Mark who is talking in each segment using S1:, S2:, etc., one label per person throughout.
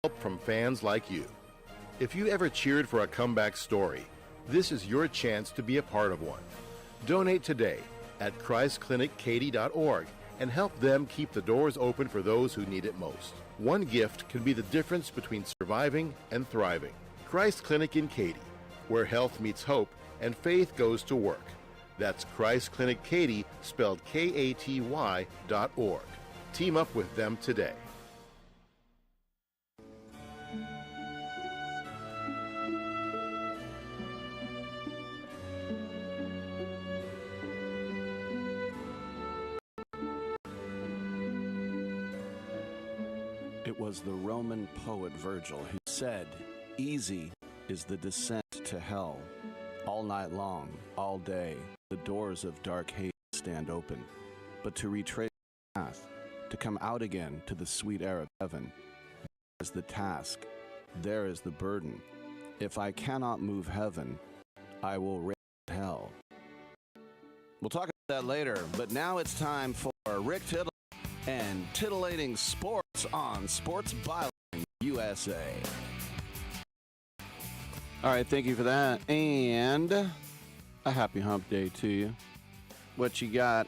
S1: help from fans like you. If you ever cheered for a comeback story, this is your chance to be a part of one. Donate today at ChristClinicKaty.org and help them keep the doors open for those who need it most. One gift can be the difference between surviving and thriving. Christ Clinic in Katy, where health meets hope and faith goes to work. That's Christ Clinic Katy, spelled Katy.org. Team up with them today.
S2: It was the Roman poet Virgil who said, "Easy is the descent to hell. All night long, all day, the doors of dark Hades stand open. But to retrace the path, to come out again to the sweet air of heaven, there is the task, there is the burden. If I cannot move heaven, I will raise hell." We'll talk about that later, but now it's time for Rick Tittle and titillating sports on Sports Byline USA. All right, thank you for that, and a happy hump day to you. What you got?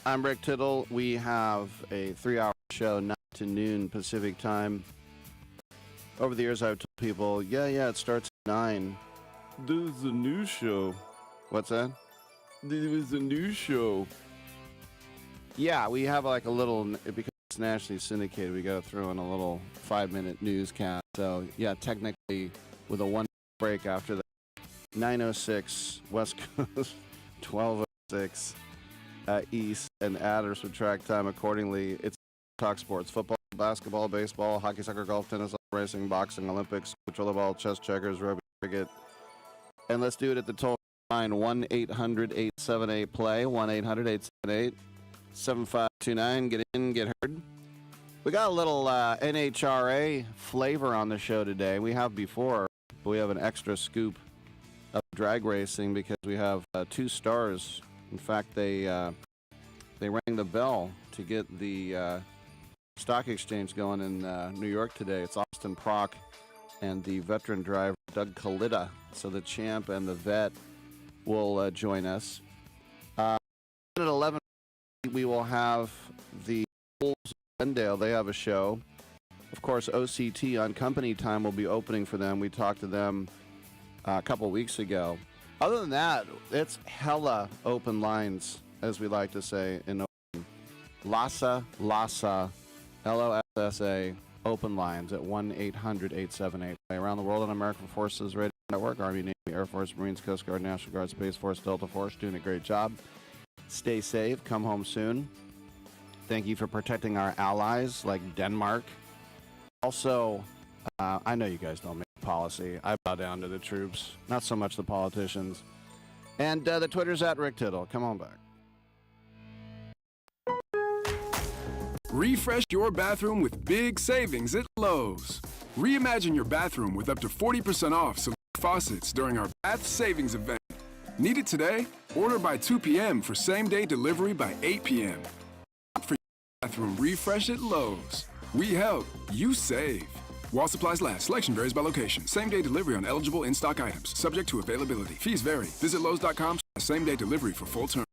S2: I'm Rick Tittle. We have a 3-hour show, 9 to noon Pacific time. Over the years, I've told people, yeah, it starts at 9. There's a new show. What's that? There was a new show. Yeah, we have like a little, because it's nationally syndicated, we got to throw in a little 5-minute newscast. So, yeah, technically, with a 1 break after that. 9:06 West Coast, 12:06 East, and add or subtract time accordingly. It's Talk Sports: football, basketball, baseball, hockey, soccer, golf, tennis, racing, boxing, Olympics, volleyball, chess, checkers, rugby, cricket. And let's do it at the toll line 1-800-878-PLAY, 1-800-878-7529. Get in, get heard. We got a little NHRA flavor on the show today. We have before, but we have an extra scoop of drag racing because we have 2 stars. In fact, they rang the bell to get the stock exchange going in New York today. It's Austin Prock and the veteran driver Doug Kalitta. So the champ and the vet will join us. At 11, we will have the Bulls of Glendale. They have a show. Of course, OCT on Company Time will be opening for them. We talked to them a couple weeks ago. Other than that, it's hella open lines, as we like to say in open. LASA, LOSSA, open lines at 1-800-878. Around the world on American Forces Radio Network, Army, Navy, Air Force, Marines, Coast Guard, National Guard, Space Force, Delta Force, doing a great job. Stay safe. Come home soon. Thank you for protecting our allies like Denmark. Also, I know you guys don't make policy. I bow down to the troops, not so much the politicians. And the Twitter's at Rick Tittle. Come on back.
S3: Refresh your bathroom with big savings at Lowe's. Reimagine your bathroom with up to 40% off select faucets during our Bath Savings event. Need it today? Order by 2 p.m. for same-day delivery by 8 p.m. For your bathroom refresh at Lowe's. We help, you save. While supplies last, selection varies by location. Same-day delivery on eligible in-stock items, subject to availability. Fees vary. Visit Lowes.com/same-day delivery for full terms.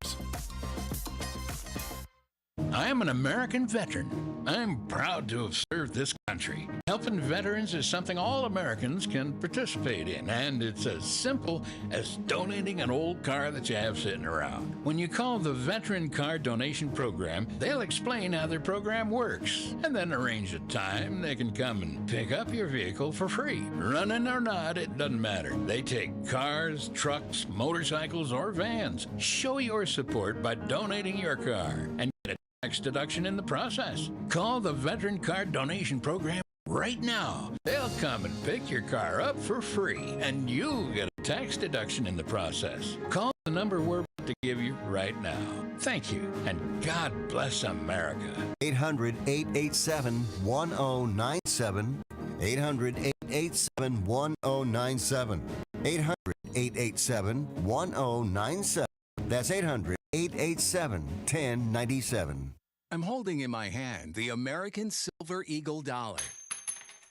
S4: I am an American veteran. I'm proud to have served this country. Helping veterans is something all Americans can participate in, and it's as simple as donating an old car that you have sitting around. When you call the Veteran Car Donation Program, they'll explain how their program works, and then arrange a time they can come and pick up your vehicle for free. Running or not, it doesn't matter. They take cars, trucks, motorcycles, or vans. Show your support by donating your car and get a tax deduction in the process. Call the Veteran Car Donation Program right now. They'll come and pick your car up for free, and you'll get a tax deduction in the process. Call the number we're about to give you right now. Thank you, and God bless America.
S5: 800-887-1097. 800-887-1097. 800-887-1097. That's 800-887-1097.
S6: I'm holding in my hand the American Silver Eagle dollar.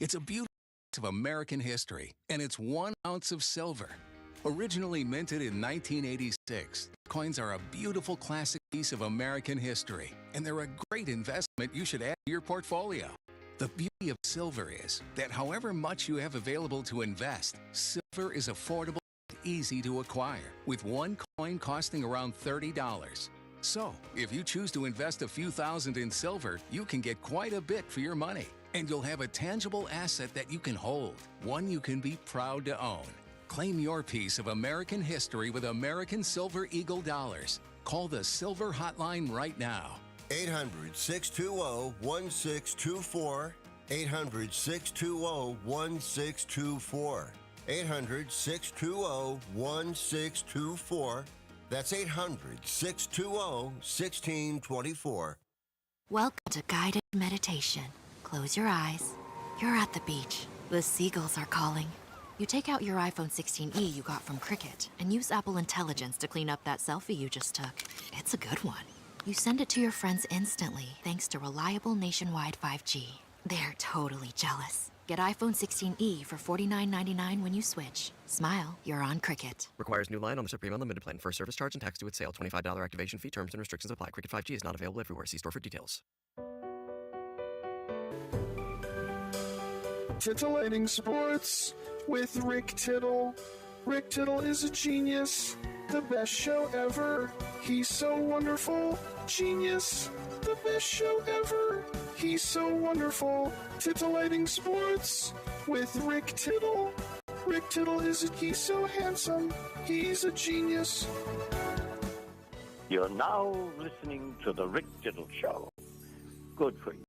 S6: It's a beautiful of American history, and it's 1 ounce of silver. Originally minted in 1986, coins are a beautiful classic piece of American history, and they're a great investment you should add to your portfolio. The beauty of silver is that however much you have available to invest, silver is affordable and easy to acquire, with one coin costing around $30. So, if you choose to invest a few thousand in silver, you can get quite a bit for your money, and you'll have a tangible asset that you can hold, one you can be proud to own. Claim your piece of American history with American Silver Eagle dollars. Call the Silver Hotline right now.
S5: 800-620-1624. 800-620-1624. 800-620-1624. That's 800-620-1624.
S7: Welcome to guided meditation. Close your eyes. You're at the beach. The seagulls are calling. You take out your iPhone 16e you got from Cricket and use Apple Intelligence to clean up that selfie you just took. It's a good one. You send it to your friends instantly thanks to reliable nationwide 5G. They're totally jealous. Get iPhone 16e for $49.99 when you switch. Smile, you're on Cricket.
S8: Requires new line on the Supreme Unlimited plan. First service charge and tax due at sale. $25 activation fee. Terms and restrictions apply. Cricket 5G is not available everywhere. See store for details.
S9: Titillating Sports with Rick Tittle. Rick Tittle is a genius. The best show ever. He's so wonderful. Genius. The best show ever. He's so wonderful. Titillating Sports with Rick Tittle. Rick Tittle he's so handsome. He's a genius.
S10: You're now listening to the Rick Tittle Show. Good for you.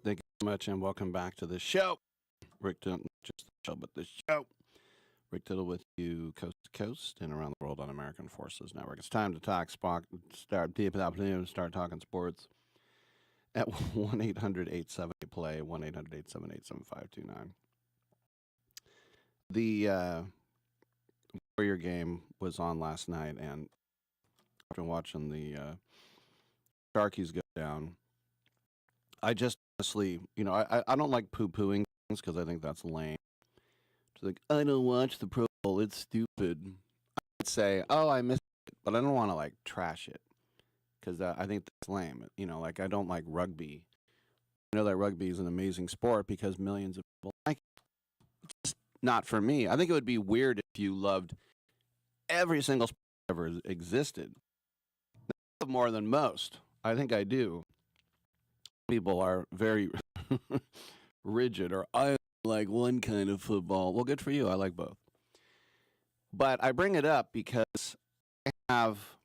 S2: Thank you so much, and welcome back to the show. Rick Tittle, not just the show, but the show. Rick Tittle with you coast to coast and around the world on American Forces Network. It's time to talk start talking sports at 1-800-878-PLAY, 1-800-878-7529. The Warrior game was on last night, and after watching the Sharkies go down, I just honestly, I don't like poo-pooing things because I think that's lame. It's like, I don't watch the Pro Bowl, it's stupid. I'd say, oh, I missed it, but I don't want to, trash it because I think that's lame. I don't like rugby. I know that rugby is an amazing sport because millions of people like it. It's just not for me. I think it would be weird if you loved every single sport that ever existed. I love more than most. I think I do. People are very rigid, or I like one kind of football. Well, good for you. I like both. But I bring it up because I have,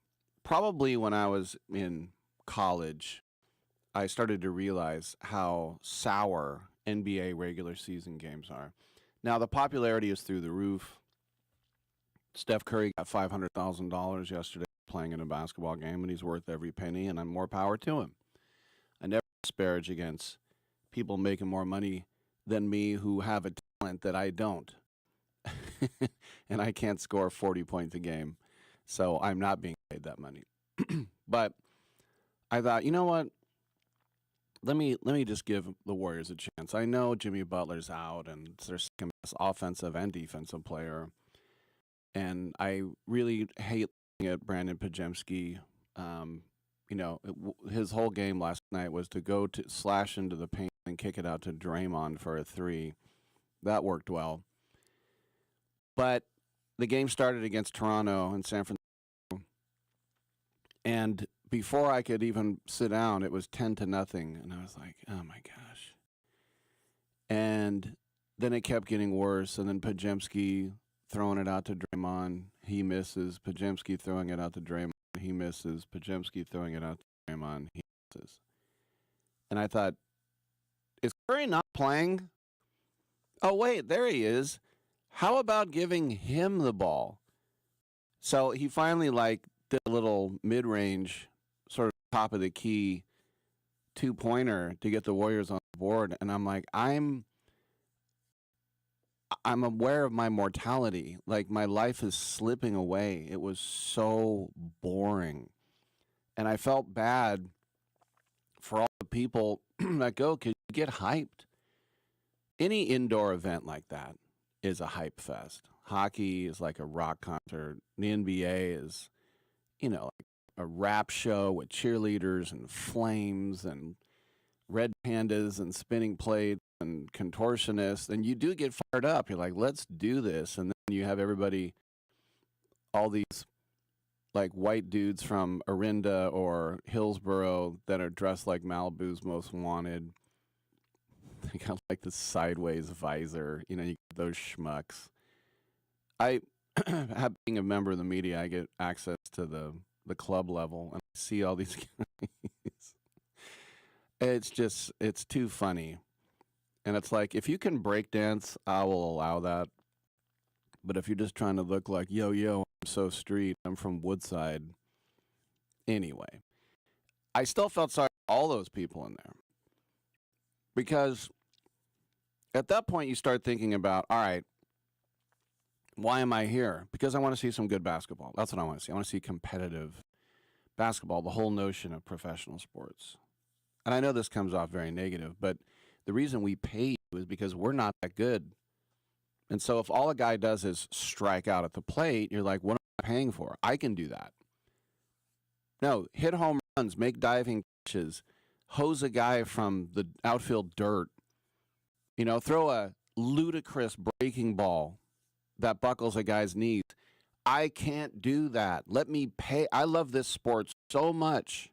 S2: probably when I was in college, I started to realize how sour NBA regular season games are. Now, the popularity is through the roof. Steph Curry got $500,000 yesterday playing in a basketball game, and he's worth every penny, and I'm more power to him. I never disparage against people making more money than me who have a talent that I don't. And I can't score 40 points a game, so I'm not being paid that money. But I thought, you know what? Let me just give the Warriors a chance. I know Jimmy Butler's out, and it's their second best offensive and defensive player. And I really hate looking at Brandon Pajemski. His whole game last night was to go to slash into the paint and kick it out to Draymond for a three. That worked well. But the game started against Toronto and San Francisco. And before I could even sit down, it was 10-0. And I was like, oh my gosh. And then it kept getting worse. And then Pajemski throwing it out to Draymond. He misses. Pajemski throwing it out to Draymond. He misses. Pajemski throwing it out to Draymond. He misses. And I thought, is Curry not playing? Oh, wait, there he is. How about giving him the ball? So he finally did a little mid-range, sort of top of the key two-pointer to get the Warriors on the board. And I'm like, I'm aware of my mortality. My life is slipping away. It was so boring. And I felt bad for all the people that go, because you get hyped. any indoor event like that is a hype fest. Hockey is like a rock concert. The NBA is, like a rap show with cheerleaders and flames and red pandas and spinning plates and contortionists. And you do get fired up. You're like, let's do this. And then you have everybody, all these like white dudes from Orinda or Hillsboro that are dressed like Malibu's Most Wanted. They got like the sideways visor, you get those schmucks. Being a member of the media, I get access to the club level and I see all these guys. It's too funny. And it's like, if you can break dance, I will allow that. But if you're just trying to look like, yo, I'm so street, I'm from Woodside. Anyway, I still felt sorry for all those people in there. Because at that point, you start thinking about, all right, why am I here? Because I want to see some good basketball. That's what I want to see. I want to see competitive basketball, the whole notion of professional sports. And I know this comes off very negative, but the reason we pay you is because we're not that good. And so if all a guy does is strike out at the plate, you're like, what am I paying for? I can do that. No, hit home runs, make diving catches, hose a guy from the outfield dirt, throw a ludicrous breaking ball that buckles a guy's knees. I can't do that. Let me pay. I love this sport so much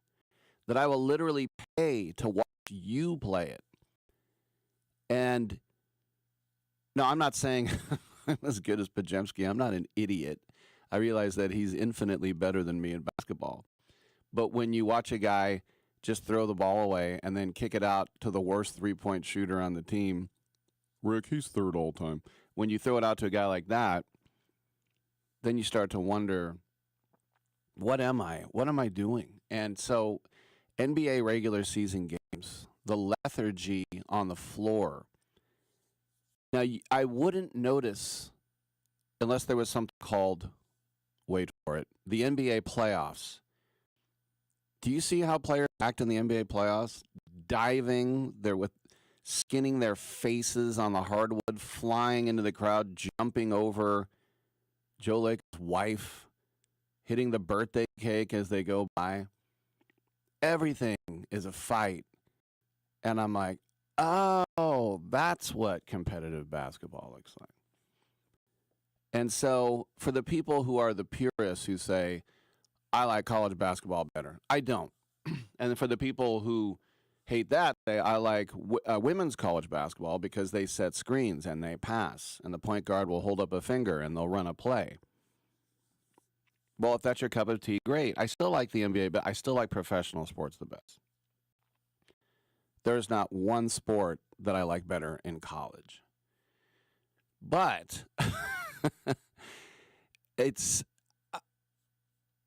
S2: that I will literally pay to watch you play it. And no, I'm not saying I'm as good as Pajemski. I'm not an idiot. I realize that he's infinitely better than me in basketball. But when you watch a guy just throw the ball away and then kick it out to the worst three-point shooter on the team, Rick, he's third all time. When you throw it out to a guy like that, then you start to wonder, what am I? What am I doing? And so NBA regular season games, the lethargy on the floor. Now, I wouldn't notice unless there was something called, wait for it, the NBA playoffs. Do you see how players act in the NBA playoffs? Diving, skinning their faces on the hardwood, flying into the crowd, jumping over Joe Lake's wife, hitting the birthday cake as they go by. Everything is a fight. And I'm like, oh, that's what competitive basketball looks like. And so for the people who are the purists who say, I like college basketball better, I don't. And for the people who hate that, say, I like women's college basketball because they set screens and they pass, and the point guard will hold up a finger and they'll run a play. Well, if that's your cup of tea, great. I still like the NBA, but I still like professional sports the best. There's not one sport that I like better in college. But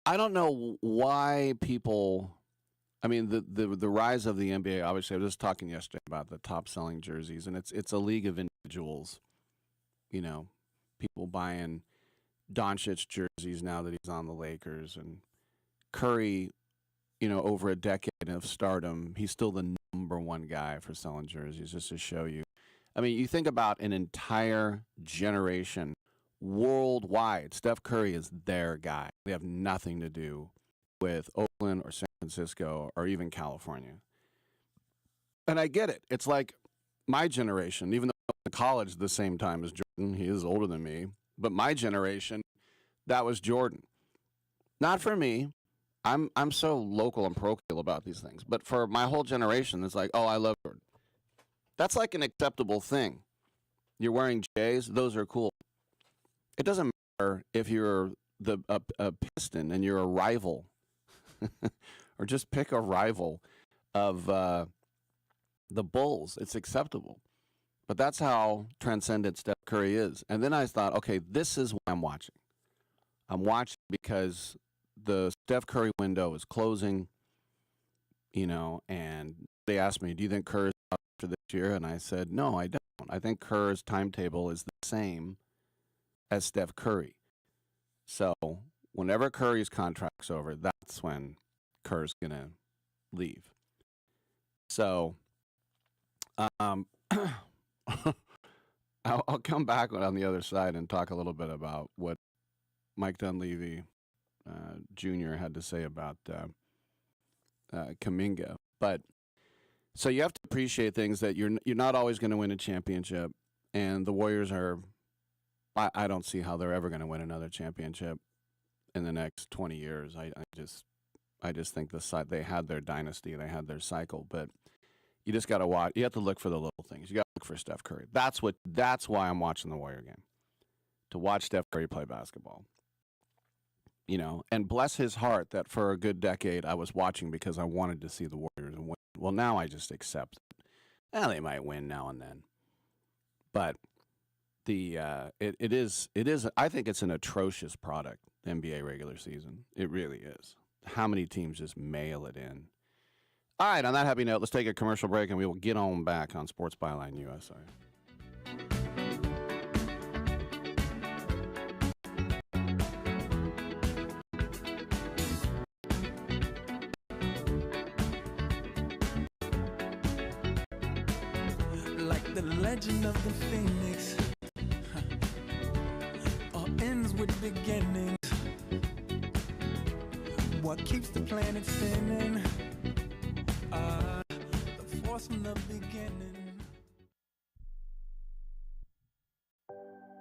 S2: I don't know why people, I mean, the rise of the NBA, obviously, I was just talking yesterday about the top selling jerseys, and it's a league of individuals, people buying Doncic jerseys now that he's on the Lakers, and Curry, over a decade of stardom, he's still the number one guy for selling jerseys, just to show you. I mean, you think about an entire generation worldwide. Steph Curry is their guy. They have nothing to do with Oakland or San Francisco or even California. And I get it. It's like my generation, even though I went to college at the same time as Jordan, he is older than me, but my generation, that was Jordan. Not for me. I'm so local and parochial about these things. But for my whole generation, it's like, oh, I love Jordan. That's like an acceptable thing. You're wearing J's, those are cool. It doesn't matter if you're a Piston and you're a rival, or just pick a rival of the Bulls. It's acceptable. But that's how transcendent Steph Curry is. And then I thought, okay, this is what I'm watching. I'm watching because the Steph Curry window is closing, and they asked me, do you think Kerr's out after this year? And I said, no, I don't. I think Kerr's timetable is the same as Steph Curry. So whenever Curry's contract's over, that's when Kerr's going to leave. So I'll come back on the other side and talk a little bit about what Mike Dunleavy Jr. had to say about Kuminga. But so you have to appreciate things that you're not always going to win a championship, and the Warriors are. I don't see how they're ever going to win another championship in the next 20 years. I just think they had their dynasty, they had their cycle, but you just got to watch. You have to look for the little things. You got to look for Steph Curry. That's why I'm watching the Warrior game, to watch Steph Curry play basketball. You know, and bless his heart that for a good decade I was watching because I wanted to see the Warriors win. Well, now I just accept it. They might win now and then, but it is. I think it's an atrocious product. NBA regular season. It really is. How many teams just mail it in? All right, on that happy note, let's take a commercial break and we will get on back on Sports Byline USA.
S11: Like the legend of the Phoenix, all ends with beginnings. What keeps the planet spinning? The force from the beginning.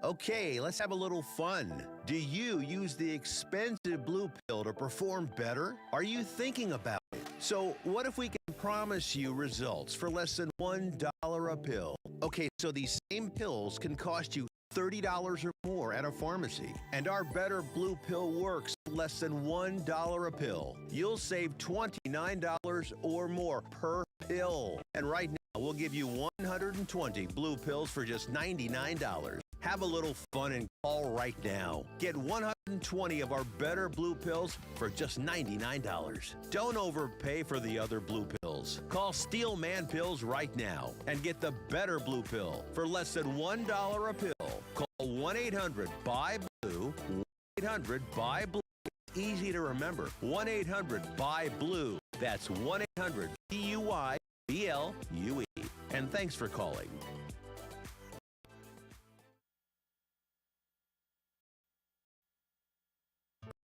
S12: Okay, let's have a little fun. Do you use the expensive blue pill to perform better? Are you thinking about it? So what if we can promise you results for less than $1 a pill? Okay, so these same pills can cost you $30 or more at a pharmacy. And our Better Blue Pill works for less than $1 a pill. You'll save $29 or more per pill. And right now, we'll give you 120 blue pills for just $99. Have a little fun and call right now. Get 120 of our Better Blue Pills for just $99. Don't overpay for the other blue pills. Call Steel Man Pills right now and get the Better Blue Pill for less than $1 a pill. Call 1-800-BUY-BLUE, 1-800-BUY-BLUE. Easy to remember, 1-800-BUY-BLUE. That's 1-800-BUY-BLUE. And thanks for calling.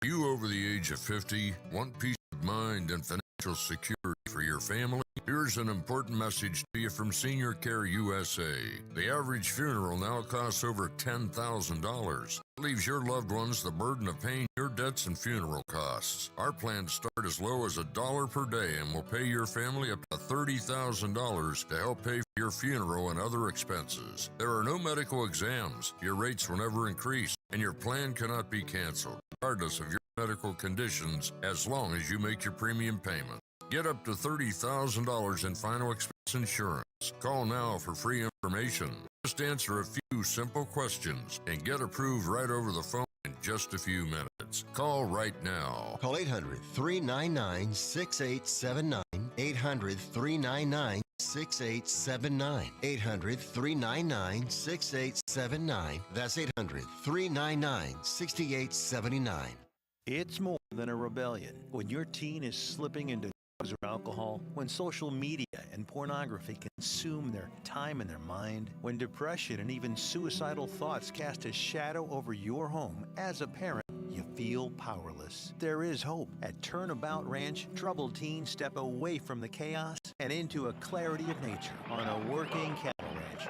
S13: You over the age of 50 want peace of mind and financial security for your family? Here's an important message to you from Senior Care USA. The average funeral now costs over $10,000. It leaves your loved ones the burden of paying your debts and funeral costs. Our plans start as low as $1 per day and will pay your family up to $30,000 to help pay for your funeral and other expenses. There are no medical exams. Your rates will never increase, and your plan cannot be canceled, regardless of your medical conditions, as long as you make your premium payment. Get up to $30,000 in final expense insurance. Call now for free information. Just answer a few simple questions and get approved right over the phone in just a few minutes. Call right now.
S5: Call 800-399-6879. 800-399-6879. 800-399-6879. That's 800-399-6879.
S12: It's more than a rebellion. When your teen is slipping into drugs or alcohol, when social media and pornography consume their time and their mind, when depression and even suicidal thoughts cast a shadow over your home, as a parent, you feel powerless. There is hope. At Turnabout Ranch, troubled teens step away from the chaos and into a clarity of nature on a working cattle ranch.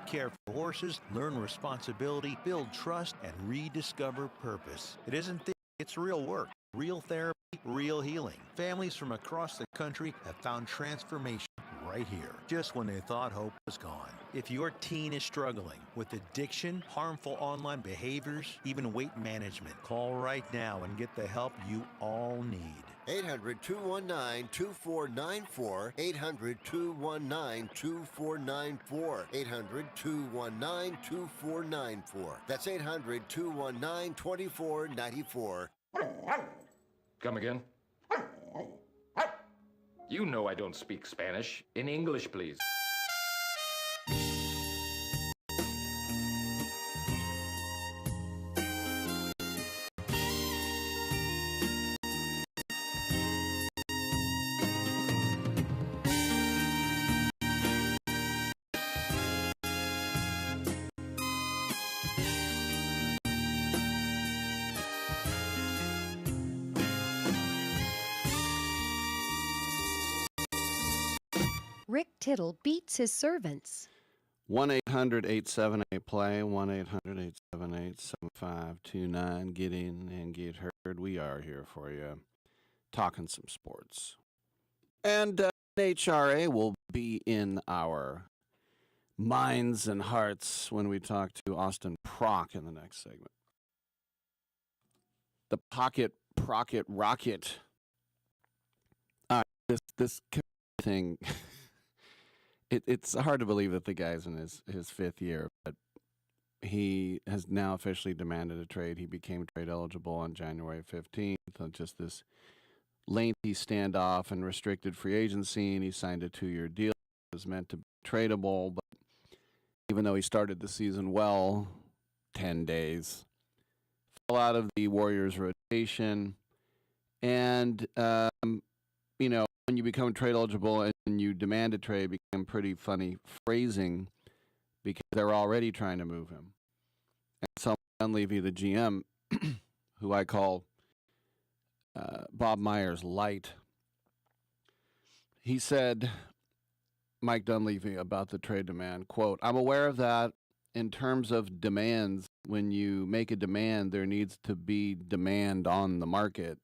S12: Care for horses, learn responsibility, build trust, and rediscover purpose. It isn't theory, it's real work, real therapy, real healing. Families from across the country have found transformation right here, just when they thought hope was gone. If your teen is struggling with addiction, harmful online behaviors, even weight management, call right now and get the help you all need.
S5: 800-219-2494. 800-219-2494. 800-219-2494. That's 800-219-2494.
S14: Come again? You know I don't speak Spanish. In English, please.
S15: Rick Tittle beats his servants.
S2: 1-800-878-PLAY, 1-800-878-7529. Get in and get heard. We are here for you, talking some sports. And HRA will be in our minds and hearts when we talk to Austin Prock in the next segment. The Pocket Procket Rocket. This thing... It's hard to believe that the guy's in his fifth year, but he has now officially demanded a trade. He became trade eligible on January 15th on just this lengthy standoff and restricted free agency, and he signed a 2-year deal. It was meant to be tradable, but even though he started the season well, 10 days, fell out of the Warriors' rotation, and, when you become trade eligible and you demand a trade, became pretty funny phrasing because they're already trying to move him. And so Dunleavy, the GM, who I call Bob Myers light, he said, Mike Dunleavy, about the trade demand, quote, "I'm aware of that. In terms of demands, when you make a demand, there needs to be demand on the market.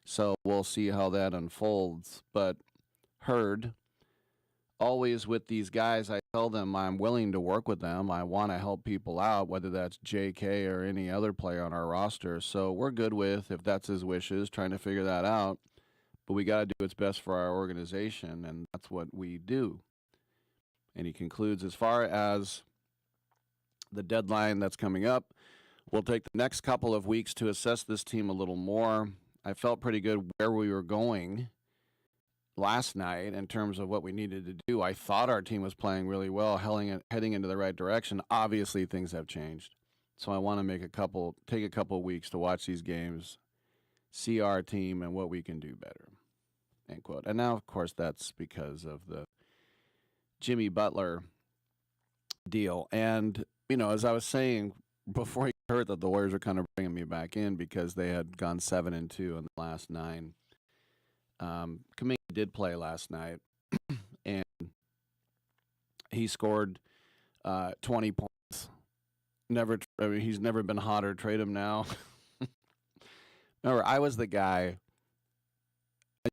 S2: So we'll see how that unfolds. But heard, always with these guys, I tell them I'm willing to work with them. I want to help people out, whether that's JK or any other player on our roster. So we're good with, if that's his wishes, trying to figure that out. But we got to do what's best for our organization, and that's what we do." And he concludes, as far as the deadline that's coming up, we'll take the next couple of weeks to assess this team a little more. I felt pretty good where we were going last night in terms of what we needed to do. I thought our team was playing really well, heading into the right direction. Obviously, things have changed. So I want to take a couple of weeks to watch these games, see our team and what we can do better, end quote. And now, of course, that's because of the Jimmy Butler deal. And, as I was saying before, he heard that the Warriors are kind of bringing me back in because they had gone 7-2 in the last 9. Kuminga did play last night, and he scored 20 points. He's never been hotter. Trade him now. Remember, I was the guy.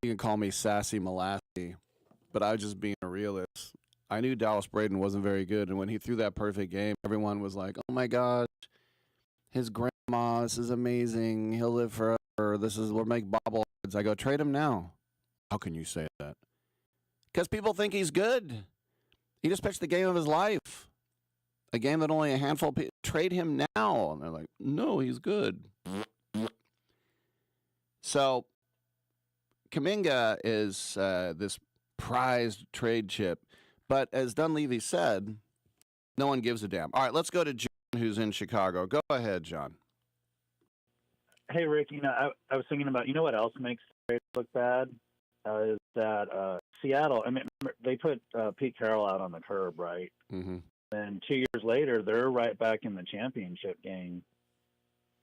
S2: You can call me Sassy Molassy, but I was just being a realist. I knew Dallas Braden wasn't very good, and when he threw that perfect game, everyone was like, "Oh my gosh, his grandma, this is amazing. He'll live forever. We'll make bobbleheads." I go, trade him now. How can you say that? Because people think he's good. He just pitched the game of his life. A game that only a handful of people, trade him now. And they're like, no, he's good. So Kuminga is this prized trade chip. But as Dunleavy said, no one gives a damn. All right, let's go to John, who's in Chicago. Go ahead, John.
S16: Hey, Rick, I was thinking about, what else makes the Raiders look bad? Is that Seattle, they put Pete Carroll out on the curb, right?
S2: Mm-hmm.
S16: And 2 years later, they're right back in the championship game.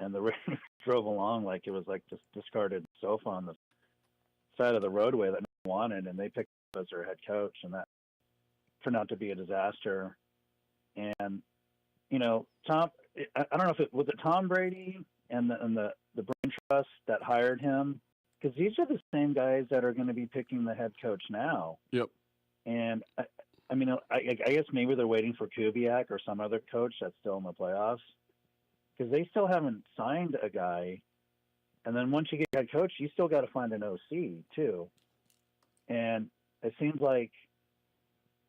S16: And the Raiders drove along like it was like this discarded sofa on the side of the roadway that no one wanted, and they picked him as their head coach, and that turned out to be a disaster. And, Tom, I don't know if it was Tom Brady and the brain trust that hired him, because these are the same guys that are going to be picking the head coach now.
S2: Yep.
S16: And I guess maybe they're waiting for Kubiak or some other coach that's still in the playoffs, because they still haven't signed a guy. And then once you get head coach, you still got to find an OC too. And it seems like,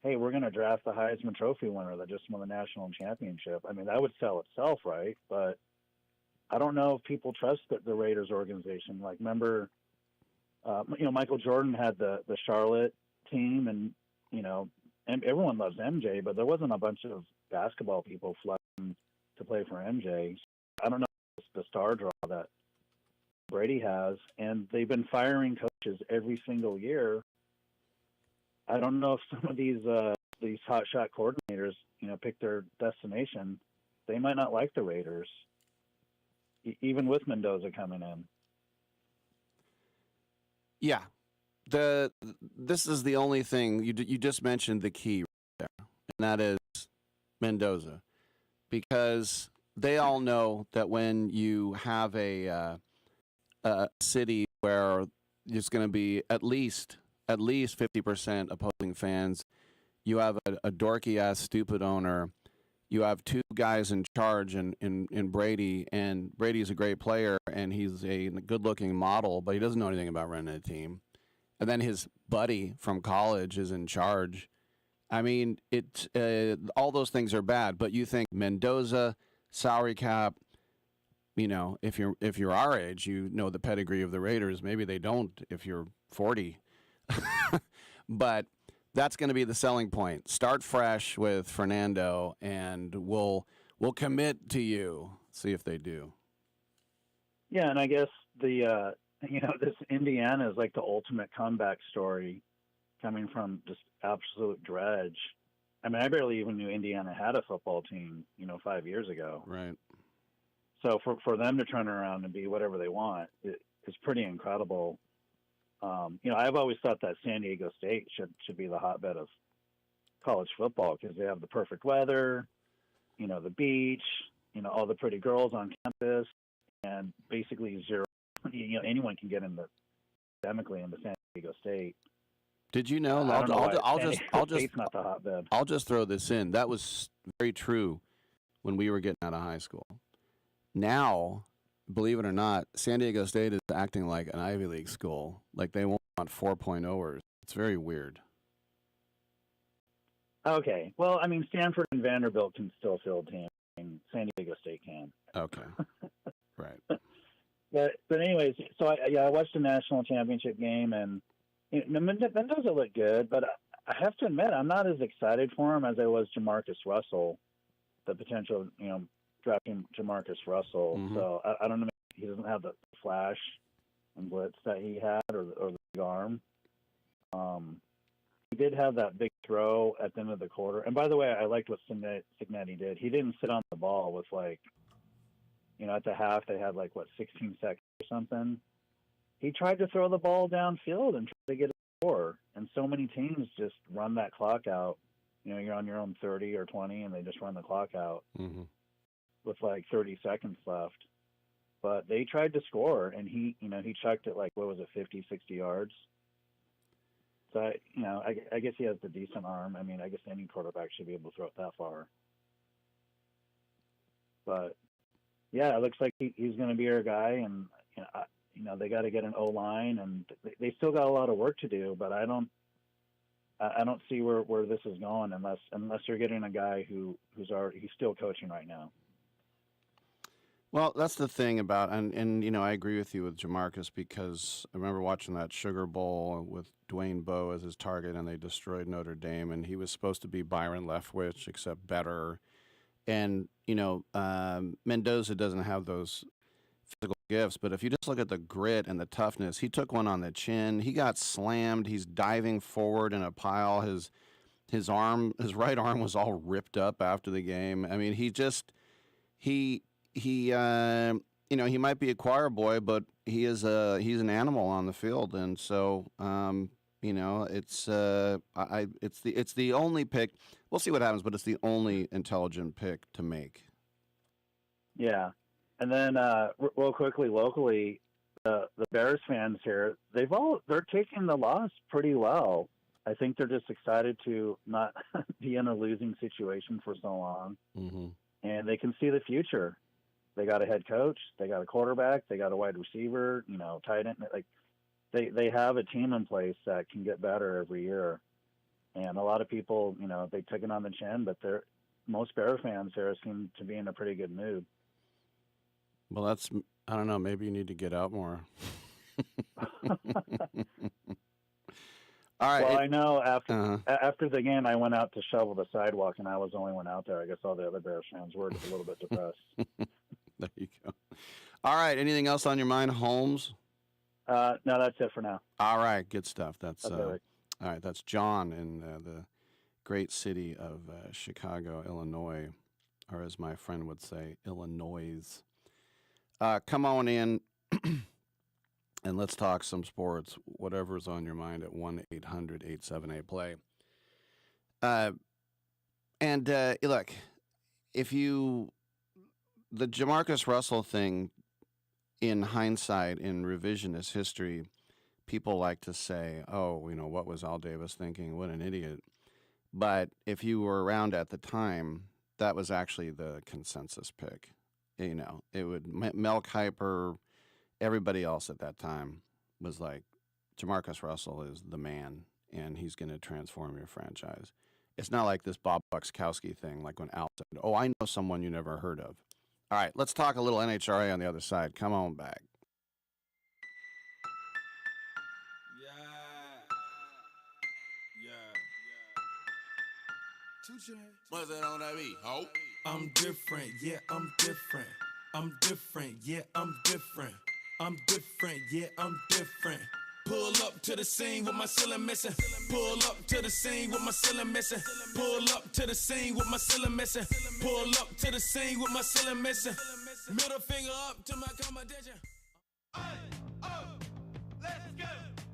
S16: hey, we're going to draft the Heisman Trophy winner that just won the national championship. That would sell itself, right? But I don't know if people trust the Raiders organization. Like, remember, Michael Jordan had the Charlotte team, and everyone loves MJ, but there wasn't a bunch of basketball people flooding to play for MJ. I don't know if it's the star draw that Brady has, and they've been firing coaches every single year. I don't know if some of these hotshot coordinators, pick their destination. They might not like the Raiders, even with Mendoza coming in.
S2: Yeah, This is the only thing you just mentioned the key right there, and that is Mendoza, because they all know that when you have a city where there's going to be at least 50% opposing fans, you have a dorky ass stupid owner. You have two guys in charge in Brady, and Brady's a great player, and he's a good-looking model, but he doesn't know anything about running a team. And then his buddy from college is in charge. I mean, all those things are bad, but you think Mendoza, salary cap, if you're our age, you know the pedigree of the Raiders. Maybe they don't if you're 40. But that's going to be the selling point. Start fresh with Fernando, and we'll commit to you. See if they do.
S16: Yeah, and I guess this Indiana is like the ultimate comeback story, coming from just absolute dredge. I mean, I barely even knew Indiana had a football team, 5 years ago.
S2: Right.
S16: So for them to turn around and be whatever they want is pretty incredible. I've always thought that San Diego State should be the hotbed of college football because they have the perfect weather, the beach, all the pretty girls on campus, and basically zero. Anyone can get academically into San Diego State.
S2: Did you know?
S16: State's not the hotbed.
S2: I'll just throw this in. That was very true when we were getting out of high school. Now, believe it or not, San Diego State is acting like an Ivy League school. Like they want 4.0ers. It's very weird.
S16: Okay. Well, I mean, Stanford and Vanderbilt can still field teams. San Diego State can.
S2: Okay. Right.
S16: But anyways, so I watched the national championship game, and Mendoza looked good, but I have to admit I'm not as excited for him as I was Jamarcus Russell, the potential, drafting Jamarcus Russell.
S2: Mm-hmm.
S16: So I don't know, he doesn't have the flash and blitz that he had, or the big arm. He did have that big throw at the end of the quarter. And by the way, I liked what Cignetti did. He didn't sit on the ball with at the half they had 16 seconds or something. He tried to throw the ball downfield and try to get a score. And so many teams just run that clock out. You're on your own 30 or 20, and they just run the clock out with 30 seconds left. But they tried to score, and he chucked it 50, 60 yards. So, I guess he has the decent arm. I mean, I guess any quarterback should be able to throw it that far. But, yeah, it looks like he's going to be our guy, and, they got to get an O-line, and they still got a lot of work to do, but I don't see where this is going unless you're getting a guy he's still coaching right now.
S2: Well, that's the thing about, and I agree with you with Jamarcus, because I remember watching that Sugar Bowl with Dwayne Bowe as his target, and they destroyed Notre Dame, and he was supposed to be Byron Leftwich, except better. And, Mendoza doesn't have those physical gifts, but if you just look at the grit and the toughness, he took one on the chin. He got slammed. He's diving forward in a pile. His right arm was all ripped up after the game. I mean, he might be a choir boy, but he's an animal on the field, and so it's the only pick. We'll see what happens, but it's the only intelligent pick to make.
S16: Yeah, and then real quickly locally, the Bears fans here, they're taking the loss pretty well. I think they're just excited to not be in a losing situation for so long, and they can see the future. They got a head coach, they got a quarterback, they got a wide receiver, tight end. They have a team in place that can get better every year. And a lot of people, they took it on the chin, but most Bear fans here seem to be in a pretty good mood.
S2: Well, I don't know, maybe you need to get out more. All right.
S16: Well, I know after the game, I went out to shovel the sidewalk, and I was the only one out there. I guess all the other Bears fans were a little bit depressed.
S2: There you go. All right. Anything else on your mind, Holmes?
S16: No, that's it for now.
S2: All right. Good stuff. That's
S16: okay.
S2: All right. That's John in the great city of Chicago, Illinois, or as my friend would say, Illinois. Come on in. And let's talk some sports, whatever's on your mind at 1-800-878-PLAY. Look, the Jamarcus Russell thing, in hindsight, in revisionist history, people like to say, oh, what was Al Davis thinking? What an idiot. But if you were around at the time, that was actually the consensus pick. It would, Mel Kiper, everybody else at that time was like, Jamarcus Russell is the man, and he's going to transform your franchise. It's not like this Bob Buxkowski thing, like when Al said, oh, I know someone you never heard of. All right, let's talk a little NHRA on the other side. Come on back.
S17: What's that on that beat? Oh.
S11: I'm different, yeah, I'm different. I'm different, yeah, I'm different. I'm different, yeah, I'm different. Pull up to the scene with my ceiling missing. Pull up to the scene with my ceiling missing. Pull up to the scene with my ceiling missing. Pull up to the scene with my ceiling missing. Middle finger up to my competition.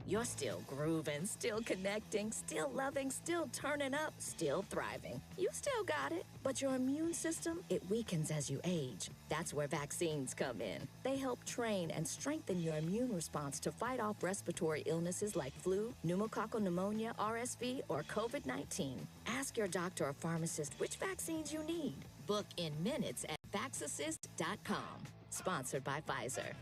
S18: You're still grooving, still connecting, still loving, still turning up, still thriving. You still got it, but your immune system, it weakens as you age. That's where vaccines come in. They help train and strengthen your immune response to fight off respiratory illnesses like flu, pneumococcal pneumonia, RSV, or COVID-19. Ask your doctor or pharmacist which vaccines you need. Book in minutes at vaxassist.com. Sponsored by Pfizer.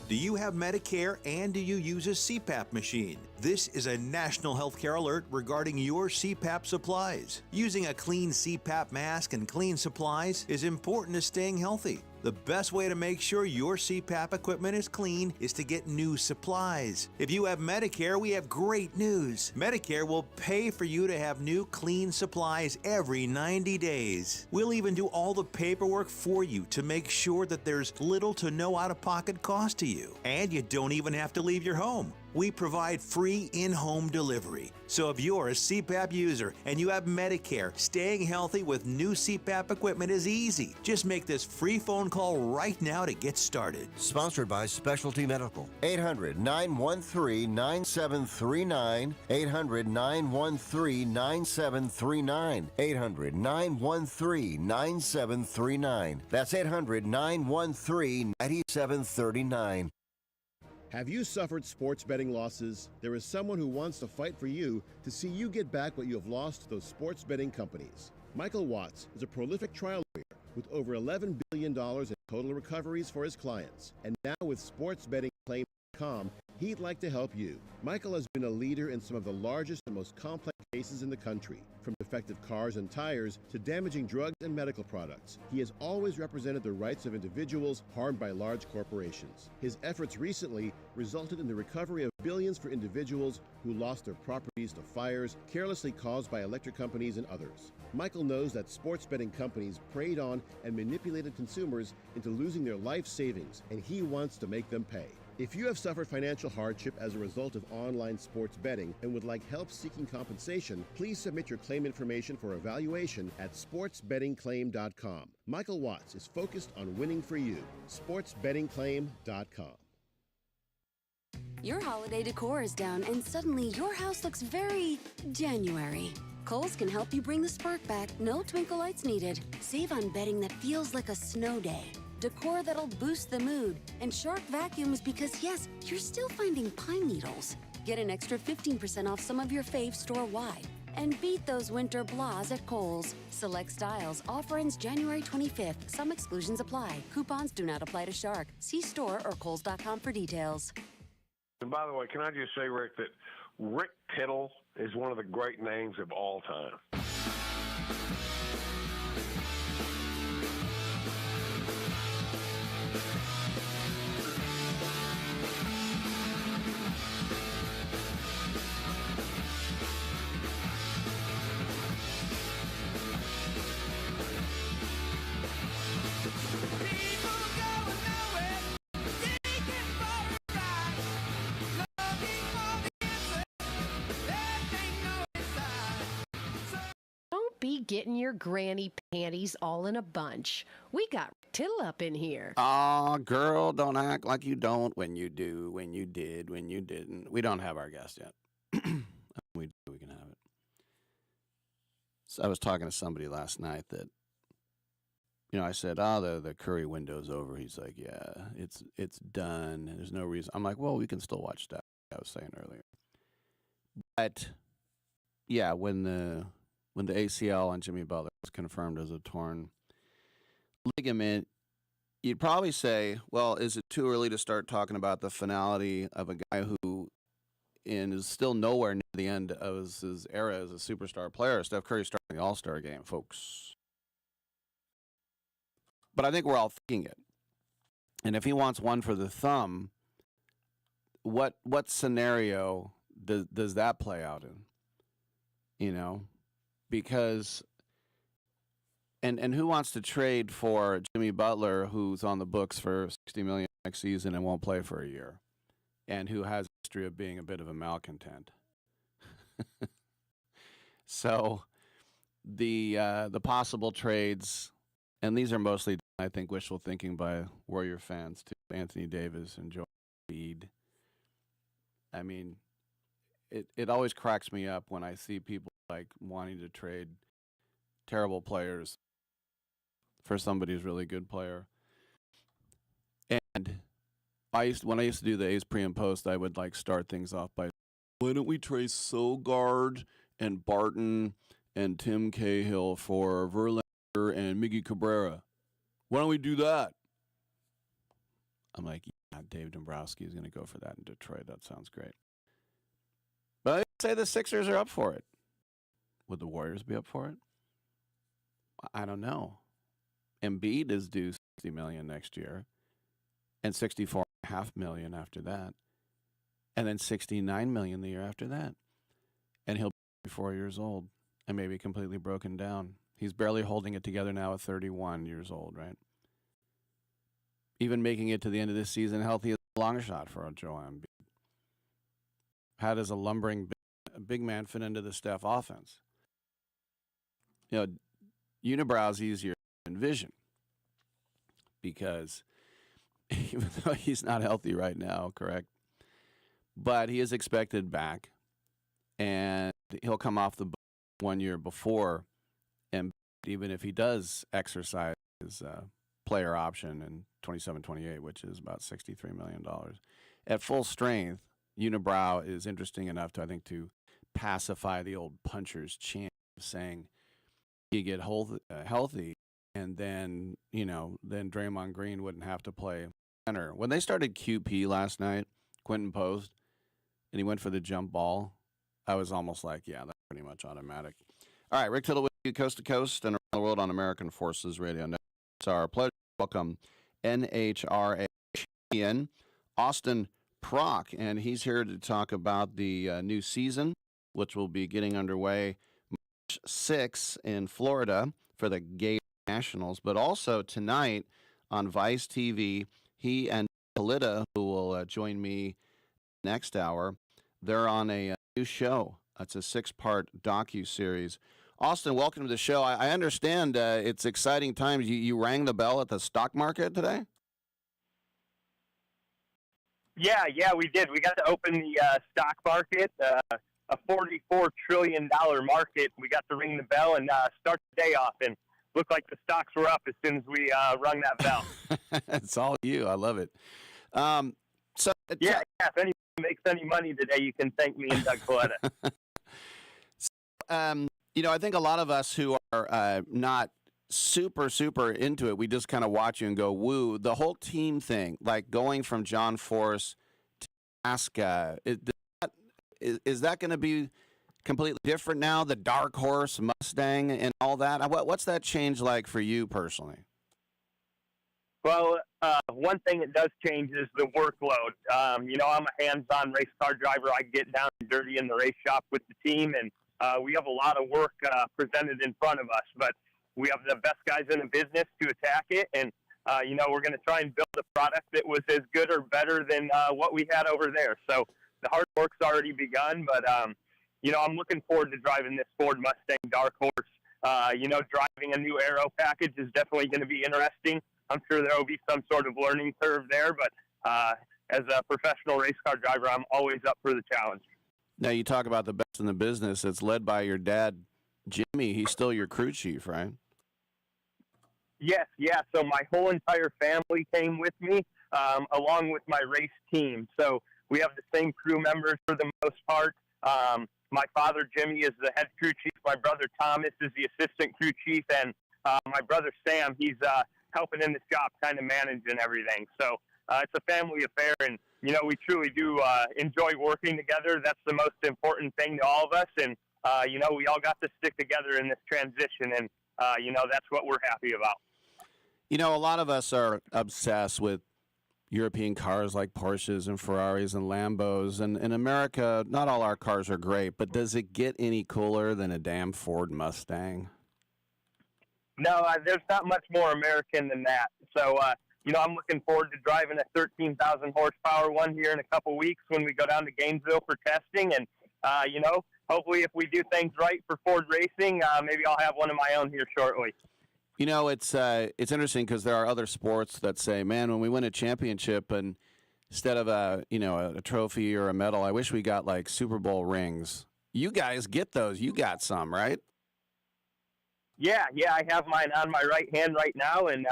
S12: Do you have Medicare and do you use a CPAP machine? This is a national healthcare alert regarding your CPAP supplies. Using a clean CPAP mask and clean supplies is important to staying healthy. The best way to make sure your CPAP equipment is clean is to get new supplies. If you have Medicare, we have great news. Medicare will pay for you to have new clean supplies every 90 days. We'll even do all the paperwork for you to make sure that there's little to no out-of-pocket cost to you. And you don't even have to leave your home. We provide free in-home delivery. So if you're a CPAP user and you have Medicare, staying healthy with new CPAP equipment is easy. Just make this free phone call right now to get started.
S5: Sponsored by Specialty Medical. 800-913-9739. 800-913-9739. 800-913-9739. That's 800-913-9739.
S1: Have you suffered sports betting losses? There is someone who wants to fight for you to see you get back what you have lost to those sports betting companies. Michael Watts is a prolific trial lawyer with over $11 billion in total recoveries for his clients. And now with sportsbettingclaim.com, he'd like to help you. Michael has been a leader in some of the largest and most complex cases in the country, from defective cars and tires to damaging drugs and medical products. He has always represented the rights of individuals harmed by large corporations. His efforts recently resulted in the recovery of billions for individuals who lost their properties to fires carelessly caused by electric companies and others. Michael knows that sports betting companies preyed on and manipulated consumers into losing their life savings, and he wants to make them pay. If you have suffered financial hardship as a result of online sports betting and would like help seeking compensation, please submit your claim information for evaluation at sportsbettingclaim.com. Michael Watts is focused on winning for you. sportsbettingclaim.com.
S19: Your holiday decor is down and suddenly your house looks very January. Kohl's can help you bring the spark back. No twinkle lights needed. Save on bedding that feels like a snow day. Decor that'll boost the mood, and Shark vacuums because, yes, you're still finding pine needles. Get an extra 15% off some of your faves store-wide. And beat those winter blahs at Kohl's. Select styles. Offer ends January 25th. Some exclusions apply. Coupons do not apply to Shark. See store or Kohls.com for details.
S20: And by the way, can I just say, Rick, that Rick Tittle is one of the great names of all time.
S15: Don't be getting your granny panties all in a bunch. We got Tittle up in here.
S2: Aw, girl, don't act like you don't when you do, when you did, when you didn't. We don't have our guest yet. We can have it. So I was talking to somebody last night that, I said, the Curry window's over. He's like, yeah, it's done. There's no reason. I'm like, well, we can still watch that. I was saying earlier. But, yeah, when the ACL on Jimmy Butler was confirmed as a torn ligament, you'd probably say, well, is it too early to start talking about the finality of a guy who is still nowhere near the end of his era as a superstar player? Steph Curry starting the All-Star game, folks. But I think we're all thinking it. And if he wants one for the thumb, what scenario does that play out in? Because and who wants to trade for Jimmy Butler, who's on the books for $60 million next season and won't play for a year, and who has a history of being a bit of a malcontent? So the possible trades, and these are mostly, I think, wishful thinking by Warrior fans too. Anthony Davis and Joel Embiid. I mean, it always cracks me up when I see people like wanting to trade terrible players for somebody who's really good player. And when I used to do the A's pre and post, I would like start things off by, why don't we trade Sogard and Barton and Tim Cahill for Verlander and Miggy Cabrera? Why don't we do that? I'm like, yeah, Dave Dombrowski is going to go for that in Detroit. That sounds great. But I'd say the Sixers are up for it. Would the Warriors be up for it? I don't know. Embiid is due $60 million next year, and $64.5 million after that, and then $69 million the year after that. And he'll be 4 years old and maybe completely broken down. He's barely holding it together now at 31 years old, right? Even making it to the end of this season healthy is a long shot for Joel Embiid. How does a lumbering big man fit into the Steph offense? Unibrow's easier to envision because even though he's not healthy right now, correct? But he is expected back, and he'll come off the book 1 year before, and even if he does exercise his player option in 27-28, which is about $63 million. At full strength, Unibrow is interesting enough to, I think, to pacify the old puncher's chant of saying you get healthy, and then, then Draymond Green wouldn't have to play center. When they started QP last night, Quentin Post, and he went for the jump ball, I was almost like, yeah, that's pretty much automatic. All right, Rick Tittle with you coast to coast and around the world on American Forces Radio Network. It's our pleasure to welcome NHRA champion Austin Prock, and he's here to talk about the new season, which will be getting underway March 6 in Florida for the Gator Nationals, but also tonight on Vice TV, he and Kalitta, who will join me next hour, they're on a new show. It's a 6-part docu-series. Austin, welcome to the show. I understand it's exciting times. You rang the bell at the stock market today?
S21: Yeah, we did. We got to open the stock market, a $44 trillion market. We got to ring the bell and start the day off, and looked like the stocks were up as soon as we rung that bell.
S2: It's all you. I love it.
S21: If anyone makes any money today, you can thank me and Doug Kalitta.
S2: I think a lot of us who are not super into it, we just kind of watch you and go, woo. The whole team thing, like going from John Force to Alaska, is that going to be completely different now? The Dark Horse, Mustang, and all that? What's that change like for you personally?
S21: Well, one thing that does change is the workload. I'm a hands-on race car driver. I get down and dirty in the race shop with the team, and we have a lot of work presented in front of us. But we have the best guys in the business to attack it, and we're going to try and build a product that was as good or better than what we had over there. So the hard work's already begun, but I'm looking forward to driving this Ford Mustang Dark Horse. Driving a new aero package is definitely going to be interesting. I'm sure there will be some sort of learning curve there, but as a professional race car driver, I'm always up for the challenge.
S2: Now, you talk about the best in the business. It's led by your dad, Jimmy. He's still your crew chief, right?
S21: Yes, yeah. So my whole entire family came with me, along with my race team. So we have the same crew members for the most part. My father, Jimmy, is the head crew chief. My brother, Thomas, is the assistant crew chief. And my brother, Sam, he's helping in the shop, kind of managing everything. So it's a family affair. And, you know, we truly do enjoy working together. That's the most important thing to all of us. And, you know, we all got to stick together in this transition. And, you know, that's what we're happy about.
S2: You know, a lot of us are obsessed with European cars like Porsches and Ferraris and Lambos. And in America, not all our cars are great, but does it get any cooler than a damn Ford Mustang?
S21: No, there's not much more American than that. So, you know, I'm looking forward to driving a 13,000 horsepower one here in a couple weeks when we go down to Gainesville for testing. And, you know, hopefully if we do things right for Ford Racing, maybe I'll have one of my own here shortly.
S2: You know, it's interesting because there are other sports that say, man, when we win a championship and instead of a trophy or a medal, I wish we got like Super Bowl rings. You guys get those. You got some, right?
S21: Yeah, I have mine on my right hand right now. And,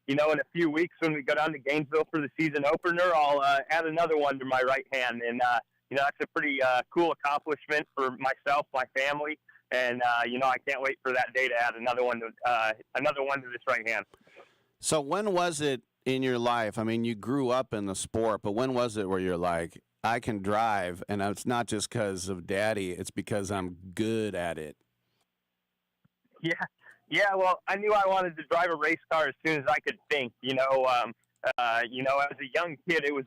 S21: you know, in a few weeks when we go down to Gainesville for the season opener, I'll add another one to my right hand. And, you know, that's a pretty cool accomplishment for myself, my family. And, you know, I can't wait for that day to add another one to this right hand.
S2: So when was it in your life? I mean, you grew up in the sport, but when was it where you're like, I can drive, and it's not just because of Daddy, it's because I'm good at it?
S21: Yeah. Well, I knew I wanted to drive a race car as soon as I could think. You know, as a young kid, it was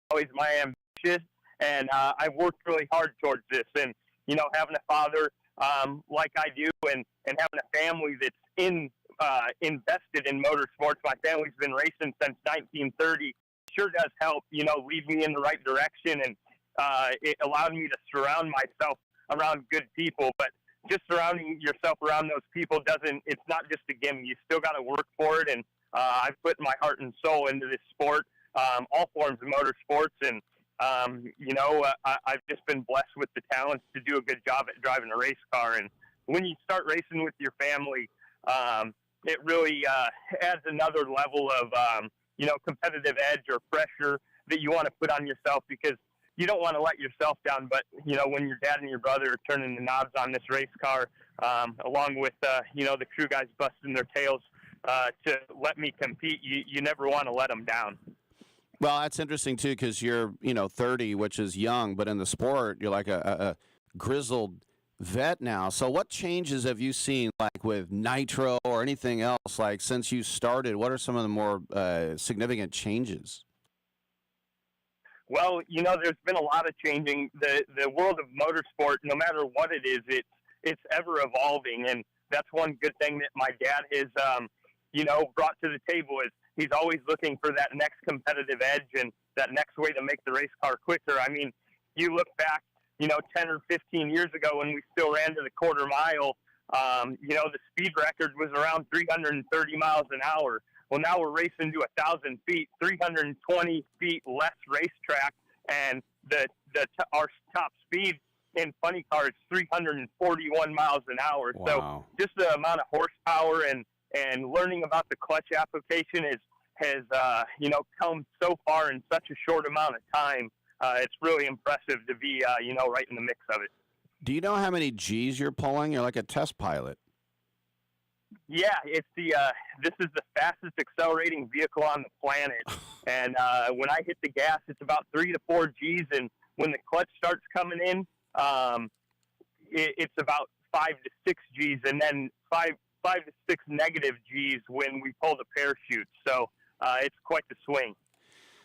S21: always my ambition, and I worked really hard towards this. And you know, having a father like I do, and having a family that's invested in motorsports. My family's been racing since 1930. Sure does help, you know, lead me in the right direction, and it allowed me to surround myself around good people. But just surrounding yourself around those people it's not just a gimme. You still got to work for it, and I've put my heart and soul into this sport, all forms of motorsports, and you know, I've just been blessed with the talents to do a good job at driving a race car. And when you start racing with your family, it really adds another level of, you know, competitive edge or pressure that you want to put on yourself, because you don't want to let yourself down. But, you know, when your dad and your brother are turning the knobs on this race car, along with, you know, the crew guys busting their tails to let me compete, you never want to let them down.
S2: Well, that's interesting, too, because you're, you know, 30, which is young, but in the sport, you're like a grizzled vet now. So what changes have you seen, like with nitro or anything else, like since you started? What are some of the more significant changes?
S21: Well, you know, there's been a lot of changing. The world of motorsport, no matter what it is, it's ever evolving. And that's one good thing that my dad has, you know, brought to the table is he's always looking for that next competitive edge and that next way to make the race car quicker. I mean, you look back, you know, 10 or 15 years ago when we still ran to the quarter mile, you know, the speed record was around 330 miles an hour. Well, now we're racing to 1,000 feet, 320 feet less racetrack, and our top speed in funny cars 341 miles an hour.
S2: Wow.
S21: So just the amount of horsepower and learning about the clutch application has you know, come so far in such a short amount of time. It's really impressive to be you know, right in the mix of it.
S2: Do you know how many G's you're pulling? You're like a test pilot.
S21: Yeah, it's this is the fastest accelerating vehicle on the planet, and when I hit the gas, it's about 3 to 4 G's, and when the clutch starts coming in, it's about 5 to 6 G's, and then 5 to 6 negative G's when we pull the parachute. So it's quite the swing.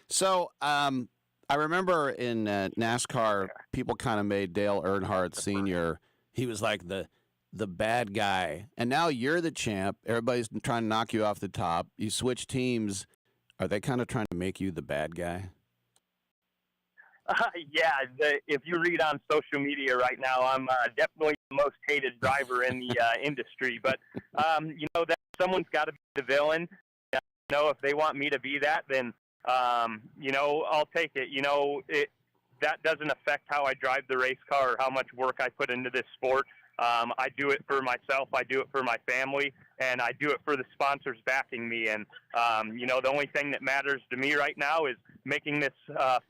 S2: So I remember in NASCAR, people kind of made Dale Earnhardt Sr. He was like the bad guy, and now you're the champ. Everybody's trying to knock you off the top. You switch teams. Are they kind of trying to make you the bad guy?
S21: Yeah, if you read on social media right now, I'm definitely the most hated driver in the industry. But, you know, that someone's got to be the villain. If they want me to be that, then, I'll take it. That doesn't affect how I drive the race car or how much work I put into this sport. I do it for myself. I do it for my family, and I do it for the sponsors backing me. And, the only thing that matters to me right now is making this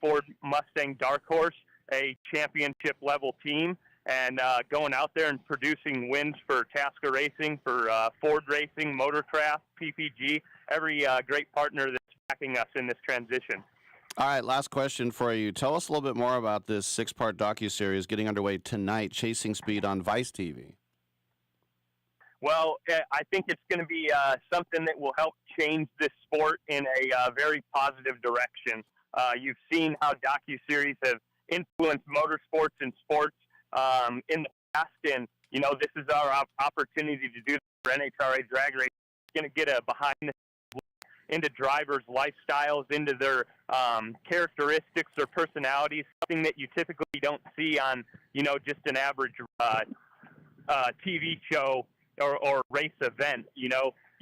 S21: Ford Mustang Dark Horse a championship-level team and going out there and producing wins for Tasker Racing, for Ford Racing, Motorcraft, PPG, every great partner that's backing us in this transition.
S2: All right, last question for you. Tell us a little bit more about this 6-part docuseries getting underway tonight, Chasing Speed on Vice TV.
S21: Well, I think it's going to be something that will help change this sport in a very positive direction. You've seen how docuseries have influenced motorsports and sports in the past, and, this is our opportunity to do for NHRA drag race. It's going to get a behind the into drivers' lifestyles, into their characteristics or personalities, something that you typically don't see on, just an average TV show or race event. You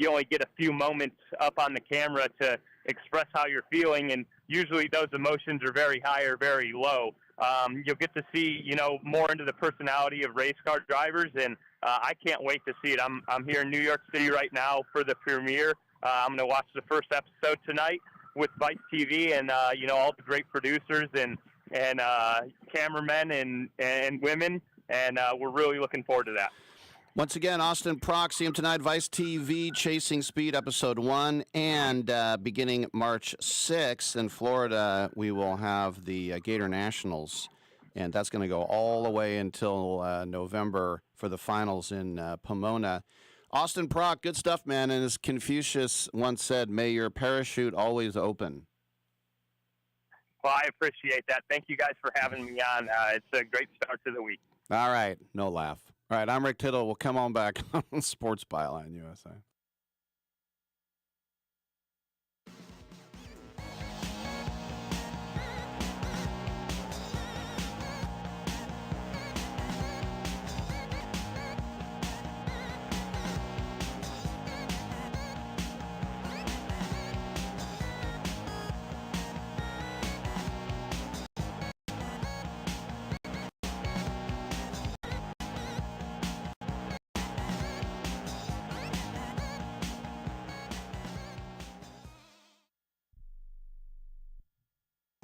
S21: only get a few moments up on the camera to express how you're feeling, and usually those emotions are very high or very low. You'll get to see, more into the personality of race car drivers, and I can't wait to see it. I'm here in New York City right now for the premiere. I'm going to watch the first episode tonight with Vice TV and, all the great producers and cameramen and women, and we're really looking forward to that.
S2: Once again, Austin Prock, see him tonight, Vice TV, Chasing Speed, Episode 1, and beginning March 6th in Florida, we will have the Gator Nationals, and that's going to go all the way until November for the finals in Pomona. Austin Prock, good stuff, man, and as Confucius once said, may your parachute always open.
S21: Well, I appreciate that. Thank you guys for having me on. It's a great start to the week.
S2: All right, no laugh. All right, I'm Rick Tittle. We'll come on back on Sports Byline USA.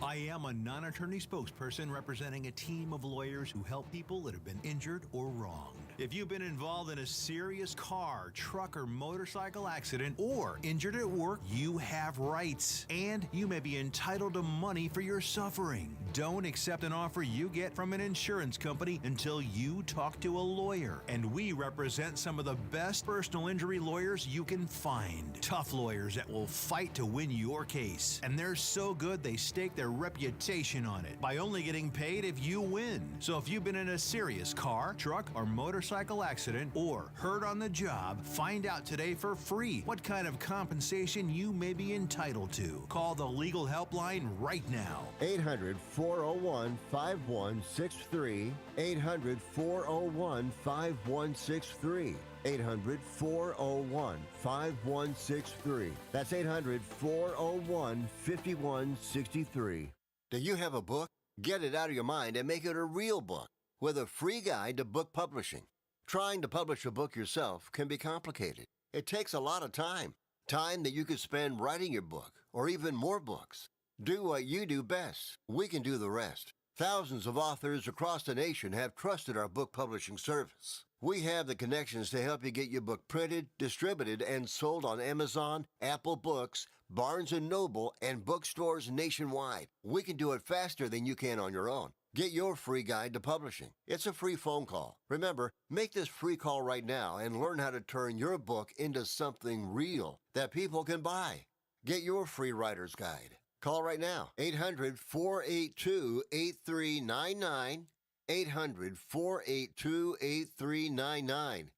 S12: I am a non-attorney spokesperson representing a team of lawyers who help people that have been injured or wronged. If you've been involved in a serious car, truck, or motorcycle accident or injured at work, you have rights, and you may be entitled to money for your suffering. Don't accept an offer you get from an insurance company until you talk to a lawyer. And we represent some of the best personal injury lawyers you can find. Tough lawyers that will fight to win your case. And they're so good they stake their reputation on it by only getting paid if you win. So if you've been in a serious car, truck, or motorcycle accident or hurt on the job, find out today for free what kind of compensation you may be entitled to. Call the legal helpline right now.
S5: 800-401-5163. 800-401-5163. 800-401-5163. That's 800-401-5163. Do you have a book? Get it out of your mind and make it a real book with a free guide to book publishing. Trying to publish a book yourself can be complicated. It takes a lot of time. Time that you could spend writing your book or even more books. Do what you do best. We can do the rest. Thousands of authors across the nation have trusted our book publishing service. We have the connections to help you get your book printed, distributed, and sold on Amazon, Apple Books, Barnes & Noble, and bookstores nationwide. We can do it faster than you can on your own. Get your free guide to publishing. It's a free phone call. Remember, make this free call right now and learn how to turn your book into something real that people can buy. Get your free writer's guide. Call right now, 800-482-8399, 800-482-8399,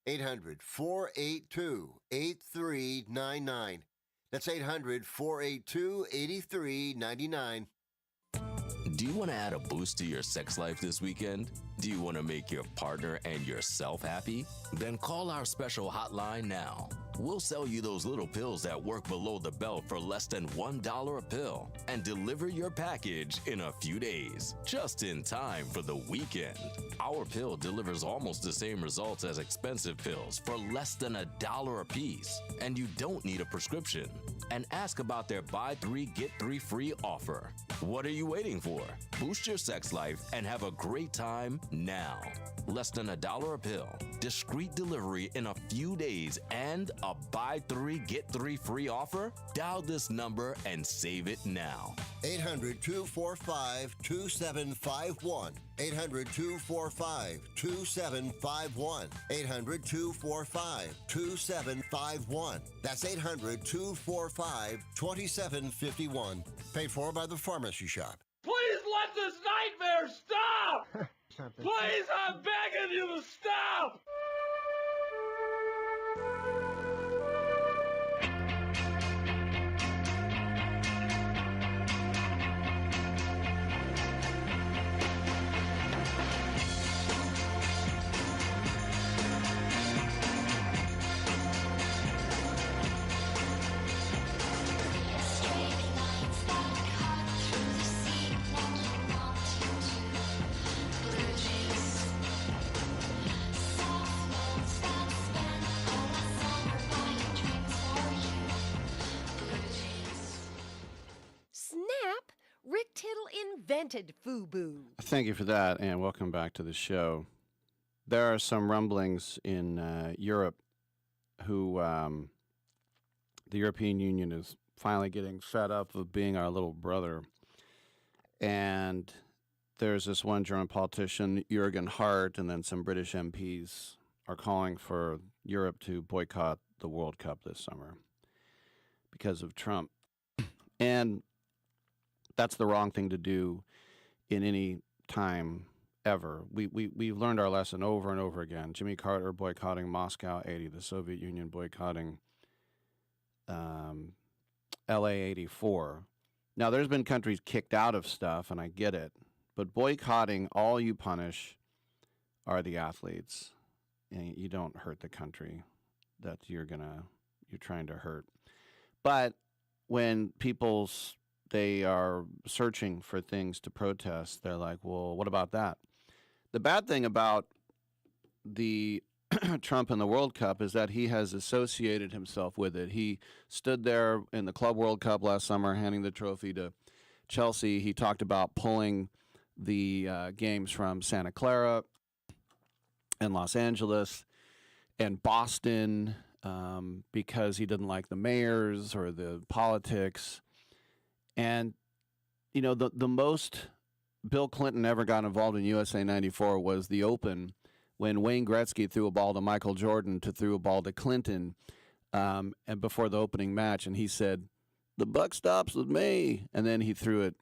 S5: 800-482-8399. That's 800-482-8399.
S3: Do you want to add a boost to your sex life this weekend? Do you want to make your partner and yourself happy? Then call our special hotline now. We'll sell you those little pills that work below the belt for less than $1 a pill and deliver your package in a few days, just in time for the weekend. Our pill delivers almost the same results as expensive pills for less than $1 a piece, and you don't need a prescription. And ask about their buy 3 get 3 free offer. What are you waiting for? Boost your sex life and have a great time now. Less than $1 a pill, discreet delivery in a few days, and a buy 3 get 3 free offer? Dial this number and save it now.
S5: 800-245-2751. 800-245-2751. 800-245-2751. That's 800-245-2751. Paid for by the Pharmacy Shop.
S4: Please let this nightmare stop! Please, I'm begging you to stop!
S15: Rick Tittle invented FUBU.
S2: Thank you for that, and welcome back to the show. There are some rumblings in Europe who the European Union is finally getting fed up of being our little brother. And there's this one German politician, Jürgen Hart, and then some British MPs are calling for Europe to boycott the World Cup this summer because of Trump. And that's the wrong thing to do in any time ever. We've learned our lesson over and over again. Jimmy Carter boycotting Moscow 80, the Soviet Union boycotting LA 84. Now, there's been countries kicked out of stuff, and I get it. But boycotting, all you punish are the athletes. And you don't hurt the country that you're trying to hurt. But when they are searching for things to protest, they're like, well, what about that? The bad thing about the Trump and the World Cup is that he has associated himself with it. He stood there in the Club World Cup last summer handing the trophy to Chelsea. He talked about pulling the games from Santa Clara and Los Angeles and Boston because he didn't like the mayors or the politics. And, you know, the most Bill Clinton ever got involved in USA 94 was the Open, when Wayne Gretzky threw a ball to Michael Jordan to throw a ball to Clinton and before the opening match. And he said, the buck stops with me. And then he threw it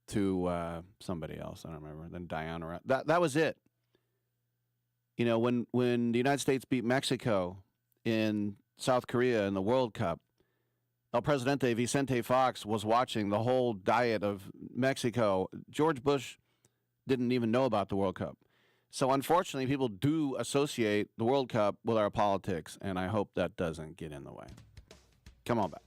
S2: to somebody else. I don't remember. Then Diana. That was it. You know, when the United States beat Mexico in South Korea in the World Cup, El Presidente Vicente Fox was watching the whole diet of Mexico. George Bush didn't even know about the World Cup. So unfortunately, people do associate the World Cup with our politics, and I hope that doesn't get in the way. Come on back.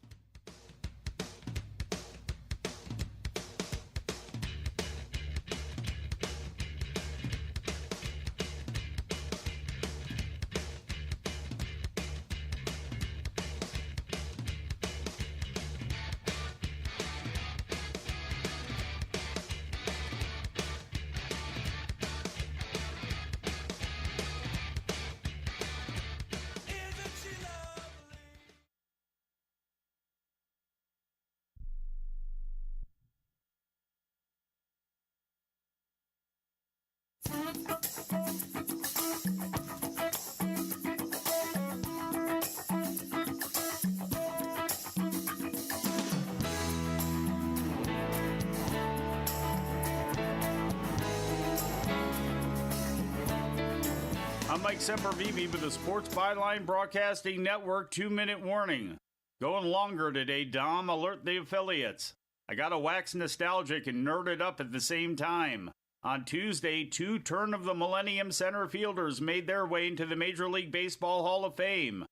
S22: I'm Mike Sempervive with the Sports Byline Broadcasting Network 2-minute warning. Going longer today, Dom. Alert the affiliates. I got to wax nostalgic and nerd it up at the same time. On Tuesday, 2 turn of the millennium center fielders made their way into the Major League Baseball Hall of Fame.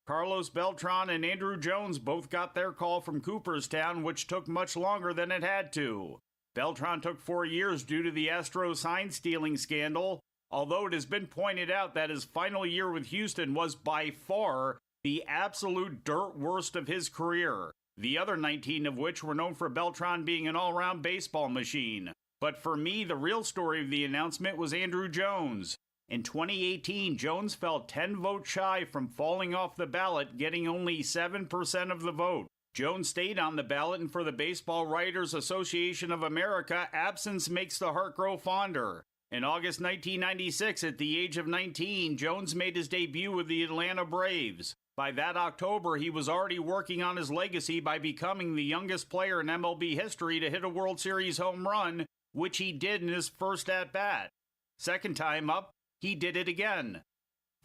S22: Carlos Beltran and Andrew Jones both got their call from Cooperstown, which took much longer than it had to. Beltran took 4 years due to the Astros sign-stealing scandal, although it has been pointed out that his final year with Houston was by far the absolute dirt worst of his career, the other 19 of which were known for Beltran being an all-round baseball machine. But for me, the real story of the announcement was Andrew Jones. In 2018, Jones fell 10 votes shy from falling off the ballot, getting only 7% of the vote. Jones stayed on the ballot, and for the Baseball Writers Association of America, absence makes the heart grow fonder. In August 1996, at the age of 19, Jones made his debut with the Atlanta Braves. By that October, he was already working on his legacy by becoming the youngest player in MLB history to hit a World Series home run, which he did in his first at-bat. Second time up, he did it again.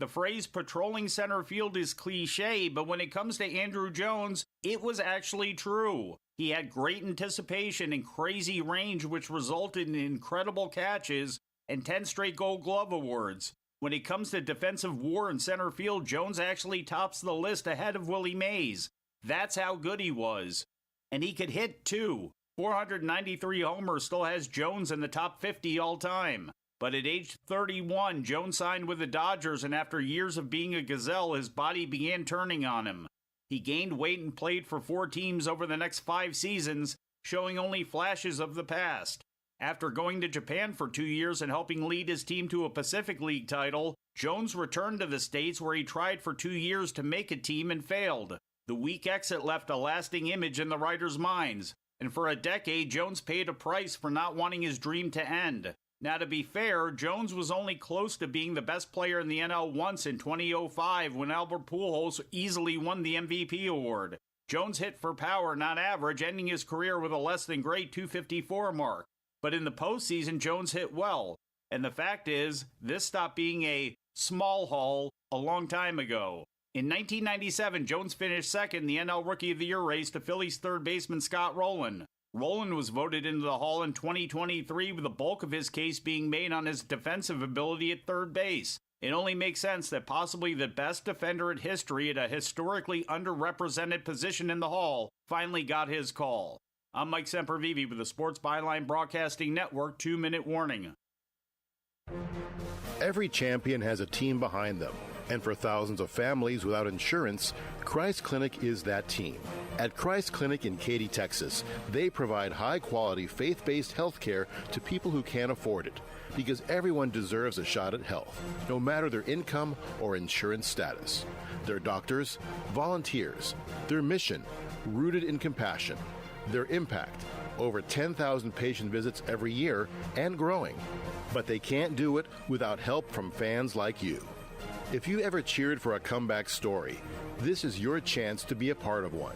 S22: The phrase patrolling center field is cliche, but when it comes to Andrew Jones, it was actually true. He had great anticipation and crazy range, which resulted in incredible catches and 10 straight Gold Glove awards. When it comes to defensive WAR in center field, Jones actually tops the list ahead of Willie Mays. That's how good he was. And he could hit, too. 493 homers still has Jones in the top 50 all time. But at age 31, Jones signed with the Dodgers, and after years of being a gazelle, his body began turning on him. He gained weight and played for 4 teams over the next 5 seasons, showing only flashes of the past. After going to Japan for 2 years and helping lead his team to a Pacific League title, Jones returned to the States where he tried for 2 years to make a team and failed. The weak exit left a lasting image in the writers' minds, and for a decade, Jones paid a price for not wanting his dream to end. Now, to be fair, Jones was only close to being the best player in the NL once in 2005 when Albert Pujols easily won the MVP award. Jones hit for power, not average, ending his career with a less than great .254 mark. But in the postseason, Jones hit well. And the fact is, this stopped being a small haul a long time ago. In 1997, Jones finished second in the NL Rookie of the Year race to Phillies third baseman Scott Rowland. Rowland was voted into the Hall in 2023 with the bulk of his case being made on his defensive ability at third base. It only makes sense that possibly the best defender in history at a historically underrepresented position in the Hall finally got his call. I'm Mike Sempervive with the Sports Byline Broadcasting Network 2-Minute Warning.
S1: Every champion has a team behind them, and for thousands of families without insurance, Christ Clinic is that team. At Christ Clinic in Katy, Texas, they provide high-quality, faith-based health care to people who can't afford it, because everyone deserves a shot at health, no matter their income or insurance status. Their doctors, volunteers, their mission, rooted in compassion, their impact, over 10,000 patient visits every year and growing. But they can't do it without help from fans like you. If you ever cheered for a comeback story, this is your chance to be a part of one.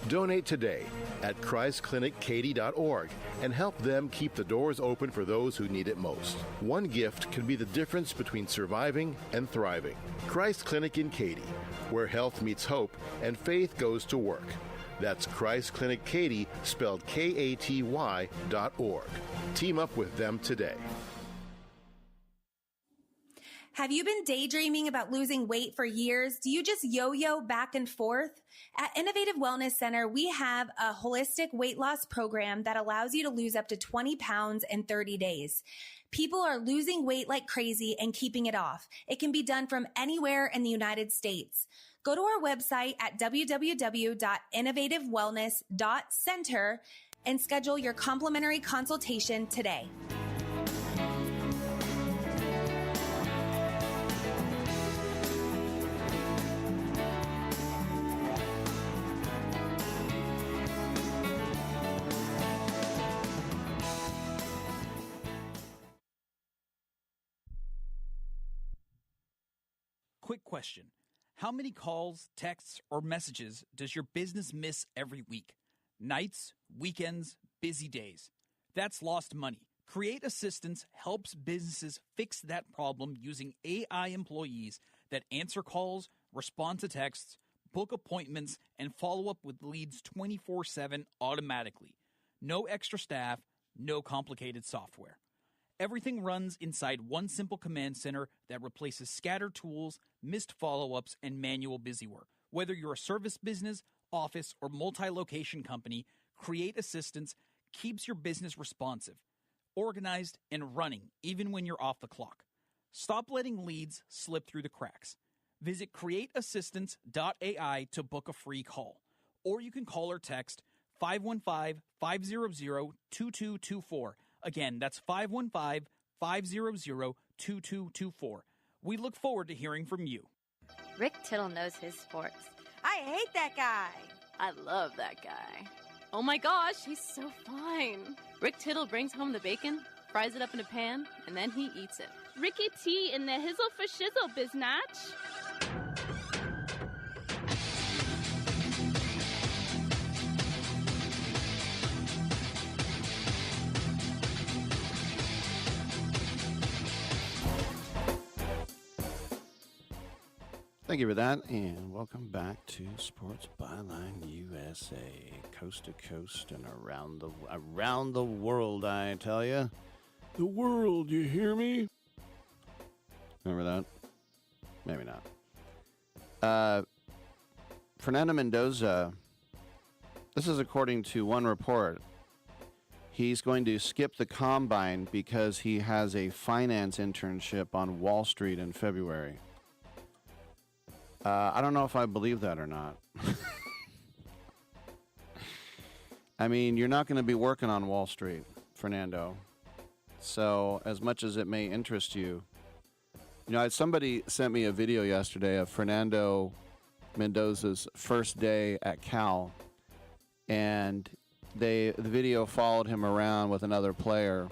S1: Donate today at ChristClinicKaty.org and help them keep the doors open for those who need it most. One gift can be the difference between surviving and thriving. Christ Clinic in Katy, where health meets hope and faith goes to work. That's Christ Clinic Katy, spelled Katy.org. Team up with them today.
S6: Have you been daydreaming about losing weight for years? Do you just yo-yo back and forth? At Innovative Wellness Center, we have a holistic weight loss program that allows you to lose up to 20 pounds in 30 days. People are losing weight like crazy and keeping it off. It can be done from anywhere in the United States. Go to our website at www.innovativewellness.center and schedule your complimentary consultation today.
S7: Quick question. How many calls, texts, or messages does your business miss every week? Nights, weekends, busy days. That's lost money. Create Assistance helps businesses fix that problem using AI employees that answer calls, respond to texts, book appointments, and follow up with leads 24/7 automatically. No extra staff, no complicated software. Everything runs inside one simple command center that replaces scattered tools, missed follow-ups, and manual busy work. Whether you're a service business, office, or multi-location company, Create Assistance keeps your business responsive, organized, and running even when you're off the clock. Stop letting leads slip through the cracks. Visit createassistance.ai to book a free call, or you can call or text 515-500-2224. Again, that's 515-500-2224. We look forward to hearing from you.
S8: Rick Tittle knows his sports.
S9: I hate that guy.
S8: I love that guy. Oh my gosh, he's so fine. Rick Tittle brings home the bacon, fries it up in a pan, and then he eats it.
S23: Ricky T in the hizzle for shizzle, biznatch.
S2: Thank you for that, and welcome back to Sports Byline USA, coast to coast and around the world. I tell you, the world. You hear me? Remember that? Maybe not. Fernando Mendoza. This is according to one report. He's going to skip the combine because he has a finance internship on Wall Street in February. I don't know if I believe that or not. I mean, you're not going to be working on Wall Street, Fernando. So, as much as it may interest you, somebody sent me a video yesterday of Fernando Mendoza's first day at Cal, and the video followed him around with another player.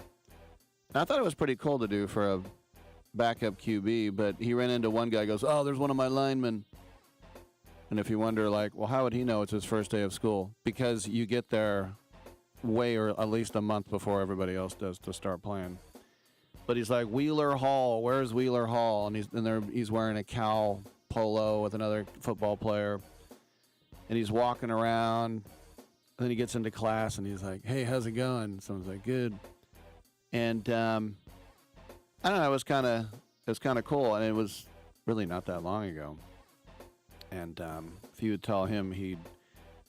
S2: And I thought it was pretty cool to do for a backup QB, but he ran into one guy, goes, "Oh, there's one of my linemen." And if you wonder, well, how would he know it's his first day of school? Because you get there way or at least a month before everybody else does to start playing. But he's like, "Wheeler Hall, where's Wheeler Hall?" And he's wearing a Cal polo with another football player. And he's walking around. And then he gets into class and he's like, "Hey, how's it going?" Someone's like, "Good." And I don't know, it was kind of cool, and it was really not that long ago. And if you would tell him he'd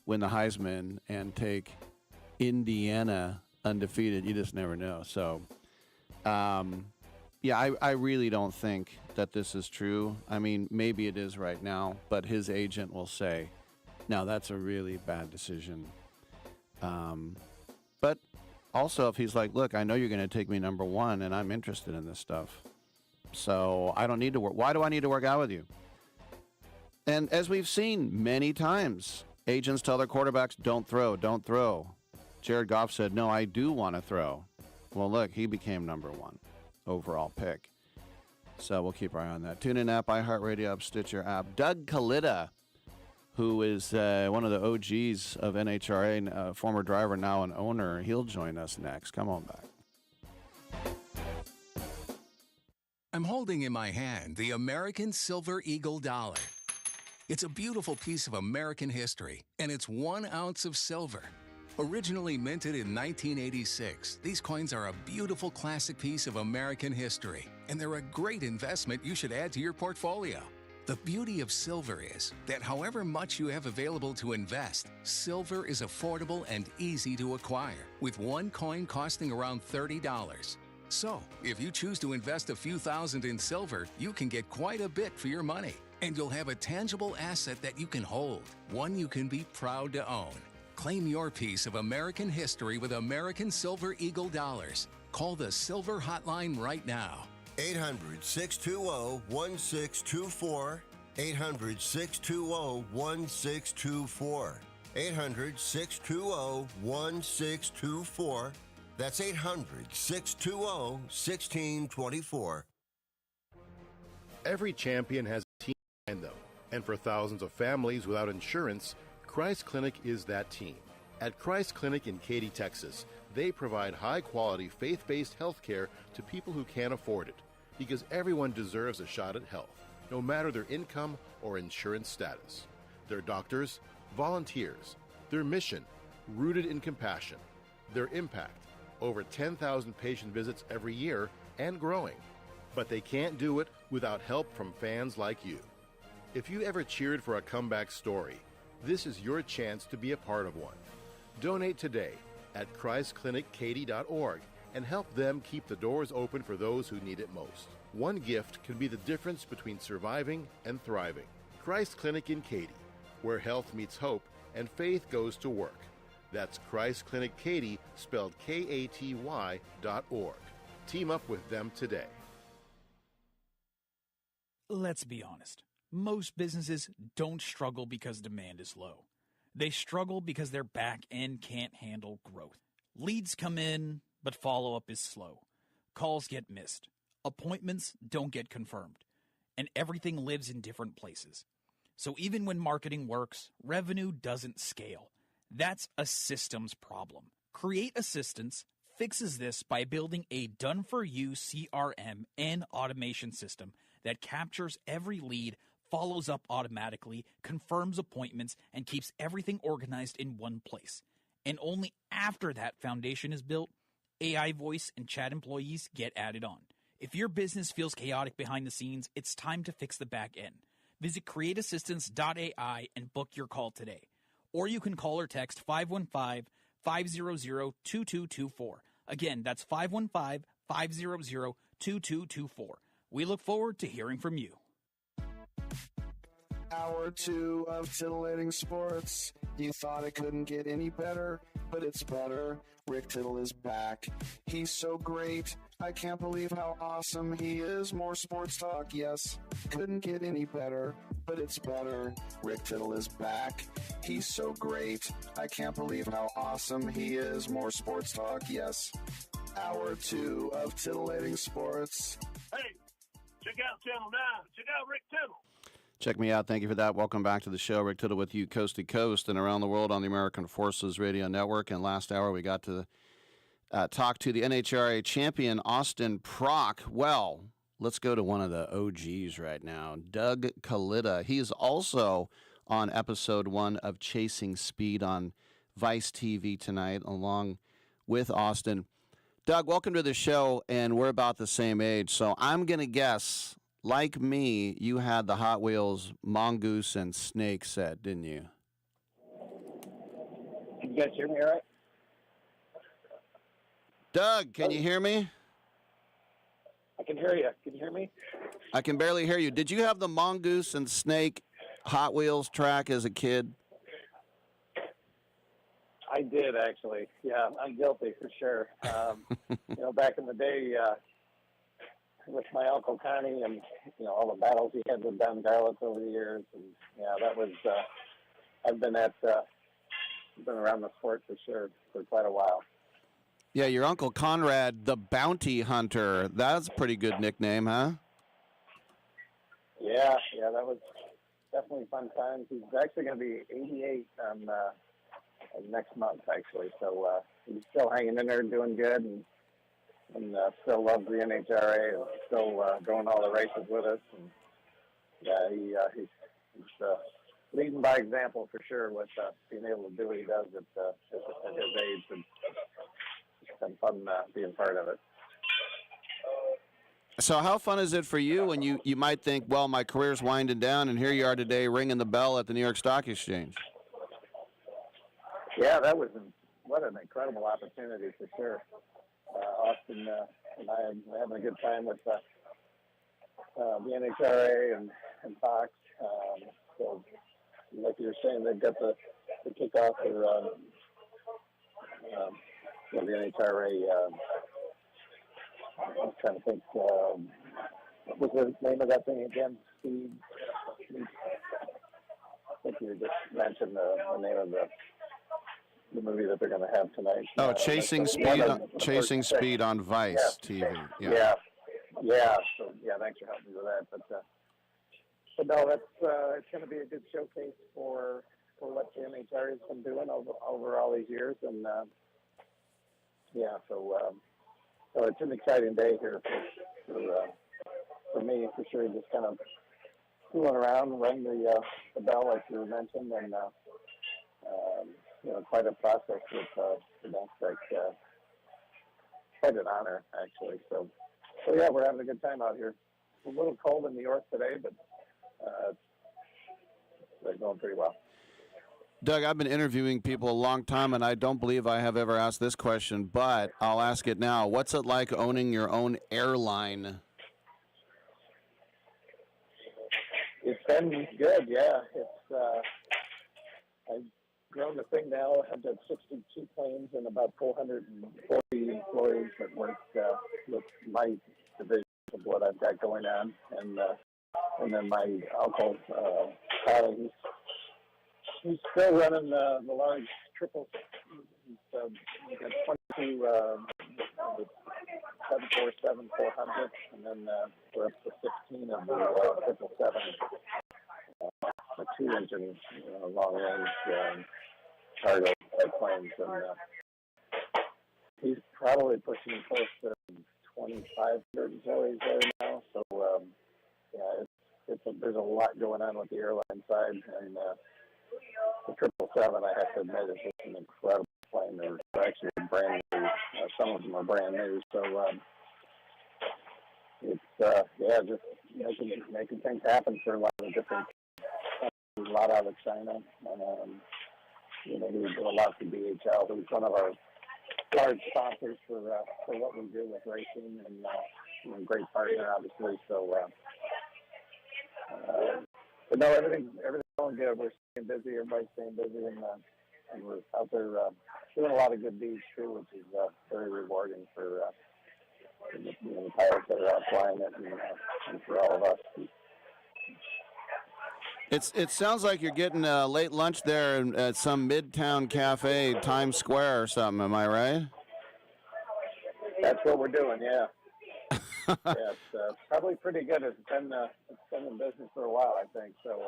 S2: win the Heisman and take Indiana undefeated, you just never know. So, I really don't think that this is true. I mean, maybe it is right now, but his agent will say, "No, that's a really bad decision." But also, if he's like, "Look, I know you're going to take me number one, and I'm interested in this stuff, so I don't need to work. Why do I need to work out with you?" And as we've seen many times, agents tell their quarterbacks, "Don't throw, don't throw." Jared Goff said, "No, I do want to throw." Well, look, he became number one overall pick. So we'll keep our eye on that. TuneIn app, iHeartRadio app, Stitcher app. Doug Kalitta, who is one of the OGs of NHRA, former driver, now an owner, he'll join us next. Come on back.
S24: I'm holding in my hand the American Silver Eagle dollar. It's a beautiful piece of American history, and it's 1 ounce of silver. Originally minted in 1986, these coins are a beautiful classic piece of American history, and they're a great investment you should add to your portfolio. The beauty of silver is that however much you have available to invest, silver is affordable and easy to acquire, with one coin costing around $30. So, if you choose to invest a few thousand in silver, you can get quite a bit for your money, and you'll have a tangible asset that you can hold, one you can be proud to own. Claim your piece of American history with American Silver Eagle dollars. Call the Silver Hotline right now.
S5: 800-620-1624. 800-620-1624. 800-620-1624. That's 800-620-1624.
S1: Every champion has a team behind them. And for thousands of families without insurance, Christ Clinic is that team. At Christ Clinic in Katy, Texas, they provide high-quality, faith-based health care to people who can't afford it, because everyone deserves a shot at health, no matter their income or insurance status. Their doctors, volunteers, their mission, rooted in compassion, their impact, over 10,000 patient visits every year and growing. But they can't do it without help from fans like you. If you ever cheered for a comeback story, this is your chance to be a part of one. Donate today at ChristClinicKaty.org and help them keep the doors open for those who need it most. One gift can be the difference between surviving and thriving. Christ Clinic in Katy, where health meets hope and faith goes to work. That's Christ Clinic Katy, spelled Katy.org. Team up with them today.
S7: Let's be honest. Most businesses don't struggle because demand is low. They struggle because their back end can't handle growth. Leads come in, but follow-up is slow. Calls get missed. Appointments don't get confirmed. And everything lives in different places. So even when marketing works, revenue doesn't scale. That's a systems problem. Create Assistance fixes this by building a done-for-you CRM and automation system that captures every lead, follows up automatically, confirms appointments, and keeps everything organized in one place. And only after that foundation is built, AI voice and chat employees get added on. If your business feels chaotic behind the scenes, it's time to fix the back end. Visit createassistance.ai and book your call today. Or you can call or text 515-500-2224. Again, that's 515-500-2224. We look forward to hearing from you.
S2: Hour 2 of titillating sports. You thought it couldn't get any better, but it's better. Rick Tittle is back. He's so great. I can't believe how awesome he is. More sports talk, yes. Couldn't get any better, but it's better. Rick Tittle is back. He's so great. I can't believe how awesome he is. More sports talk, yes. Hour 2 of titillating sports.
S20: Hey, check out Channel 9. Check out Rick Tittle.
S2: Check me out. Thank you for that. Welcome back to the show. Rick Tittle with you coast to coast and around the world on the American Forces Radio Network. And last hour, we got to talk to the NHRA champion, Austin Prock. Well, let's go to one of the OGs right now, Doug Kalitta. He's also on episode 1 of Chasing Speed on Vice TV tonight, along with Austin. Doug, welcome to the show, and we're about the same age. So I'm going to guess, like me, you had the Hot Wheels Mongoose and Snake set, didn't you?
S10: Can you guys hear me all right?
S2: Doug, can you hear me?
S10: I can hear you. Can you hear me?
S2: I can barely hear you. Did you have the Mongoose and Snake Hot Wheels track as a kid?
S10: I did, actually. Yeah, I'm guilty for sure. Back in the day, with my Uncle Connie and, all the battles he had with Don Garlitz over the years. And, that was, I've been around the sport for sure for quite a while.
S2: Yeah, your Uncle Conrad, the Bounty Hunter. That's a pretty good nickname, huh?
S10: Yeah, that was definitely fun times. He's actually going to be 88 next month, actually. So he's still hanging in there and doing good, and still loves the NHRA and still going all the races with us. And he's leading by example for sure with being able to do what he does at his age. And it's been fun being part of it.
S2: So how fun is it for you when you might think, well, my career's winding down, and here you are today ringing the bell at the New York Stock Exchange?
S10: Yeah, what an incredible opportunity for sure. Austin and I are having a good time with the NHRA and Fox. So, like you were saying, they've got the kickoff for the NHRA. I'm trying to think, what was the name of that thing again? Speed. I think you just mentioned the name of the movie that they're going to have tonight.
S2: Oh, Chasing Speed on Vice TV.
S10: Yeah. So, thanks for helping me with that. But no, it's going to be a good showcase for what the NHRA has been doing over all these years, and so it's an exciting day here for me for sure. Just kind of fooling around, ring the bell like you mentioned, and quite a process with the NASDAQ. Quite an honor, actually. So we're having a good time out here. It's a little cold in New York today, but going pretty well.
S2: Doug, I've been interviewing people a long time, and I don't believe I have ever asked this question, but I'll ask it now. What's it like owning your own airline?
S10: It's been good, yeah. I've grown the thing now. I've got 62 planes and about 440 employees that work with my division of what I've got going on. And then my uncle, Kyle, he's still running the large triple. He's got 22 747-400, and then we're up to 16 of the 777, the two-engine long-range cargo planes. And he's probably pushing close to 2,500 employees there now. So there's a lot going on with the airline side, and the 777, I have to admit, is just an incredible plane. They're actually brand new. Some of them are brand new. So it's just making things happen for a lot of different companies, a lot out of China. And we do a lot for DHL, who's one of our large sponsors for what we do with racing, and a great partner, obviously. So, but no, everything's going good. We're staying busy. Everybody's staying busy, and we're out there doing a lot of good deeds too, which is very rewarding for the pilots that are out flying it, and for all of us.
S2: It sounds like you're getting a late lunch there at some Midtown cafe, Times Square or something. Am I right?
S10: That's what we're doing. Yeah. Yeah, it's probably pretty good. It's been in business for a while, I think. So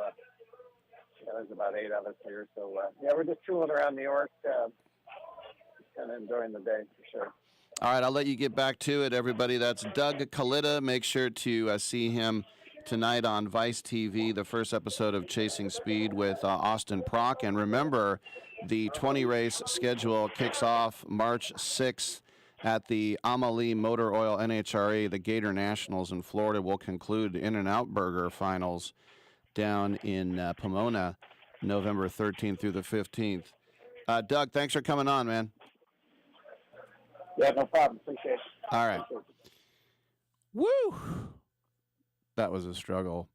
S10: there's about 8 of us here. So we're just tooling around New York, and enjoying the day for sure.
S2: All right, I'll let you get back to it, everybody. That's Doug Kalitta. Make sure to see him tonight on Vice TV, the first episode of Chasing Speed with Austin Prock. And remember, the 20-race schedule kicks off March 6th at the Amalie Motor Oil NHRA. The Gator Nationals in Florida will conclude In-N-Out Burger finals down in Pomona, November 13th through the 15th. Doug, thanks for coming on, man.
S10: Yeah, no problem. Appreciate it.
S2: All right. Woo! That was a struggle.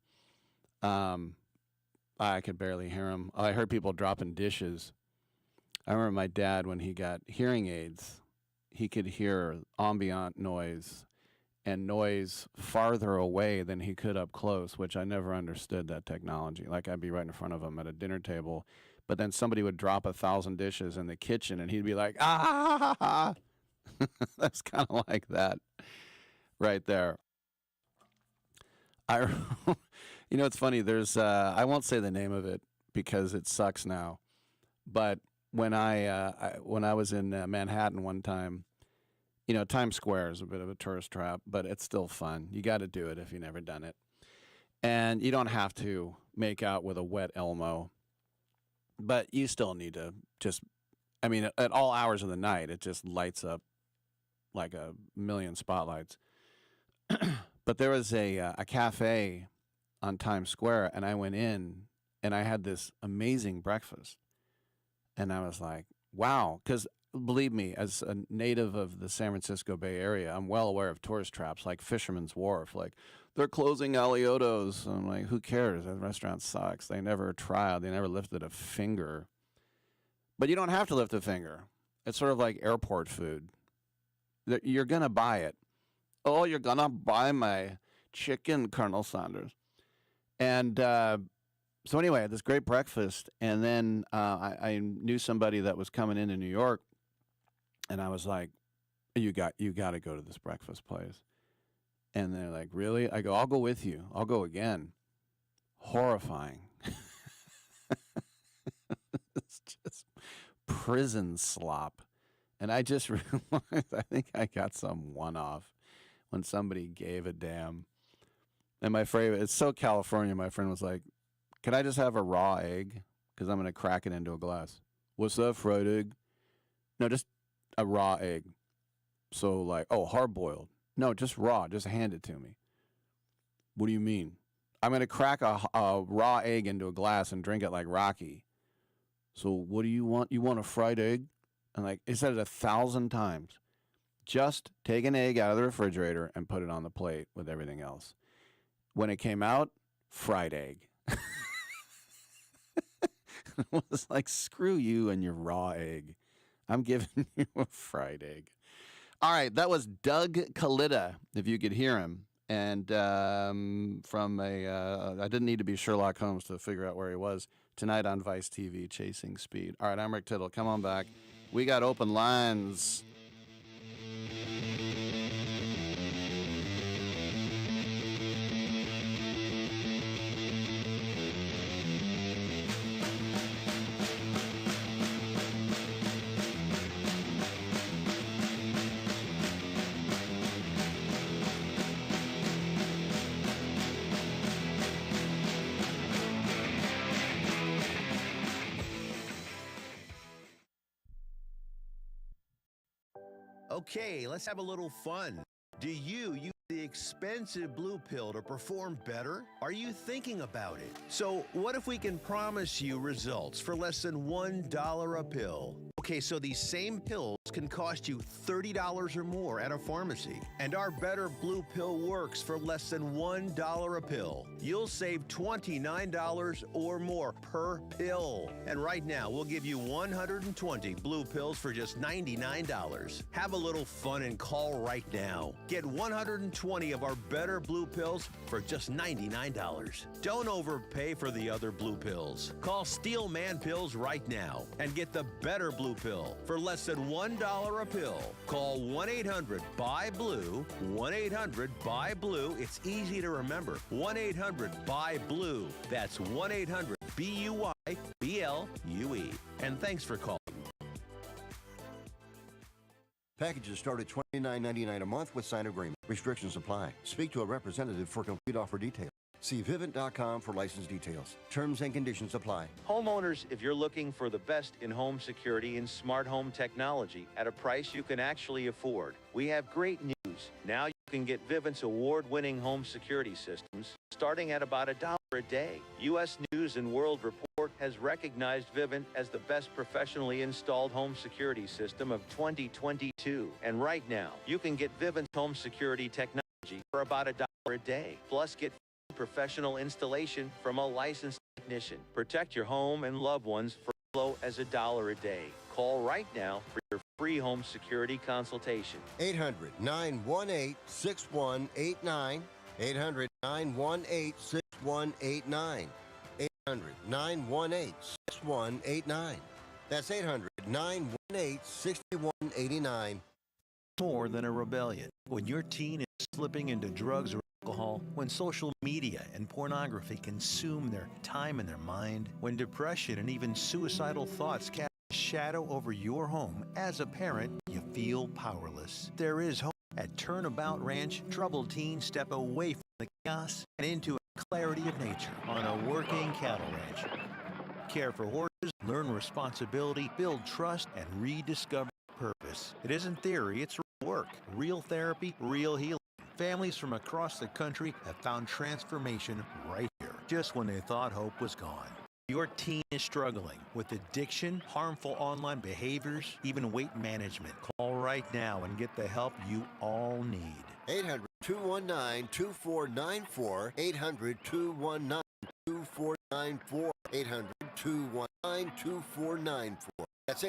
S2: I could barely hear him. I heard people dropping dishes. I remember my dad, when he got hearing aids, he could hear ambient noise and noise farther away than he could up close, which I never understood that technology. Like, I'd be right in front of him at a dinner table, but then somebody would drop 1,000 dishes in the kitchen, and he'd be like, ah! That's kind of like that right there. It's funny. There's, I won't say the name of it because it sucks now, but when I was in Manhattan one time, Times Square is a bit of a tourist trap, but it's still fun. You got to do it if you've never done it. And you don't have to make out with a wet Elmo, but you still need to at all hours of the night, it just lights up like a million spotlights. But there was a cafe on Times Square, and I went in, and I had this amazing breakfast. And I was like, wow, because believe me, as a native of the San Francisco Bay Area, I'm well aware of tourist traps like Fisherman's Wharf. Like, they're closing Alioto's. I'm like, who cares? That restaurant sucks. They never tried. They never lifted a finger. But you don't have to lift a finger. It's sort of like airport food. You're going to buy it. Oh, you're going to buy my chicken, Colonel Sanders. And so anyway, I had this great breakfast, and then I knew somebody that was coming into New York, and I was like, you got to go to this breakfast place. And they're like, really? I go, I'll go with you. I'll go again. Horrifying. It's just prison slop. And I just realized I think I got some one-off when somebody gave a damn. And my favorite, it's so California, my friend was like, can I just have a raw egg? Because I'm going to crack it into a glass. What's that, fried egg? No, just a raw egg. So like, oh, hard-boiled. No, just raw. Just hand it to me. What do you mean? I'm going to crack a raw egg into a glass and drink it like Rocky. So what do you want? You want a fried egg? And like, he said it 1,000 times. Just take an egg out of the refrigerator and put it on the plate with everything else. When it came out, fried egg. It was like, screw you and your raw egg. I'm giving you a fried egg. All right, that was Doug Kalitta, if you could hear him. And from I didn't need to be Sherlock Holmes to figure out where he was. Tonight on Vice TV, Chasing Speed. All right, I'm Rick Tittle. Come on back. We got open lines.
S12: Okay, let's have a little fun. Do you use the expensive blue pill to perform better? Are you thinking about it? So what if we can promise you results for less than $1 a pill? Okay, so these same pills can cost you $30 or more at a pharmacy. And our Better Blue Pill works for less than $1 a pill. You'll save $29 or more per pill. And right now, we'll give you 120 blue pills for just $99. Have a little fun and call right now. Get 120 of our Better Blue Pills for just $99. Don't overpay for the other blue pills. Call Steel Man Pills right now and get the Better Blue Pill for less than $1 a pill. Call 1-800-BUY-BLUE, 1-800-BUY-BLUE. It's easy to remember. 1-800-BUY-BLUE. That's 1-800-BUY-BLUE. And thanks for calling.
S5: Packages start at $29.99 a month with sign agreement. Restrictions apply. Speak to a representative for complete offer details. See Vivint.com for license details. Terms and conditions apply.
S13: Homeowners, if you're looking for the best in home security and smart home technology at a price you can actually afford, we have great news. Now you can get Vivint's award-winning home security systems starting at about $1 a day. U.S. News & World Report has recognized Vivint as the best professionally installed home security system of 2022. And right now, you can get Vivint's home security technology for about $1 a day. Plus, get professional installation from a licensed technician. Protect your home and loved ones for as low as $1 a day. Call right now for your free home security consultation.
S5: 800-918-6189. 800-918-6189. 800-918-6189. That's 800-918-6189.
S12: More than a rebellion. When your teen is slipping into drugs or alcohol, when social media and pornography consume their time and their mind, when depression and even suicidal thoughts cast a shadow over your home, as a parent, you feel powerless. There is hope. At Turnabout Ranch, troubled teens step away from the chaos and into a clarity of nature on a working cattle ranch. Care for horses, learn responsibility, build trust, and rediscover purpose. It isn't theory, it's work. Real therapy, real healing. Families from across the country have found transformation right here, just when they thought hope was gone. Your teen is struggling with addiction, harmful online behaviors, even weight management. Call right now and get the help you all need.
S5: 800-219-2494. 800-219-2494. 800-219-2494. That's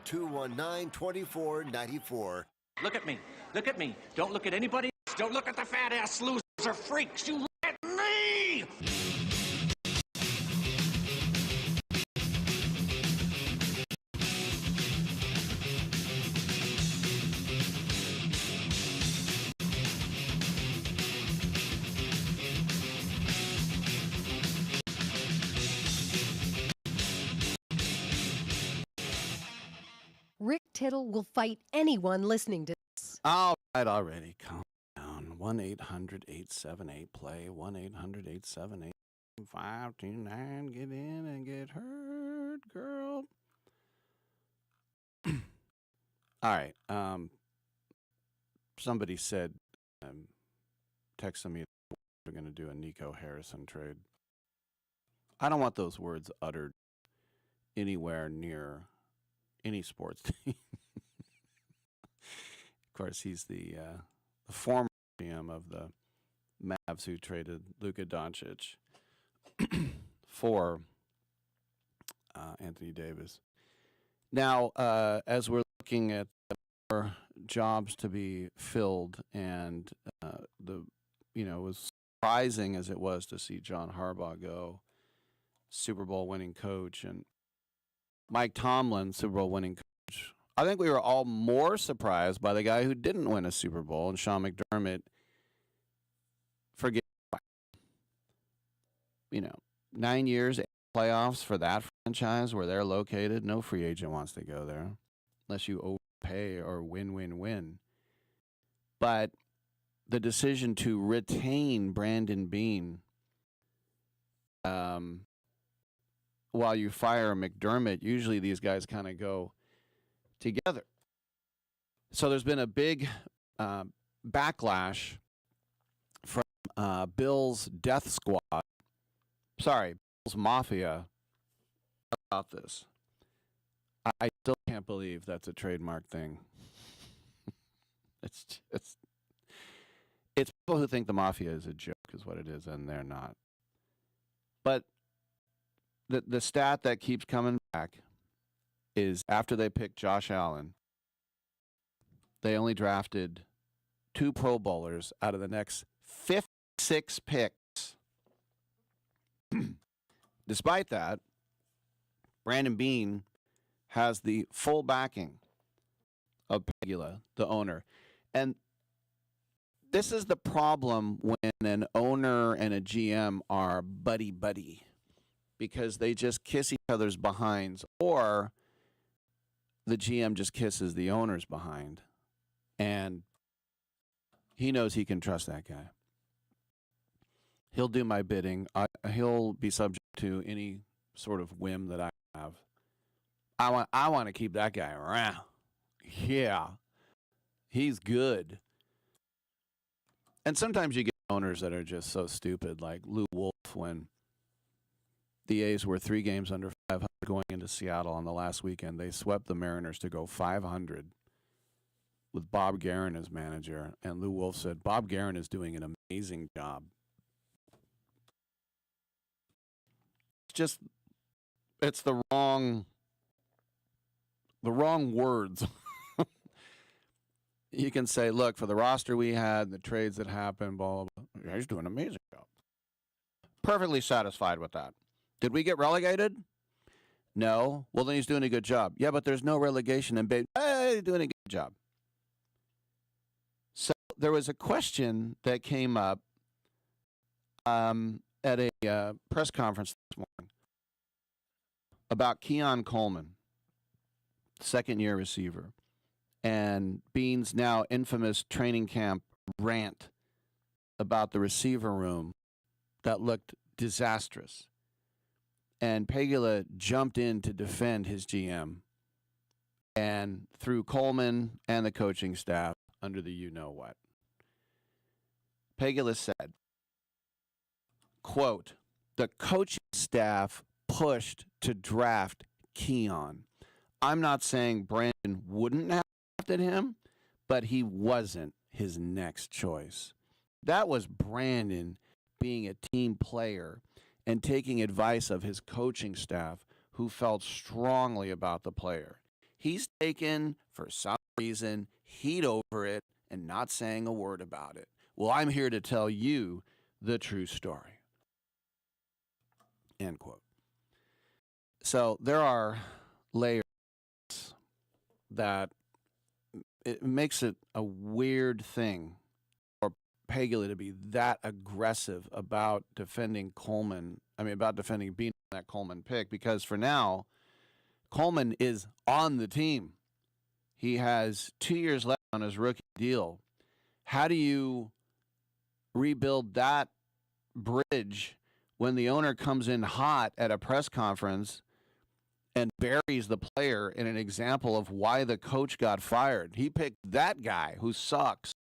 S5: 800-219-2494.
S14: Look at me. Look at me. Don't look at anybody else. Don't look at the fat-ass losers or freaks. You look at me!
S15: Rick Tittle will fight anyone listening to this.
S2: All right, already. Calm down. 1-800-878-PLAY. 1-800-878-529. Get in and get heard, girl. All right. Somebody said, texted me are going to do a Nico Harrison trade. I don't want those words uttered anywhere near any sports team. Of course, he's the former GM of the Mavs who traded Luka Doncic for Anthony Davis. Now, as we're looking at more jobs to be filled, and it was surprising as it was to see John Harbaugh go, Super Bowl winning coach, and Mike Tomlin, Super Bowl winning coach. I think we were all more surprised by the guy who didn't win a Super Bowl, and Sean McDermott, forget 9 years, 8 playoffs for that franchise where they're located. No free agent wants to go there unless you overpay or win. But the decision to retain Brandon Beane while you fire McDermott, usually these guys kind of go together. So there's been a big backlash from Bill's Death Squad. Sorry, Bill's Mafia about this. I still can't believe that's a trademark thing. It's people who think the Mafia is a joke is what it is, and they're not. But the stat that keeps coming back is after they picked Josh Allen, they only drafted 2 Pro Bowlers out of the next 56 picks. Despite that, Brandon Beane has the full backing of Pegula, the owner. And this is the problem when an owner and a GM are buddy-buddy, because they just kiss each other's behinds, or the GM just kisses the owner's behind, and he knows he can trust that guy. He'll do my bidding. He'll be subject to any sort of whim that I have. I want to keep that guy around. Yeah, he's good. And sometimes you get owners that are just so stupid, like Lou Wolf, when the A's were 3 games under 500 going into Seattle on the last weekend. They swept the Mariners to go 500 with Bob Guerin as manager. And Lou Wolf said, Bob Guerin is doing an amazing job. It's the wrong words. You can say, look, for the roster we had, the trades that happened, blah, blah, blah. Yeah, he's doing an amazing job. Perfectly satisfied with that. Did we get relegated? No. Well, then he's doing a good job. Yeah, but there's no relegation, and he's doing a good job. So there was a question that came up at a press conference this morning about Keon Coleman, second-year receiver, and Beane's now infamous training camp rant about the receiver room that looked disastrous. And Pegula jumped in to defend his GM and threw Coleman and the coaching staff under the you-know-what. Pegula said, quote, the coaching staff pushed to draft Keon. I'm not saying Brandon wouldn't have drafted him, but he wasn't his next choice. That was Brandon being a team player and taking advice of his coaching staff who felt strongly about the player. He's taken, for some reason, heat over it and not saying a word about it. Well, I'm here to tell you the true story. End quote. So there are layers that it makes it a weird thing for Pegula to be that aggressive about defending Coleman. About defending being that Coleman pick, because for now, Coleman is on the team. He has 2 years left on his rookie deal. How do you rebuild that bridge when the owner comes in hot at a press conference and buries the player in an example of why the coach got fired? He picked that guy who sucks.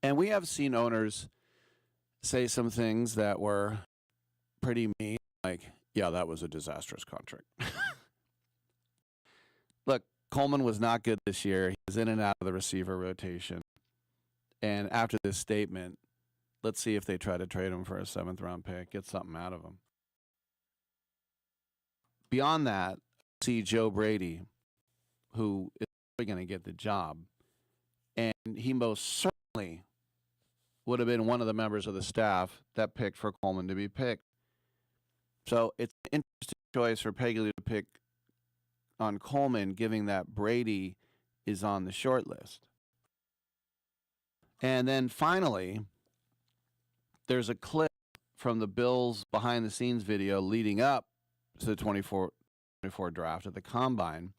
S2: And we have seen owners say some things that were pretty mean, like, yeah, that was a disastrous contract. Look, Coleman was not good this year. He was in and out of the receiver rotation. And after this statement, let's see if they try to trade him for a 7th-round pick, get something out of him. Beyond that, see Joe Brady, who is probably going to get the job. And he most certainly would have been one of the members of the staff that picked for Coleman to be picked. So it's an interesting choice for Peggy to pick on Coleman, given that Brady is on the short list. And then finally, there's a clip from the Bills behind-the-scenes video leading up to the 24 draft at the Combine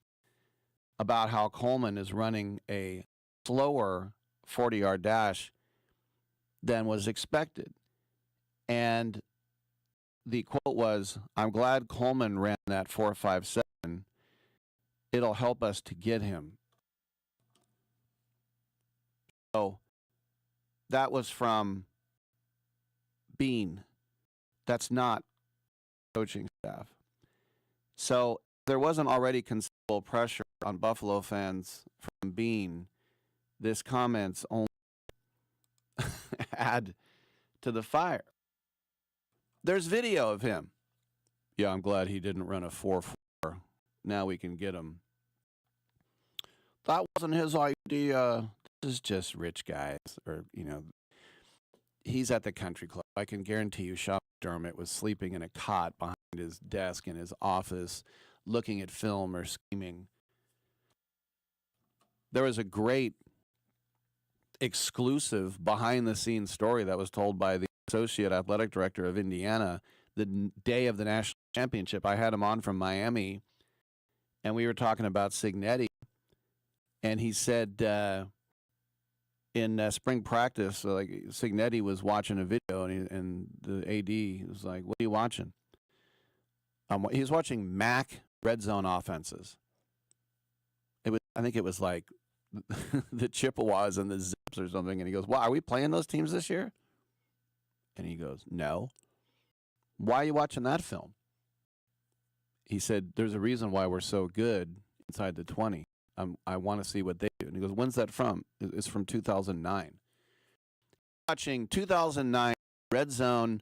S2: about how Coleman is running a slower 40-yard dash than was expected. And the quote was, "I'm glad Coleman ran that 4.57. It'll help us to get him." So that was from Bean. That's not coaching staff. So there wasn't already considerable pressure on Buffalo fans from Bean. This comments only add to the fire. There's video of him. Yeah, I'm glad he didn't run a 4.4. Now we can get him. That wasn't his idea. This is just rich guys, or, he's at the country club. I can guarantee you Sean McDermott was sleeping in a cot behind his desk in his office, looking at film or scheming. There was a great exclusive behind-the-scenes story that was told by the associate athletic director of Indiana the day of the national championship. I had him on from Miami, and we were talking about Signetti, and he said in spring practice, like Signetti was watching a video, and the AD was like, "What are you watching?" He was watching MAC red zone offenses. I think it was like the Chippewas and the Zips or something, and he goes, "Wow, are we playing those teams this year?" And he goes, "No." "Why are you watching that film?" He said, "There's a reason why we're so good inside the 20. I want to see what they do." And he goes, "When's that from?" It's from 2009. Watching 2009 red zone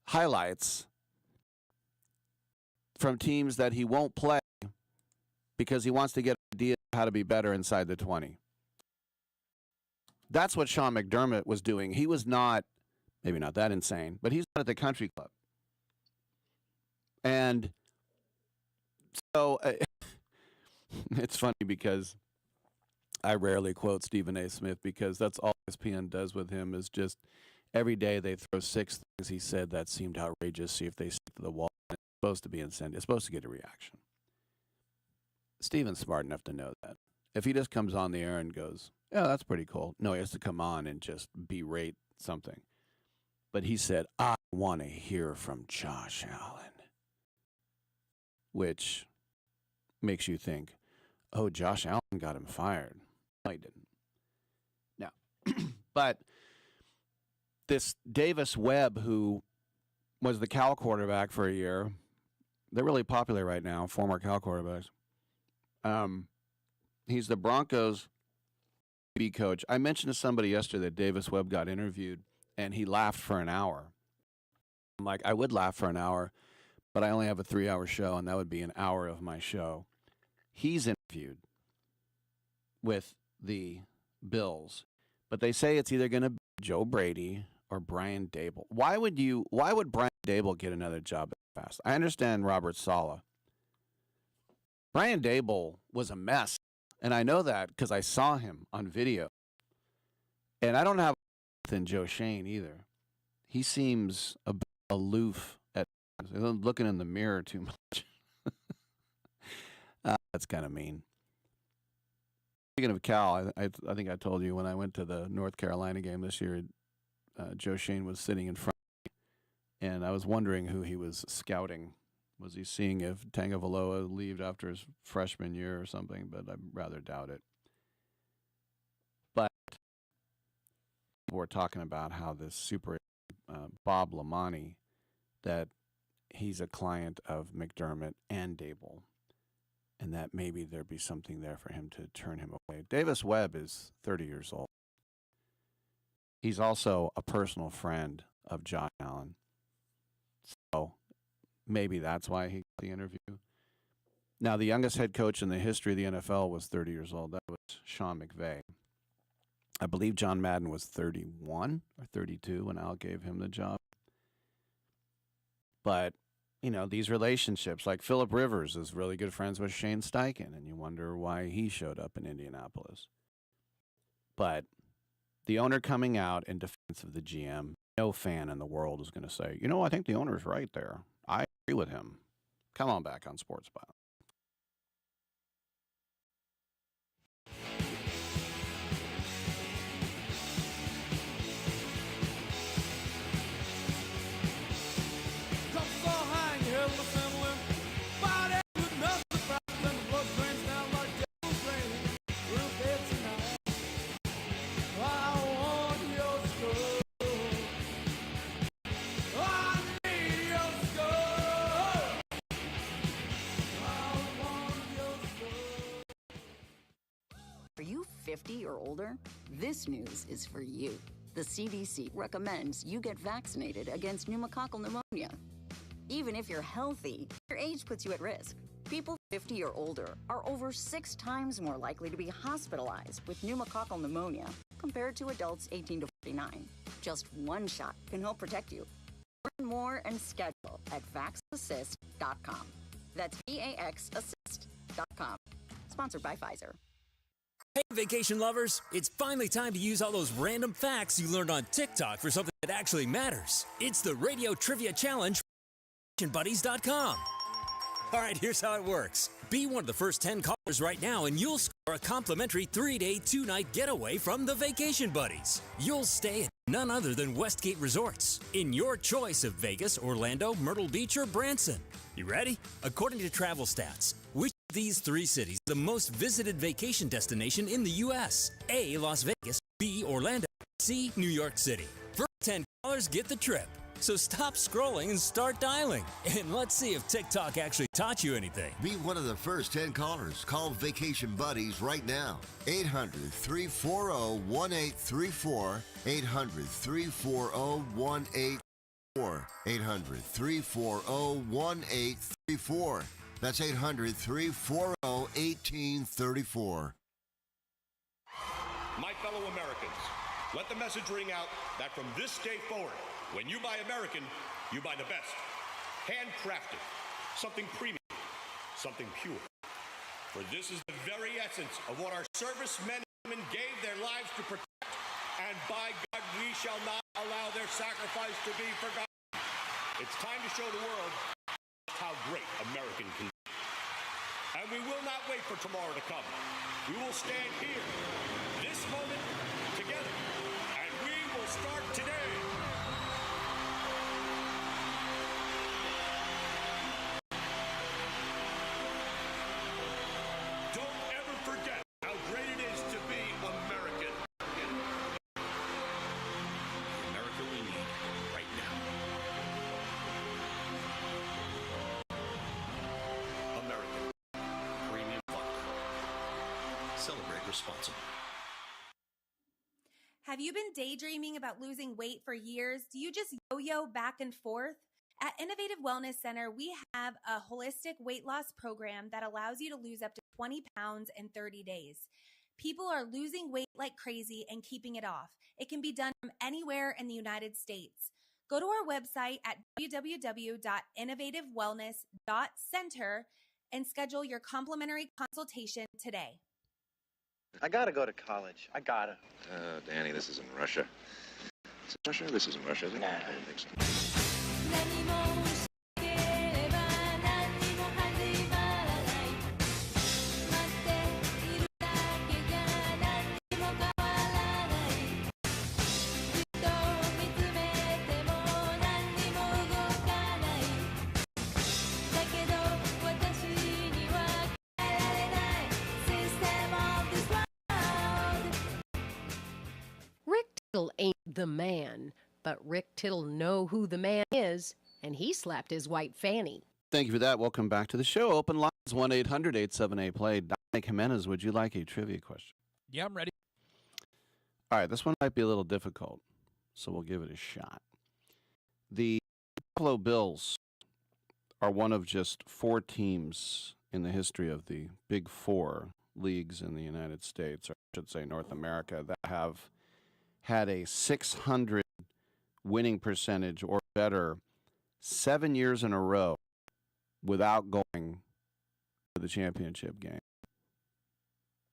S2: highlights from teams that he won't play because he wants to get an idea of how to be better inside the 20. That's what Sean McDermott was doing. He was not, maybe not that insane, but he's not at the country club. And so it's funny because I rarely quote Stephen A. Smith because that's all ESPN does with him is just every day they throw 6 things he said that seemed outrageous, see if they stick to the wall. It's supposed to be incentive. It's supposed to get a reaction. Stephen's smart enough to know that. If he just comes on the air and goes, "Yeah, that's pretty cool," no, he has to come on and just berate something. But he said, "I want to hear from Josh Allen," which makes you think, oh, Josh Allen got him fired. No, he didn't. No. But this Davis Webb, who was the Cal quarterback for a year, they're really popular right now, former Cal quarterbacks. He's the Broncos B coach. I mentioned to somebody yesterday that Davis Webb got interviewed, and he laughed for an hour. I'm like, I would laugh for an hour, but I only have a 3-hour show, and that would be an hour of my show. He's interviewed with the Bills, but they say it's either going to be Joe Brady or Brian Dable. Why would Brian Dable get another job at fast? I understand Robert Saleh. Brian Dable was a mess, and I know that because I saw him on video. And I don't have faith in Joe Shane either. He seems a bit aloof at times. Looking in the mirror too much. That's kind of mean. Speaking of Cal, I think I told you when I went to the North Carolina game this year, Joe Shane was sitting in front of me, and I was wondering who he was scouting. Was he seeing if Tagovailoa leaved after his freshman year or something? But I rather doubt it. But we're talking about how this super Bob Lamani, that he's a client of McDermott and Dable, and that maybe there'd be something there for him to turn him away. Davis Webb is 30 years old. He's also a personal friend of Josh Allen. So maybe that's why he got the interview. Now, the youngest head coach in the history of the NFL was 30 years old. That was Sean McVay. I believe John Madden was 31 or 32 when Al gave him the job. But, you know, these relationships, like Phillip Rivers is really good friends with Shane Steichen, and you wonder why he showed up in Indianapolis. But the owner coming out in defense of the GM, no fan in the world is going to say, you know, I think the owner's right there. I agree with him. Come on back on Sports Bio.
S11: Are you 50 or older? This news is for you. The CDC recommends you get vaccinated against pneumococcal pneumonia. Even if you're healthy, your age puts you at risk. People 50 or older are over 6 times more likely to be hospitalized with pneumococcal pneumonia compared to adults 18 to 49. Just one shot can help protect you. Learn more and schedule at vaxassist.com. That's VAXassist.com. Sponsored by Pfizer.
S16: Hey, vacation lovers, it's finally time to use all those random facts you learned on TikTok for something that actually matters. It's the Radio Trivia Challenge from vacationbuddies.com. All right, here's how it works. Be one of the first 10 callers right now, and you'll score a complimentary 3-day, 2-night getaway from the Vacation Buddies. You'll stay at none other than Westgate Resorts, in your choice of Vegas, Orlando, Myrtle Beach, or Branson. You ready? According to travel stats, which of these 3 cities is the most visited vacation destination in the U.S.? A, Las Vegas, B, Orlando, C, New York City. First 10 callers get the trip. So stop scrolling and start dialing. And let's see if TikTok actually taught you anything.
S5: Be one of the first 10 callers. Call Vacation Buddies right now. 800-340-1834. 800-340-1834. 800-340-1834. That's 800-340-1834.
S17: My fellow Americans, let the message ring out that from this day forward, when you buy American, you buy the best. Handcrafted, something premium, something pure. For this is the very essence of what our servicemen and women gave their lives to protect, and by God, we shall not allow their sacrifice to be forgotten. It's time to show the world how great American can be. And we will not wait for tomorrow to come. We will stand here, this moment, together, and we will start today. Don't ever forget how great it is to be American. America we need right now. American Premium Vodka. Celebrate responsibly.
S6: Have you been daydreaming about losing weight for years? Do you just yo-yo back and forth? At Innovative Wellness Center, we have a holistic weight loss program that allows you to lose up to 20 pounds in 30 days. People are losing weight like crazy and keeping it off. It can be done from anywhere in the United States. Go to our website at www.innovativewellness.center and schedule your complimentary consultation today.
S18: I gotta go to college. I gotta.
S25: Danny, this isn't Russia. Is it Russia? This isn't Russia, is it?
S18: Nah.
S25: I don't think so.
S15: Rick Tittle ain't the man. But Rick Tittle know who the man is, and he slapped his white fanny.
S2: Thank you for that. Welcome back to the show. Open lines 1-800-878-PLAY. Dominic Jimenez, would you like a trivia question?
S7: Yeah, I'm ready.
S2: All right, this one might be a little difficult, so we'll give it a shot. The Buffalo Bills are one of just 4 teams in the history of the Big Four leagues in the United States, or I should say North America, that have had a 600 winning percentage or better 7 years in a row without going to the championship game.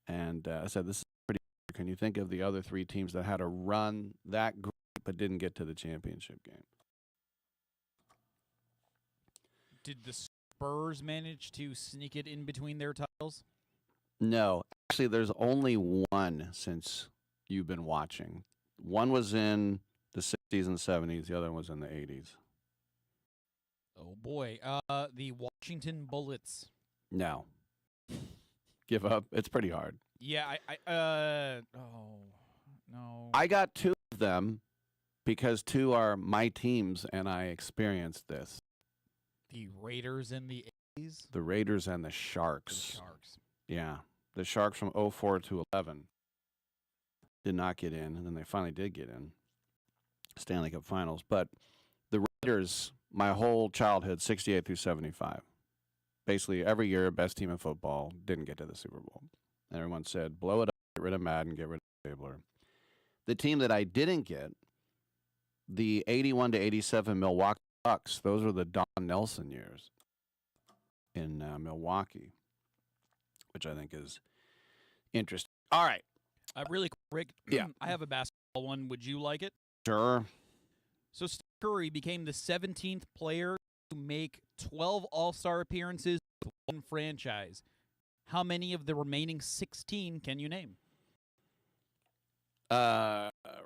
S2: And I said, this is pretty. Can you think of the other 3 teams that had a run that great but didn't get to the championship game?
S7: Did the Spurs manage to sneak it in between their titles?
S2: No. Actually, there's only one since you've been watching. One was in the 60s and 70s. The other one was in the 80s.
S7: Oh, boy. The Washington Bullets.
S2: No. Give up. It's pretty hard.
S7: Yeah, no.
S2: I got 2 of them because 2 are my teams, and I experienced this.
S7: The Raiders and the A's?
S2: The Raiders and the Sharks. Yeah. The Sharks from 04 to 11 did not get in, and then they finally did get in. Stanley Cup Finals. But the Raiders, my whole childhood, 68 through 75. Basically, every year, best team in football, didn't get to the Super Bowl. Everyone said, blow it up, get rid of Madden, get rid of Stabler. The team that I didn't get, the 81 to 87 Milwaukee Bucks, those were the Don Nelson years in Milwaukee, which I think is interesting. All right.
S7: Really quick, Rick,
S2: yeah.
S7: I have a basketball one. Would you like it?
S2: Sure.
S7: So Steph Curry became the 17th player to make 12 All-Star appearances with one franchise. How many of the remaining 16 can you name?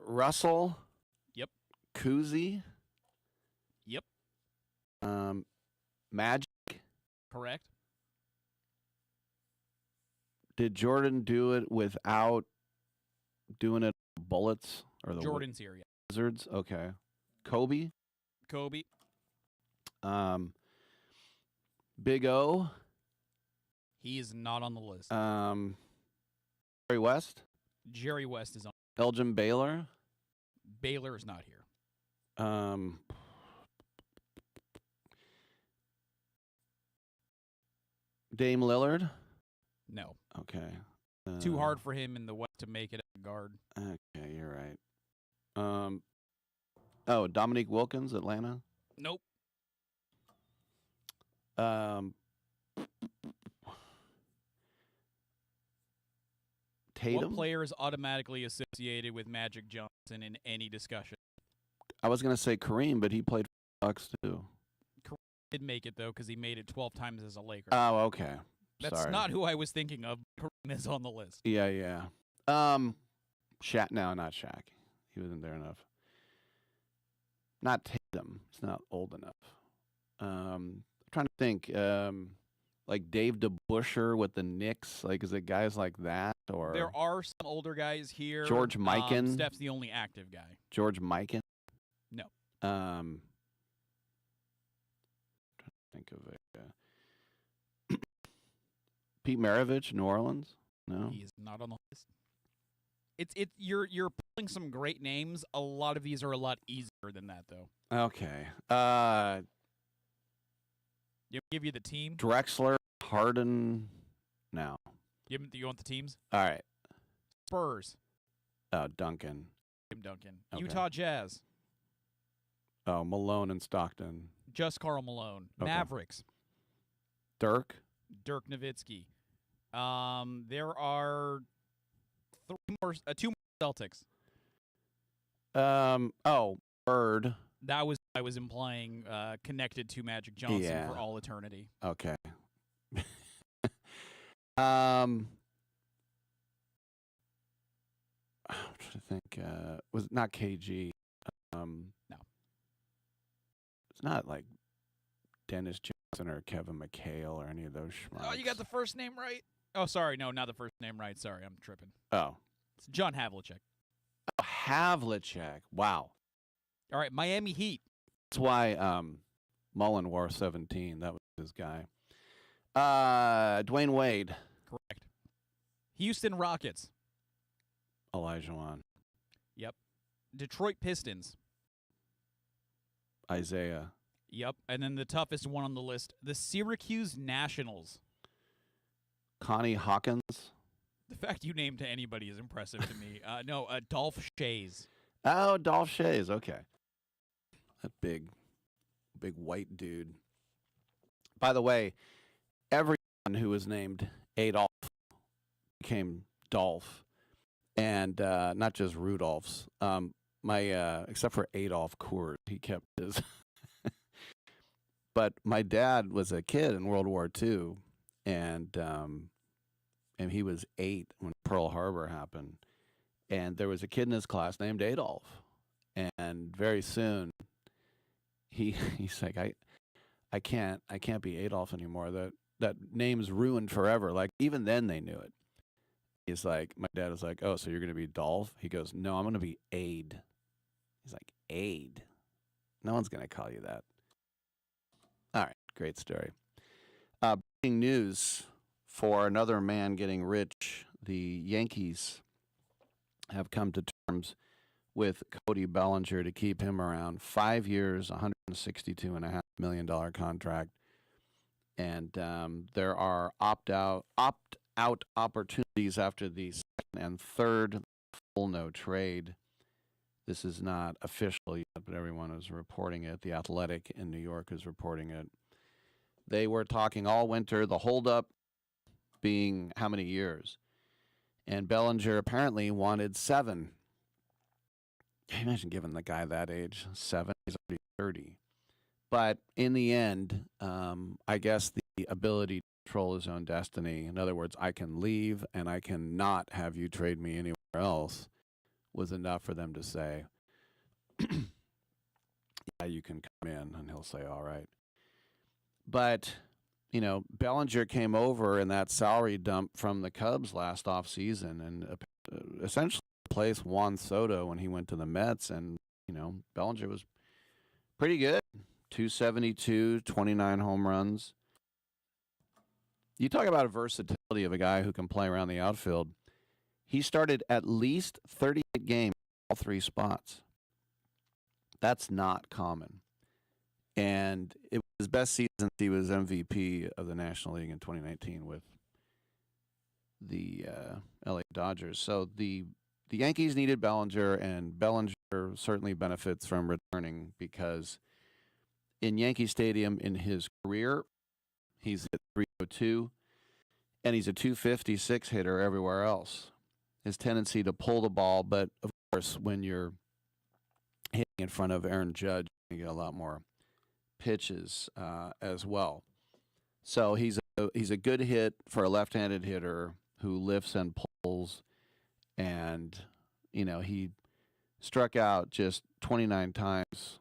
S2: Russell.
S7: Yep.
S2: Kuzi.
S7: Yep.
S2: Magic.
S7: Correct.
S2: Did Jordan do it without doing it with Bullets or the
S7: Jordan's here, yeah.
S2: Wizards? Okay. Kobe. Big O.
S7: He is not on the list.
S2: Jerry West.
S7: Jerry West is on.
S2: Elgin Baylor.
S7: Baylor is not here.
S2: Dame Lillard.
S7: No.
S2: Okay.
S7: Too hard for him in the West to make it at guard.
S2: Okay, you're right. Dominique Wilkins, Atlanta.
S7: Nope.
S2: Tatum.
S7: What player is automatically associated with Magic Johnson in any discussion?
S2: I was going to say Kareem, but he played for the Bucks too.
S7: Kareem did make it, though, because he made it 12 times as a Laker.
S2: Oh, okay.
S7: That's
S2: Sorry.
S7: not who I was thinking of. Kareem is on the list.
S2: Yeah. Shaq. No, not Shaq. He wasn't there enough. Not Tatum. It's not old enough. I'm trying to think. Like Dave DeBusschere with the Knicks. Like, is it guys like that? Or
S7: there are some older guys here.
S2: George Mikan.
S7: Steph's the only active guy.
S2: George Mikan.
S7: No.
S2: Trying to think of it. Pete Maravich, New Orleans. No,
S7: he is not on the list. You're pulling some great names. A lot of these are a lot easier than that, though.
S2: Okay.
S7: Give you the team.
S2: Drexler, Harden. No.
S7: You want the teams?
S2: All right.
S7: Spurs.
S2: Duncan.
S7: Tim Duncan.
S2: Okay.
S7: Utah Jazz.
S2: Oh, Malone and Stockton.
S7: Just Karl Malone.
S2: Okay.
S7: Mavericks.
S2: Dirk
S7: Nowitzki. There are two more Celtics.
S2: Bird.
S7: That was I was implying connected to Magic Johnson for all eternity.
S2: Okay. I'm trying to think. Was it not KG?
S7: No.
S2: It's not like Dennis Johnson or Kevin McHale or any of those schmucks.
S7: Oh, you got the first name right? Oh, sorry. No, not the first name right. Sorry, I'm tripping.
S2: Oh.
S7: It's John Havlicek.
S2: Havlicek. Wow.
S7: All right, Miami Heat.
S2: That's why Mullen wore 17. That was his guy. Dwayne Wade.
S7: Correct. Houston Rockets.
S2: Olajuwon.
S7: Yep. Detroit Pistons.
S2: Isaiah.
S7: Yep. And then the toughest one on the list, the Syracuse Nationals.
S2: Connie Hawkins.
S7: The fact you named anybody is impressive to me. No, Dolph Shays.
S2: Oh, Dolph Shays. Okay. That big white dude. By the way, everyone who was named Adolf became Dolph, and not just Rudolph's. Except for Adolf Coors, he kept his. But my dad was a kid in World War II, and he was 8 when Pearl Harbor happened, and there was a kid in his class named Adolf, and very soon he's like, I can't be Adolf anymore. That name's ruined forever. Like, even then they knew it. He's like, my dad was like, oh, so you're going to be Dolph? He goes, no, I'm going to be Aid. He's like, Aid? No one's going to call you that. All right, great story. Breaking news for another man getting rich. The Yankees have come to terms with Cody Bellinger to keep him around. 5 years, $162.5 million contract. And there are opt-out opportunities after the second and third full no trade. This is not official yet, but everyone is reporting it. The Athletic in New York is reporting it. They were talking all winter, the holdup being how many years? And Bellinger apparently wanted 7. Can you imagine giving the guy that age 7? He's already 30. But in the end, I guess the ability to control his own destiny, in other words, I can leave and I can not have you trade me anywhere else, was enough for them to say, yeah, you can come in. And he'll say, all right. But, Bellinger came over in that salary dump from the Cubs last offseason and essentially replaced Juan Soto when he went to the Mets. And, Bellinger was pretty good. 272, 29 home runs. You talk about a versatility of a guy who can play around the outfield. He started at least 38 games, all 3 spots. That's not common. And it was his best season. He was MVP of the National League in 2019 with the LA Dodgers. So the Yankees needed Bellinger, and Bellinger certainly benefits from returning because in Yankee Stadium in his career, he's at 302, and he's a 256 hitter everywhere else. His tendency to pull the ball, but of course, when you're hitting in front of Aaron Judge, you get a lot more pitches as well. So he's a good hit for a left-handed hitter who lifts and pulls, and he struck out just 29 times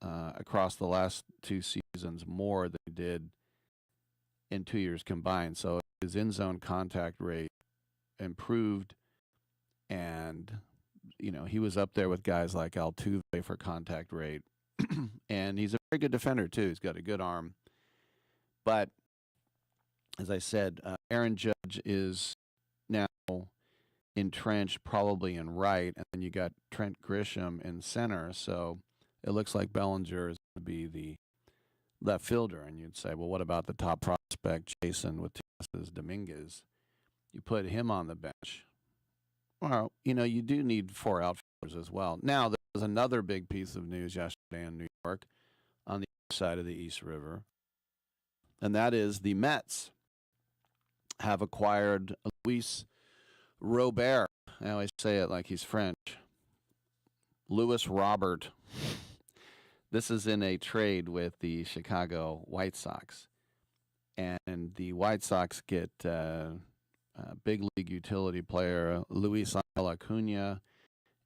S2: across the last 2 seasons, more than he did in 2 years combined. So his in-zone contact rate improved, and he was up there with guys like Altuve for contact rate. And he's a very good defender too. He's got a good arm. But as I said, Aaron Judge is now entrenched probably in right, and then you got Trent Grisham in center. So it looks like Bellinger is going to be the left fielder. And you'd say, well, what about the top prospect, Jason with Dominguez? You put him on the bench. Well, you do need 4 outfielders as well. Now, there was another big piece of news yesterday in New York on the other side of the East River, and that is the Mets have acquired Luis Robert. I always say it like he's French. Louis Robert. This is in a trade with the Chicago White Sox. And the White Sox get big league utility player Luis Acuna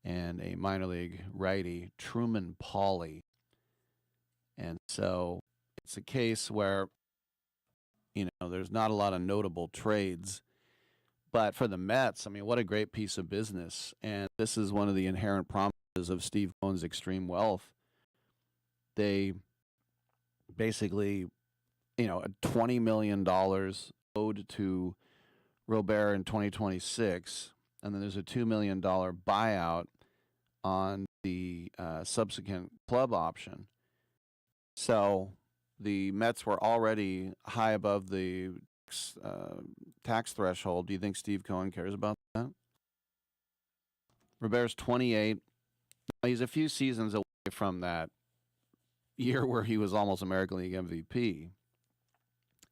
S2: and a minor league righty, Truman Pauly. And so it's a case where, there's not a lot of notable trades, But for the Mets, I mean, what a great piece of business. And this is one of the inherent promises of Steve Cohen's extreme wealth. They basically, $20 million owed to Robert in 2026, and then there's a $2 million buyout on the subsequent club option. So the Mets were already high above the tax threshold. Do you think Steve Cohen cares about that? Robert's 28. He's a few seasons away from that year where he was almost American League MVP.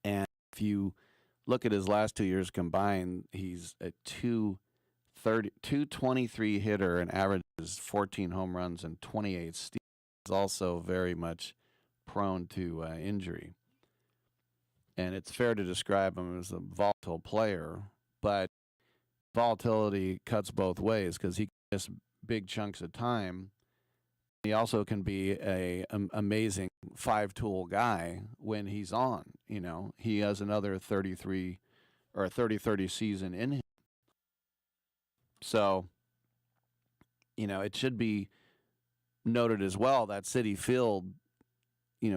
S2: And if you look at his last 2 years combined, he's a 223 hitter and averages 14 home runs and 28 steals. He's also very much prone to injury. And it's fair to describe him as a volatile player, but volatility cuts both ways because he can miss big chunks of time. He also can be an amazing five-tool guy when he's on. He has another 33 or a 30-30 season in him. So, it should be noted as well that Citi Field,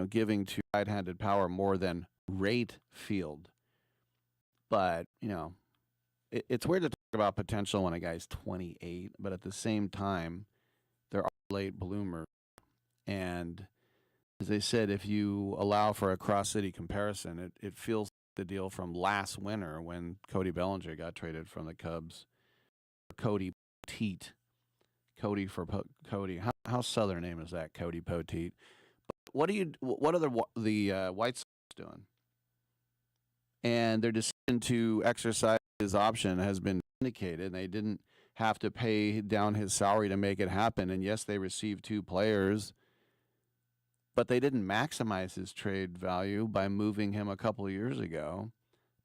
S2: giving to right-handed power more than Rate Field. But, it's weird to talk about potential when a guy's 28, but at the same time, there are late bloomers. And as they said, if you allow for a cross-city comparison, it feels like the deal from last winter when Cody Bellinger got traded from the Cubs. Cody Poteet. Cody for Cody. How southern name is that, Cody Poteet? What are the White Sox doing? And their decision to exercise his option has been vindicated. They didn't have to pay down his salary to make it happen. And yes, they received 2 players, but they didn't maximize his trade value by moving him a couple of years ago.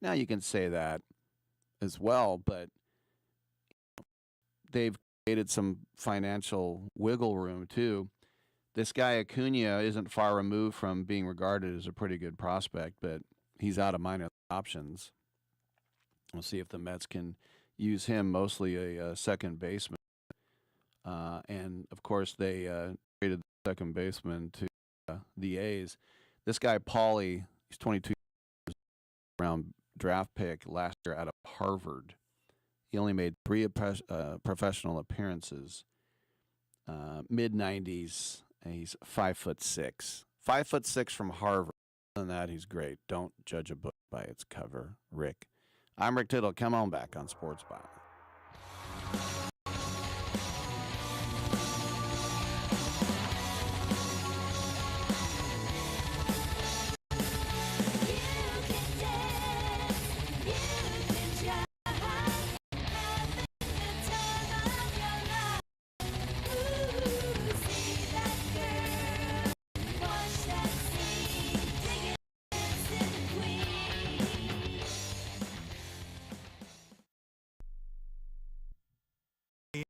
S2: Now you can say that as well, but they've created some financial wiggle room too. This guy Acuna isn't far removed from being regarded as a pretty good prospect, but he's out of minor options. We'll see if the Mets can use him, mostly a second baseman. And, of course, they traded the second baseman to the A's. This guy, Paulie, he's 22 round draft pick last year out of Harvard. He only made 3 professional appearances, mid-90s, and he's 5'6". 5'6" from Harvard. Other than that, he's great. Don't judge a book by its cover, Rick. I'm Rick Tittle. Come on back on Sports Bio.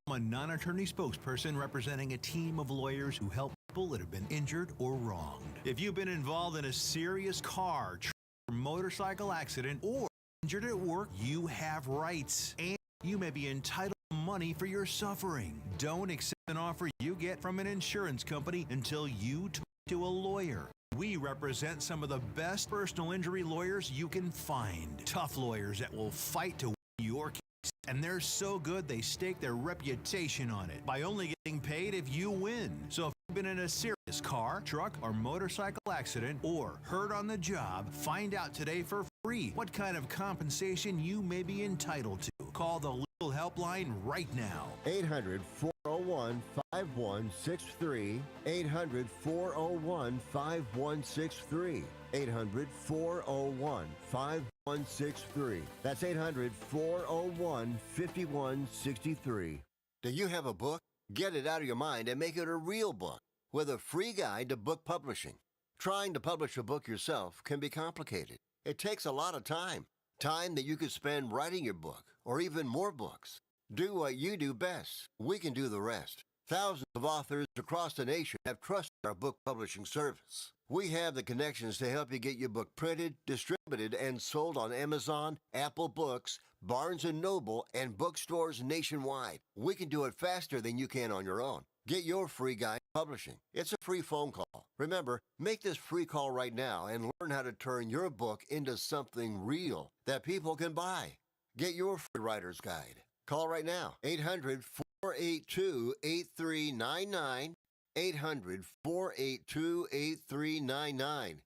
S12: I'm a non-attorney spokesperson representing a team of lawyers who help people that have been injured or wronged. If you've been involved in a serious car, truck, or motorcycle accident or injured at work, you have rights, and you may be entitled to money for your suffering. Don't accept an offer you get from an insurance company until you talk to a lawyer. We represent some of the best personal injury lawyers you can find. Tough lawyers that will fight to win your case. And they're so good they stake their reputation on it by only getting paid if you win. So if you've been in a serious car, truck, or motorcycle accident or hurt on the job, find out today for free what kind of compensation you may be entitled to. Call the legal helpline right now.
S5: 800-401-5163. 800-401-5163. 800-401-5163. That's 800-401-5163. Do you have a book? Get it out of your mind and make it a real book with a free guide to book publishing. Trying to publish a book yourself can be complicated. It takes a lot of time. Time that you could spend writing your book or even more books. Do what you do best. We can do the rest. Thousands of authors across the nation have trusted our book publishing service. We have the connections to help you get your book printed, distributed, and sold on Amazon, Apple Books, Barnes & Noble, and bookstores nationwide. We can do it faster than you can on your own. Get your free guide to publishing. It's a free phone call. Remember, make this free call right now and learn how to turn your book into something real that people can buy. Get your free writer's guide. Call right now, 800-482-8399, 800-482-8399.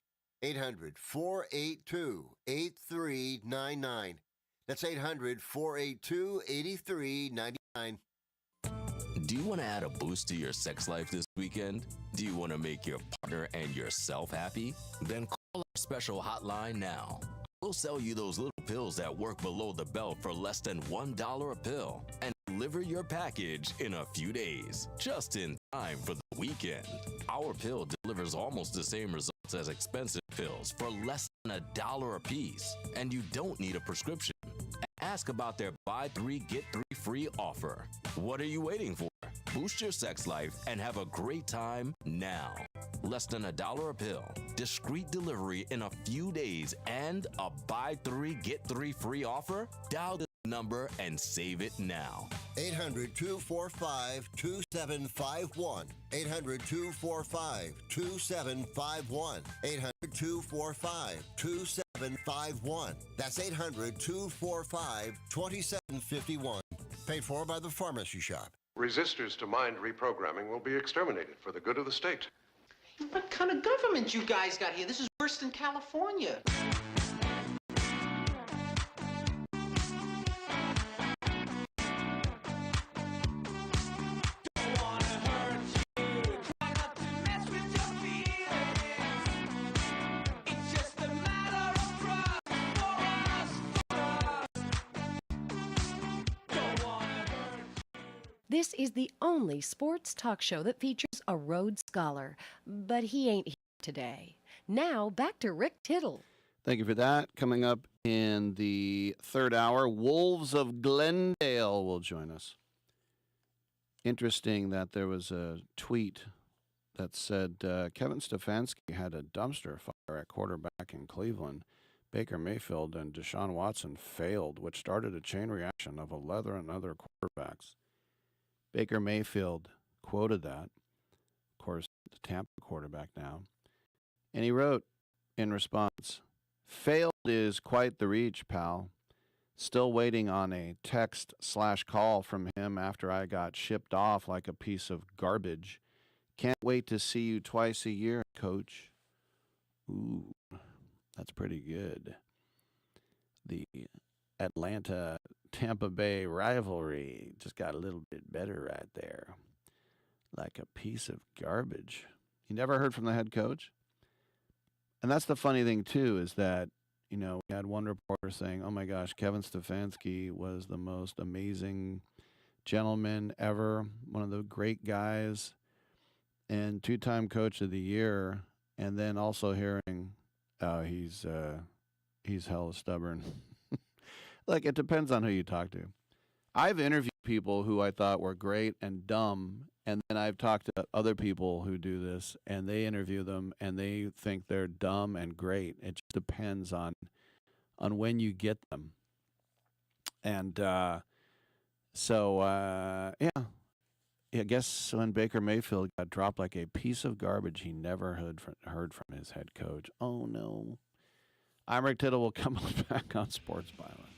S5: 800-482-8399. That's 800-482-8399.
S3: Do you want to add a boost to your sex life this weekend? Do you want to make your partner and yourself happy? Then call our special hotline now. We'll sell you those little pills that work below the belt for less than $1 a pill and deliver your package in a few days, just in time for the weekend. Our pill delivers almost the same results as expensive pills for less than $1 a piece, and you don't need a prescription. Ask about their buy 3 get 3 free offer. What are you waiting for? Boost your sex life and have a great time now. Less than $1 a pill, discreet delivery in a few days, and a buy 3 get 3 free offer? Dial this number and save it now.
S5: 800-245-2751. 800-245-2751. 800-245-2751. That's 800-245-2751. Paid for by the Pharmacy Shop.
S4: Resistors to mind reprogramming will be exterminated for the good of the state.
S19: What kind of government you guys got here? This is worse than California.
S15: This is the only sports talk show that features a Rhodes Scholar, but he ain't here today. Now, back to Rick Tittle.
S2: Thank you for that. Coming up in the third hour, Wolves of Glendale will join us. Interesting that there was a tweet that said Kevin Stefanski had a dumpster fire at quarterback in Cleveland. Baker Mayfield and Deshaun Watson failed, which started a chain reaction of 11 other quarterbacks. Baker Mayfield quoted that, of course, the Tampa quarterback now, and he wrote in response, "Failed is quite the reach, pal. Still waiting on a text/call from him after I got shipped off like a piece of garbage. Can't wait to see you twice a year, coach." Ooh, that's pretty good. The Atlanta-Tampa Bay rivalry just got a little bit better right there. Like a piece of garbage. You never heard from the head coach? And that's the funny thing, too, is that, you know, we had one reporter saying, oh, my gosh, Kevin Stefanski was the most amazing gentleman ever, one of the great guys, and two-time coach of the year, and then also hearing, he's hella stubborn. Like, it depends on who you talk to. I've interviewed people who I thought were great and dumb, and then I've talked to other people who do this, and they interview them, and they think they're dumb and great. It just depends on when you get them. And yeah, I guess when Baker Mayfield got dropped like a piece of garbage, he never heard from his head coach. Oh, no. I'm Rick Tittle. We'll come back on Sports Byline.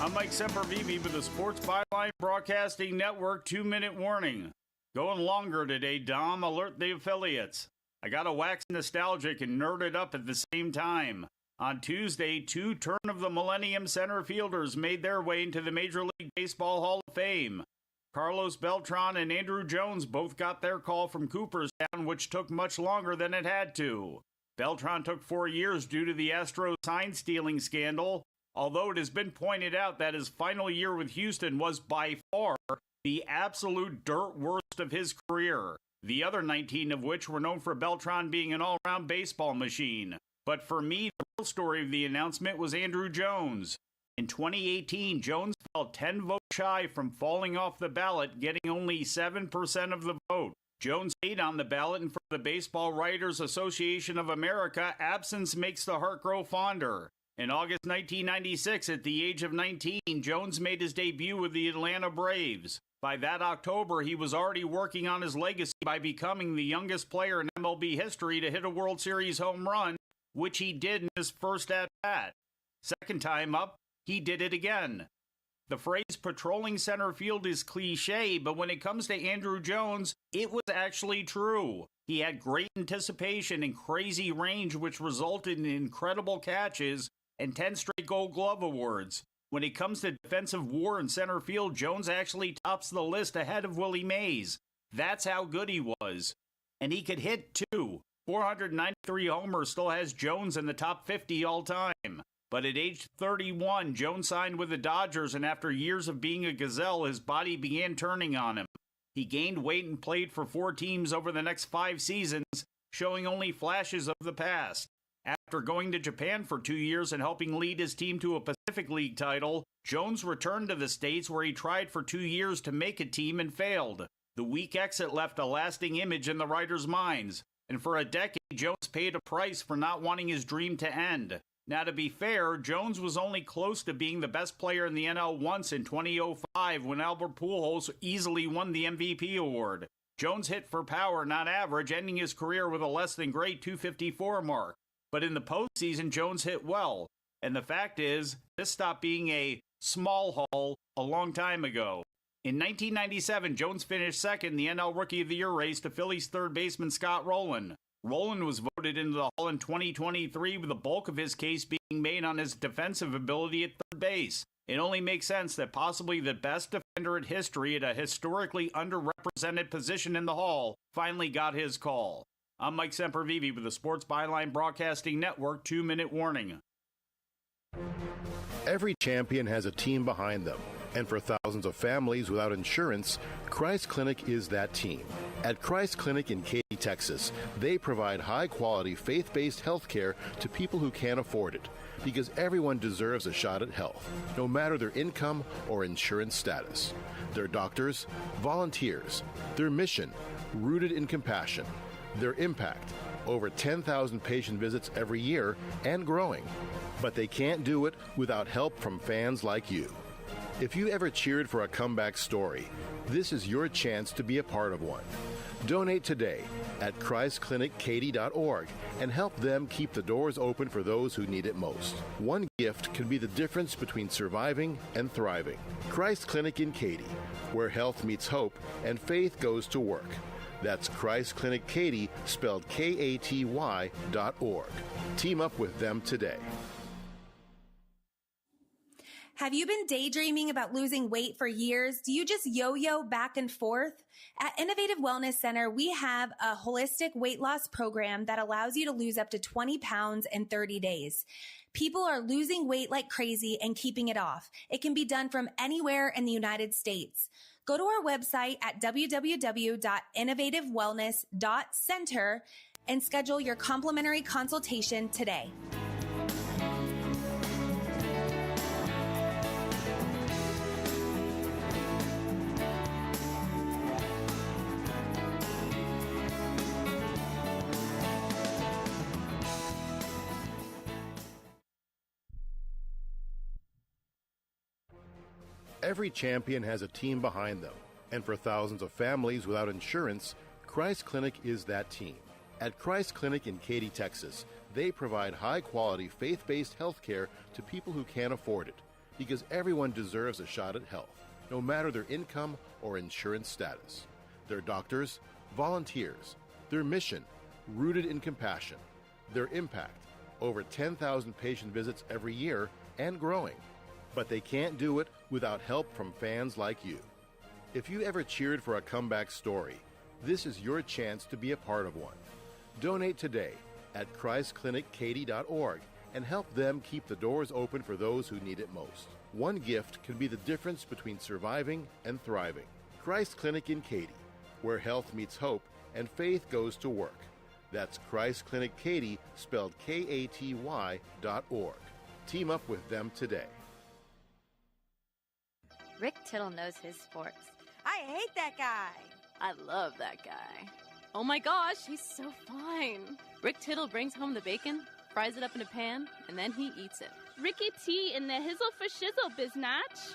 S8: I'm Mike Sempervive with the Sports Byline Broadcasting Network 2-minute warning. Going longer today, Dom. Alert the affiliates. I got to wax nostalgic and nerd it up at the same time. On Tuesday, 2 turn of the millennium center fielders made their way into the Major League Baseball Hall of Fame. Carlos Beltran and Andrew Jones both got their call from Cooperstown, which took much longer than it had to. Beltran took 4 years due to the Astros sign-stealing scandal, although it has been pointed out that his final year with Houston was by far the absolute dirt worst of his career, the other 19 of which were known for Beltran being an all-around baseball machine. But for me, the real story of the announcement was Andrew Jones. In 2018, Jones fell 10 votes shy from falling off the ballot, getting only 7% of the vote. Jones stayed on the ballot, and for the Baseball Writers Association of America, absence makes the heart grow fonder. In August 1996, at the age of 19, Jones made his debut with the Atlanta Braves. By that October, he was already working on his legacy by becoming the youngest player in MLB history to hit a World Series home run, which he did in his first at-bat. Second time up, he did it again. The phrase patrolling center field is cliche, but when it comes to Andrew Jones, it was actually true. He had great anticipation and crazy range, which resulted in incredible catches and 10 straight Gold Glove awards. When it comes to defensive WAR in center field, Jones actually tops the list ahead of Willie Mays. That's how good he was. And he could hit too. 493 homers still has Jones in the top 50 all time. But at age 31, Jones signed with the Dodgers, and after years of being a gazelle, his body began turning on him. He gained weight and played for 4 teams over the next 5 seasons, showing only flashes of the past. After going to Japan for 2 years and helping lead his team to a Pacific League title, Jones returned to the States where he tried for 2 years to make a team and failed. The weak exit left a lasting image in the writers' minds, and for a decade, Jones paid a price for not wanting his dream to end. Now, to be fair, Jones was only close to being the best player in the NL once in 2005 when Albert Pujols easily won the MVP award. Jones hit for power, not average, ending his career with a less than great .254 mark. But in the postseason, Jones hit well. And the fact is, this stopped being a small haul a long time ago. In 1997, Jones finished second in the NL Rookie of the Year race to Phillies third baseman Scott Rowland. Rowland was voted into the Hall in 2023 with the bulk of his case being made on his defensive ability at third base. It only makes sense that possibly the best defender in history at a historically underrepresented position in the Hall finally got his call. I'm Mike Sempervive with the Sports Byline Broadcasting Network 2-minute warning.
S1: Every champion has a team behind them. And for thousands of families without insurance, Christ Clinic is that team. At Christ Clinic in Katy, Texas, they provide high-quality, faith-based health care to people who can't afford it, because everyone deserves a shot at health, no matter their income or insurance status. Their doctors, volunteers, their mission, rooted in compassion, their impact, over 10,000 patient visits every year and growing. But they can't do it without help from fans like you. If you ever cheered for a comeback story, this is your chance to be a part of one. Donate today at ChristClinicKaty.org and help them keep the doors open for those who need it most. One gift can be the difference between surviving and thriving. Christ Clinic in Katy, where health meets hope and faith goes to work. That's Christ Clinic Katy, spelled Katy.org. Team up with them today.
S6: Have you been daydreaming about losing weight for years? Do you just yo-yo back and forth? At Innovative Wellness Center, we have a holistic weight loss program that allows you to lose up to 20 pounds in 30 days. People are losing weight like crazy and keeping it off. It can be done from anywhere in the United States. Go to our website at www.innovativewellness.center and schedule your complimentary consultation today.
S1: Every champion has a team behind them, and for thousands of families without insurance, Christ Clinic is that team. At Christ Clinic in Katy, Texas, they provide high-quality, faith-based health care to people who can't afford it, because everyone deserves a shot at health, no matter their income or insurance status. Their doctors, volunteers, their mission, rooted in compassion, their impact, over 10,000 patient visits every year and growing. But they can't do it without help from fans like you. If you ever cheered for a comeback story, this is your chance to be a part of one. Donate today at ChristClinicKaty.org and help them keep the doors open for those who need it most. One gift can be the difference between surviving and thriving. Christ Clinic in Katy, where health meets hope and faith goes to work. That's Christ Clinic Katy, spelled Katy.org. Team up with them today.
S9: Rick Tittle knows his sports.
S21: I hate that guy.
S22: I love that guy. Oh my gosh, he's so fine. Rick Tittle brings home the bacon, fries it up in a pan, and then he eats it.
S23: Ricky T in the hizzle for shizzle, biznatch.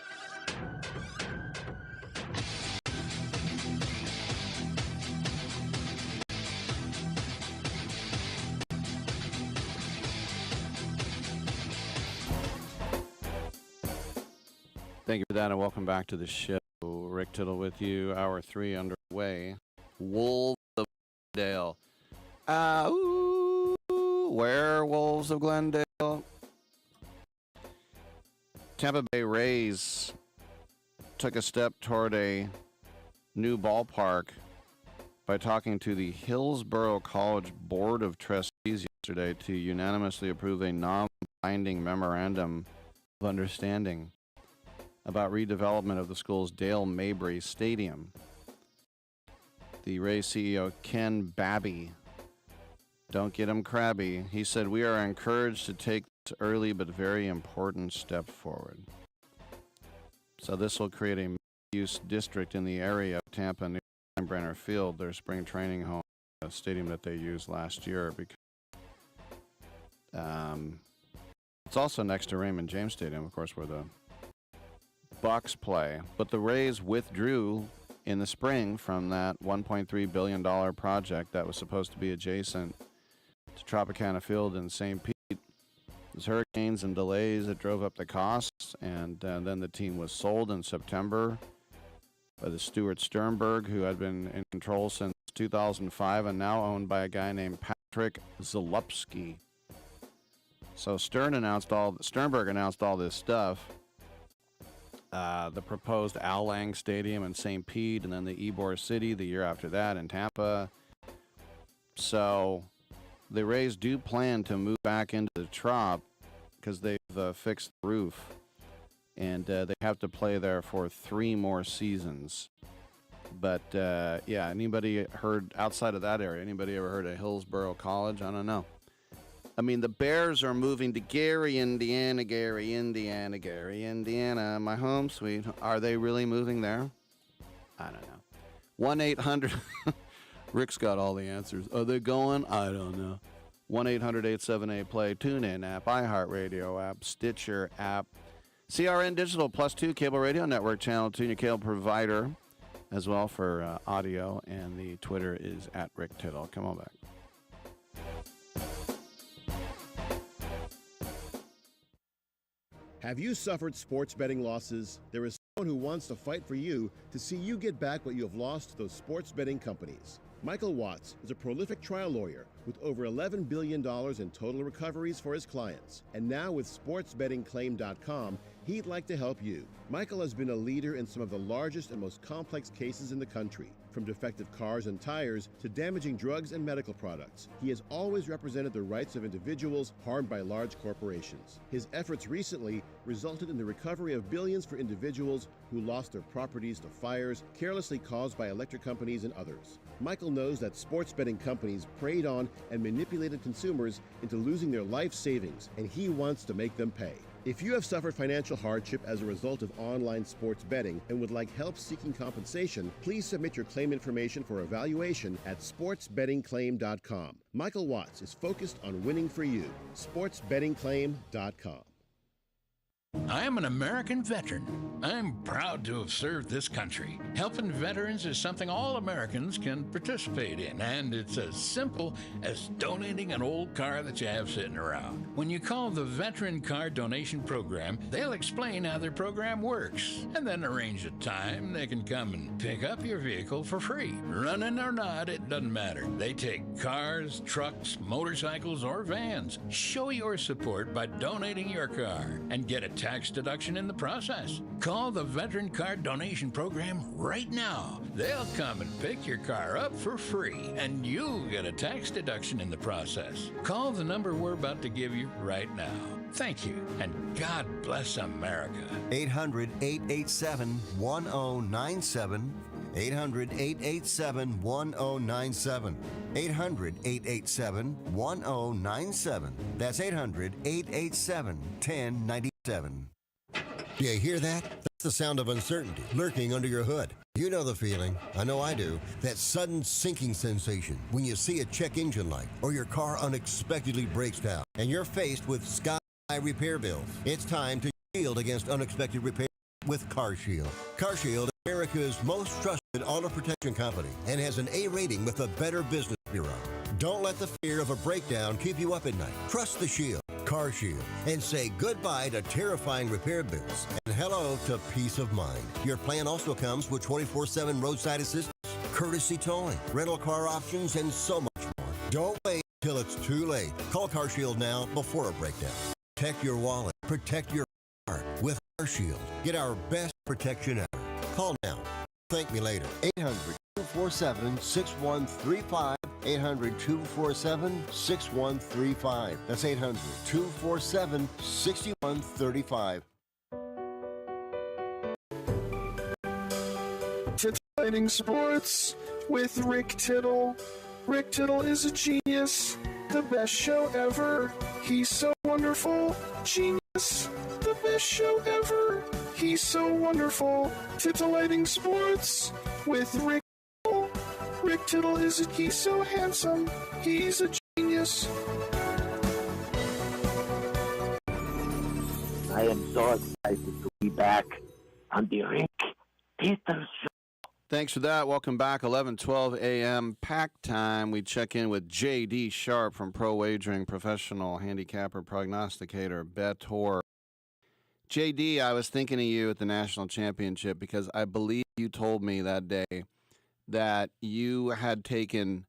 S2: Thank you for that, and welcome back to the show. Rick Tittle with you. Hour 3 underway. Wolves of Glendale. Werewolves of Glendale. Tampa Bay Rays took a step toward a new ballpark by talking to the Hillsborough College Board of Trustees yesterday to unanimously approve a non-binding memorandum of understanding about redevelopment of the school's Dale Mabry Stadium. The Rays CEO, Ken Babby, don't get him crabby, he said, "We are encouraged to take this early but very important step forward." So this will create a mixed-use district in the area of Tampa near Brenner Field, their spring training home, a stadium that they used last year. Because it's also next to Raymond James Stadium, of course, where the Bucks play. But the Rays withdrew in the spring from that $1.3 billion project that was supposed to be adjacent to Tropicana Field in St. Pete. There's hurricanes and delays that drove up the costs, and then the team was sold in September by the Stuart Sternberg, who had been in control since 2005 and now owned by a guy named Patrick Zalupski. So Sternberg announced all this stuff. The proposed Al Lang Stadium in St. Pete, and then the Ybor City the year after that in Tampa. So the Rays do plan to move back into the Trop because they've fixed the roof, and they have to play there for 3 more seasons. But yeah, anybody heard outside of that area? Anybody ever heard of Hillsborough College? I don't know. I mean, the Bears are moving to Gary, Indiana, my home sweet. Are they really moving there? I don't know. 1-800. Rick's got all the answers. Are they going? I don't know. 1-800-878-PLAY, TuneIn app, iHeartRadio app, Stitcher app, CRN Digital +2 Cable Radio Network Channel 2, your cable provider as well for audio, and the Twitter is @RickTittle. Come on back.
S1: Have you suffered sports betting losses? There is someone who wants to fight for you to see you get back what you have lost to those sports betting companies. Michael Watts is a prolific trial lawyer with over $11 billion in total recoveries for his clients. And now with SportsBettingClaim.com, he'd like to help you. Michael has been a leader in some of the largest and most complex cases in the country, from defective cars and tires to damaging drugs and medical products. He has always represented the rights of individuals harmed by large corporations. His efforts recently resulted in the recovery of billions for individuals who lost their properties to fires carelessly caused by electric companies and others. Michael knows that sports betting companies preyed on and manipulated consumers into losing their life savings, and he wants to make them pay. If you have suffered financial hardship as a result of online sports betting and would like help seeking compensation, please submit your claim information for evaluation at SportsBettingClaim.com. Michael Watts is focused on winning for you. SportsBettingClaim.com.
S10: I am an American veteran. I'm proud to have served this country. Helping veterans is something all Americans can participate in, and it's as simple as donating an old car that you have sitting around. When you call the Veteran Car Donation Program, they'll explain how their program works, and then arrange a time they can come and pick up your vehicle for free. Running or not, it doesn't matter. They take cars, trucks, motorcycles, or vans. Show your support by donating your car and get a tax deduction in the process. Call the Veteran Car Donation Program right now. They'll come and pick your car up for free, and you'll get a tax deduction in the process. Call the number we're about to give you right now. Thank you, and God bless America.
S5: 800-887-1097. 800-887-1097. 800-887-1097. That's 800-887-1097. Do you hear that? That's the sound of uncertainty lurking under your hood. You know the feeling. I know I do. That sudden sinking sensation when you see a check engine light or your car unexpectedly breaks down and you're faced with sky-high repair bills. It's time to shield against unexpected repair with CarShield. CarShield is America's most trusted auto protection company and has an A rating with the Better Business Bureau. Don't let the fear of a breakdown keep you up at night. Trust the Shield, CarShield, and say goodbye to terrifying repair bills and hello to peace of mind. Your plan also comes with 24/7 roadside assistance, courtesy towing, rental car options, and so much more. Don't wait till it's too late. Call CarShield now before a breakdown. Protect your wallet. Protect your car with CarShield. Get our best protection ever. Call now. Thank me later. 800-247-6135. 800-247-6135. That's 800-247-6135.
S13: Titillating Sports with Rick Tittle. Rick Tittle is a genius. The best show ever. He's so wonderful. Genius. The best show ever. He's so wonderful. Titillating Sports with Rick Tittle. Rick Tittle he's so handsome. He's a genius.
S14: I am so excited to be back on the Rick Tittle Show.
S2: Thanks for that. Welcome back. 11:12 a.m. pack time. We check in with J.D. Sharp from Pro Wagering, professional handicapper, prognosticator, bettor. J.D., I was thinking of you at the national championship because I believe you told me that day that you had taken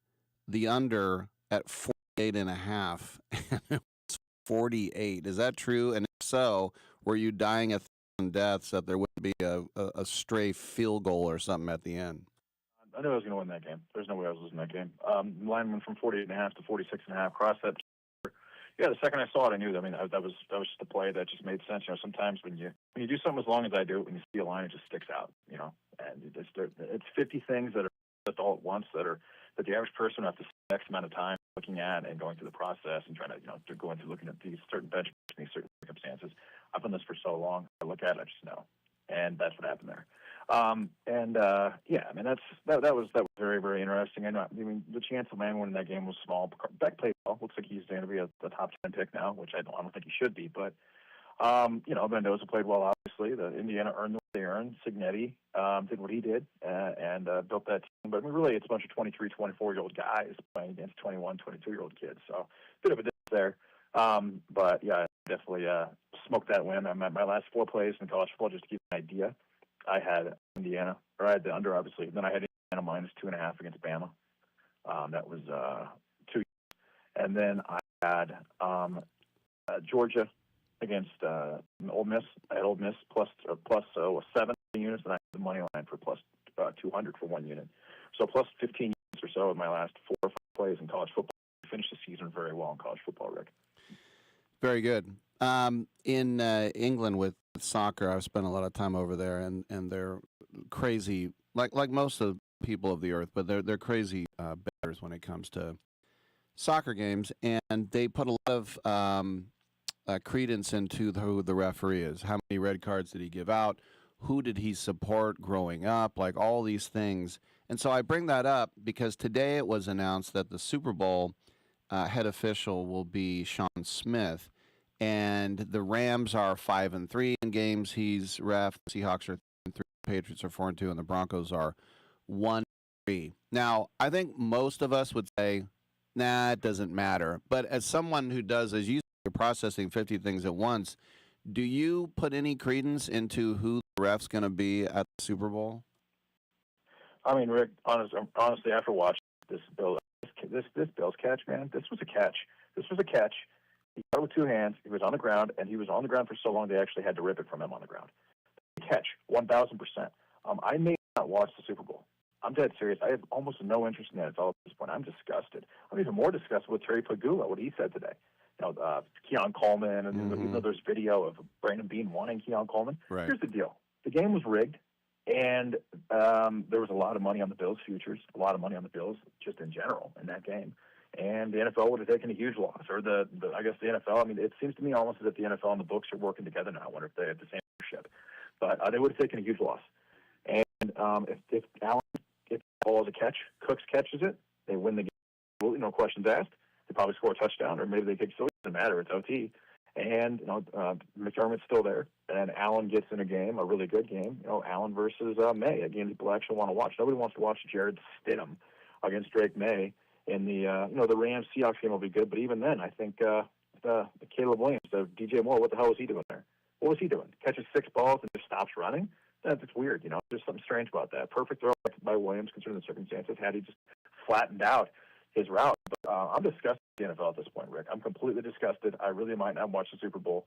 S2: the under at 48.5, and it was 48. Is that true? And if so, were you dying a thousand deaths that there would be a stray field goal or something at the end?
S20: I knew I was going to win that game. There's no way I was losing that game. The line went from 48.5 to 46.5. Crossed that. Yeah, the second I saw it, I knew. I mean, that was just a play that just made sense. You know, sometimes when you do something as long as I do, when you see a line, it just sticks out. You know, and it's 50 things that are all at once that the average person would have to spend X amount of time looking at and going through the process and trying to to go into looking at these certain benchmarks and these certain circumstances. I've done this for so long. I look at it, I just know, and that's what happened there. Yeah, I mean that was very, very interesting. I mean the chance of man winning that game was small. Beck played well. Looks like he's going to be a top 10 pick now, which I don't think he should be. But Mendoza played well. Obviously, the Indiana earned what they earned. Signetti did what he did and built that team. But I mean, really, it's a bunch of 23, 24-year-old guys playing against 21, 22-year-old kids. So bit of a difference there. But yeah, I definitely smoked that win. My last 4 plays in college football, just to give you an idea, I had Indiana, or I had the under, obviously. Then I had Indiana minus 2.5 against Bama. That was 2. And then I had Georgia against Ole Miss. I had Ole Miss plus 7 units, and I had the money line for plus 200 for 1 unit. So plus 15 units or so in my last 4 or 5 plays in college football. I finished the season very well in college football, Rick.
S2: Very good. In England with soccer, I've spent a lot of time over there, and they're crazy, like most of the people of the earth, but they're crazy bettors when it comes to soccer games, and they put a lot of credence into who the referee is. How many red cards did he give out? Who did he support growing up? Like all these things. And so I bring that up because today it was announced that the Super Bowl head official will be Sean Smith. and the Rams are 5-3 in games he's ref. The Seahawks are 3-3, Patriots are 4-2, and the Broncos are 1-3. Now, I think most of us would say, nah, it doesn't matter. But as someone who does, as you say, you're processing 50 things at once, do you put any credence into who the ref's going to be at the Super Bowl?
S20: I mean, Rick, honestly, after watching this Bills catch, man, this was a catch. This was a catch. He got it with two hands. He was on the ground, and he was on the ground for so long they actually had to rip it from him on the ground. Catch, 1,000%. I may not watch the Super Bowl. I'm dead serious. I have almost no interest in the NFL at this point. I'm disgusted. I'm even more disgusted with Terry Pagula, what he said today. Keon Coleman, and even though there's video of Brandon Beane wanting Keon Coleman.
S2: Right.
S20: Here's the deal. The game was rigged, and there was a lot of money on the Bills futures, a lot of money on the Bills just in general in that game. And the NFL would have taken a huge loss, or I guess the NFL. I mean, it seems to me almost as if the NFL and the books are working together now. I wonder if they have the same ownership, but they would have taken a huge loss. And if Allen gets the ball as a catch, Cooks catches it, they win the game. No questions asked. They probably score a touchdown, or maybe they kick. So it doesn't matter. It's OT, and McDermott's still there, and Allen gets in a game, a really good game. Allen versus May, a game people actually want to watch. Nobody wants to watch Jared Stidham against Drake May. In the the Rams Seahawks game will be good, but even then, I think the Caleb Williams, the DJ Moore, what the hell was he doing there? What was he doing? Catches 6 balls and just stops running? That's weird. There's something strange about that. Perfect throw by Williams, considering the circumstances. Had he just flattened out his route, but I'm disgusted with the NFL at this point, Rick. I'm completely disgusted. I really might not watch the Super Bowl.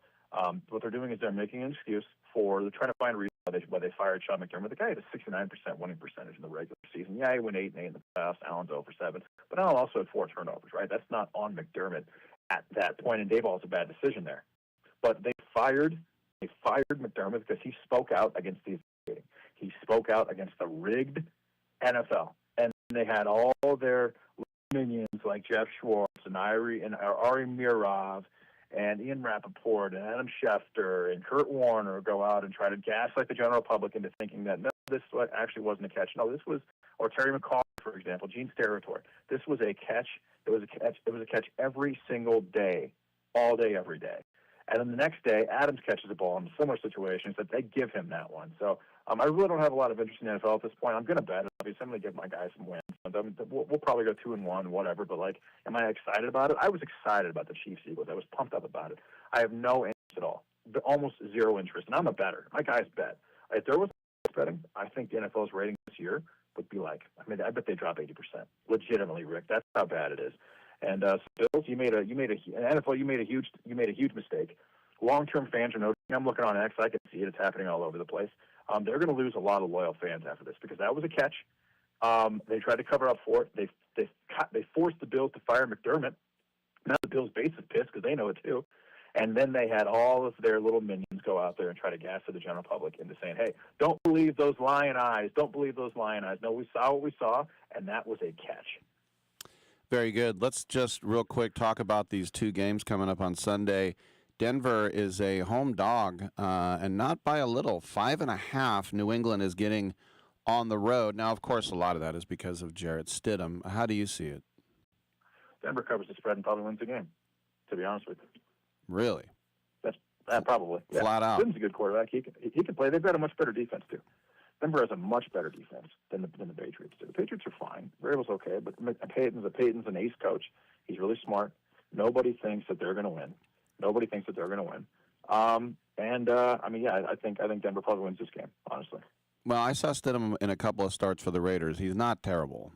S20: What they're doing is they're making an excuse they're trying to find a reason why they fired Sean McDermott. The guy had a 69% winning percentage in the regular season. Yeah, he went 8-8 in the playoffs. Allen's 0-7. But Allen also had 4 turnovers, right? That's not on McDermott at that point, and Dayball's a bad decision there. But they fired McDermott because he spoke out against the officiating. He spoke out against the rigged NFL. And they had all their minions like Jeff Schwartz and Ari Mirov and Ian Rappaport and Adam Schefter and Kurt Warner go out and try to gaslight the general public into thinking that, no, this actually wasn't a catch. No, this was, or Terry McCall, for example, Gene's territory. This was a catch. It was a catch. It was a catch every single day, all day, every day. And then the next day, Adams catches a ball in similar situations that they give him that one. So I really don't have a lot of interest in the NFL at this point. I'm going to bet. Obviously, I'm going to give my guys some wins. We'll probably go 2-1, whatever. But, am I excited about it? I was excited about the Chiefs-Eagles. I was pumped up about it. I have no interest at all, almost zero interest. And I'm a bettor. My guys bet. If there was betting, I think the NFL's rating this year would be I bet they drop 80%. Legitimately, Rick. That's how bad it is. And Bills, you made a huge mistake. Long-term fans are noticing. I'm looking on X. I can see it. It's happening all over the place. They're going to lose a lot of loyal fans after this because that was a catch. They tried to cover up for it. They forced the Bills to fire McDermott. Now the Bills' base is pissed because they know it too. And then they had all of their little minions go out there and try to gaslight the general public into saying, hey, don't believe those lion eyes. Don't believe those lion eyes. No, we saw what we saw, and that was a catch.
S2: Very good. Let's just real quick talk about these 2 games coming up on Sunday. Denver is a home dog, and not by a little. 5.5 New England is getting on the road. Now, of course, a lot of that is because of Jarrett Stidham. How do you see it?
S20: Denver covers the spread and probably wins the game, to be honest with you.
S2: Really?
S20: That's probably. Yeah.
S2: Flat out.
S20: Stidham's a good quarterback. He can play. They've got a much better defense, too. Denver has a much better defense than the Patriots do. The Patriots are fine. Vrabel's okay, but Peyton's an ace coach. He's really smart. Nobody thinks that they're going to win. I think Denver probably wins this game, honestly.
S2: Well, I saw Stidham in a couple of starts for the Raiders. He's not terrible.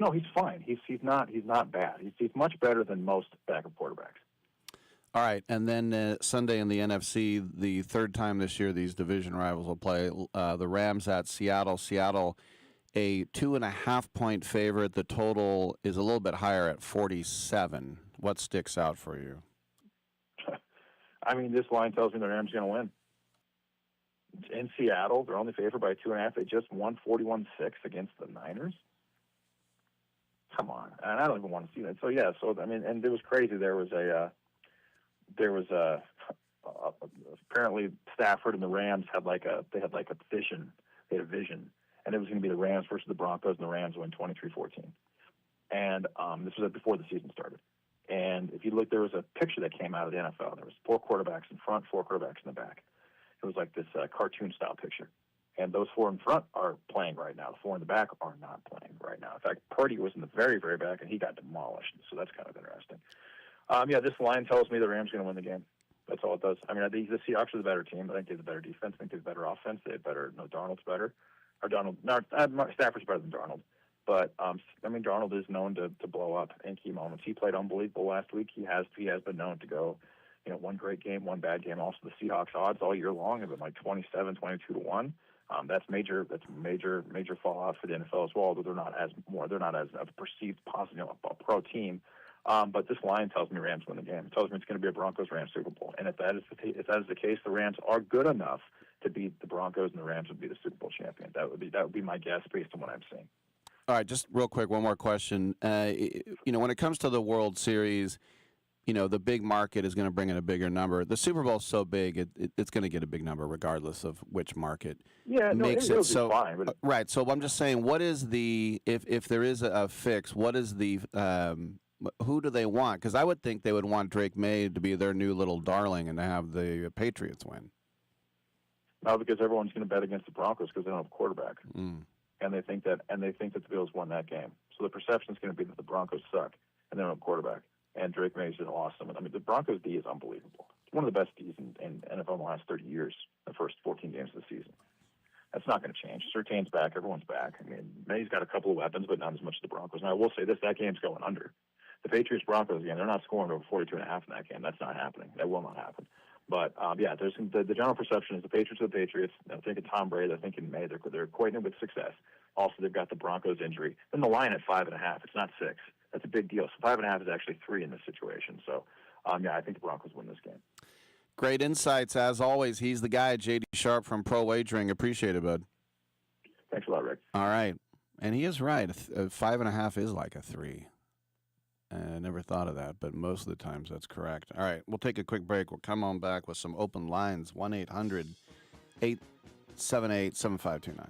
S20: No, he's fine. He's not bad. He's much better than most backup quarterbacks.
S2: All right, and then Sunday in the NFC, the third time this year these division rivals will play. The Rams at Seattle. Seattle, a 2.5-point favorite. The total is a little bit higher at 47. What sticks out for you?
S20: I mean, this line tells me the Rams are going to win. In Seattle, they're only favored by 2.5. They just won 41-6 against the Niners. Come on, and I don't even want to see that. So yeah, and it was crazy. There was apparently Stafford and the Rams had a vision. They had a vision, and it was going to be the Rams versus the Broncos, and the Rams win 23-14. And this was before the season started. And if you look, there was a picture that came out of the NFL. There was 4 quarterbacks in front, 4 quarterbacks in the back. It was like this cartoon-style picture. And those 4 in front are playing right now. The 4 in the back are not playing right now. In fact, Purdy was in the very, very back, and he got demolished. So that's kind of interesting. This line tells me the Rams are going to win the game. That's all it does. I mean, the Seahawks are the better team. I think they have the better defense. I think they have the better offense. They have better. No, Darnold's better. Stafford's better than Darnold. But Darnold is known to blow up in key moments. He played unbelievable last week. He has been known to go, one great game, one bad game. Also, the Seahawks odds all year long have been like 27, 22 to 1. That's major fallout for the NFL as well. But they're not as a perceived positive, a pro team. But this line tells me Rams win the game. It tells me it's going to be a Broncos-Rams Super Bowl. And if that is the case, the Rams are good enough to beat the Broncos, and the Rams would be the Super Bowl champion. That would be my guess based on what I'm seeing.
S2: All right, just real quick, one more question. When it comes to the World Series, the big market is going to bring in a bigger number. The Super Bowl is so big, it's going to get a big number regardless of which market makes it. So,
S20: fine, but
S2: right. So I'm just saying, what is the if there is a fix? What is the who do they want? Because I would think they would want Drake May to be their new little darling and to have the Patriots win.
S20: No, because everyone's going to bet against the Broncos because they don't have a quarterback. And they think that the Bills won that game. So the perception is going to be that the Broncos suck and they don't have a quarterback. And Drake May is awesome. I mean, the Broncos D is unbelievable. It's one of the best Ds in NFL in the last 30 years, the first 14 games of the season. That's not going to change. Surtain's back. Everyone's back. I mean, May's got a couple of weapons, but not as much as the Broncos. And I will say this, that game's going under. The Patriots-Broncos game, they're not scoring over 42.5 in that game. That's not happening. That will not happen. But, there's the general perception is the Patriots are the Patriots. They're thinking Tom Brady. They're thinking May. They're equating it with success. Also, they've got the Broncos injury. Then the line at 5.5. It's not 6. That's a big deal. So 5.5 is actually 3 in this situation. So, I think the Broncos win this game.
S2: Great insights, as always. He's the guy, J.D. Sharp from Pro Wagering. Appreciate it, bud.
S20: Thanks a lot, Rick.
S2: All right. And he is right. 5.5 is like a 3. I never thought of that, but most of the times that's correct. All right, we'll take a quick break. We'll come on back with some open lines, 1-800-878-7529.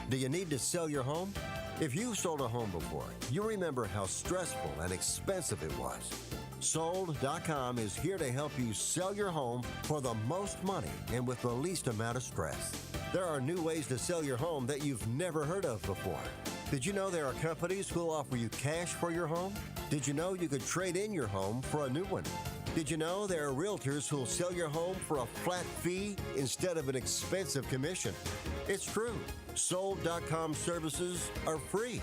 S5: Do you need to sell your home? If you've sold a home before, you remember how stressful and expensive it was. Sold.com is here to help you sell your home for the most money and with the least amount of stress. There are new ways to sell your home that you've never heard of before. Did you know there are companies who'll offer you cash for your home? Did you know you could trade in your home for a new one? Did you know there are realtors who'll sell your home for a flat fee instead of an expensive commission? It's true. Sold.com services are free.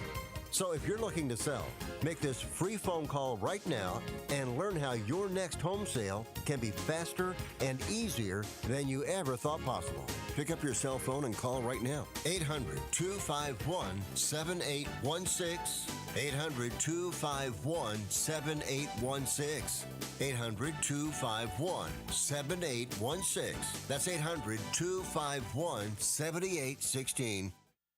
S5: So if you're looking to sell, make this free phone call right now and learn how your next home sale can be faster and easier than you ever thought possible. Pick up your cell phone and call right now. 800-251-7816. 800-251-7816. 800-251-7816. That's 800-251-7816.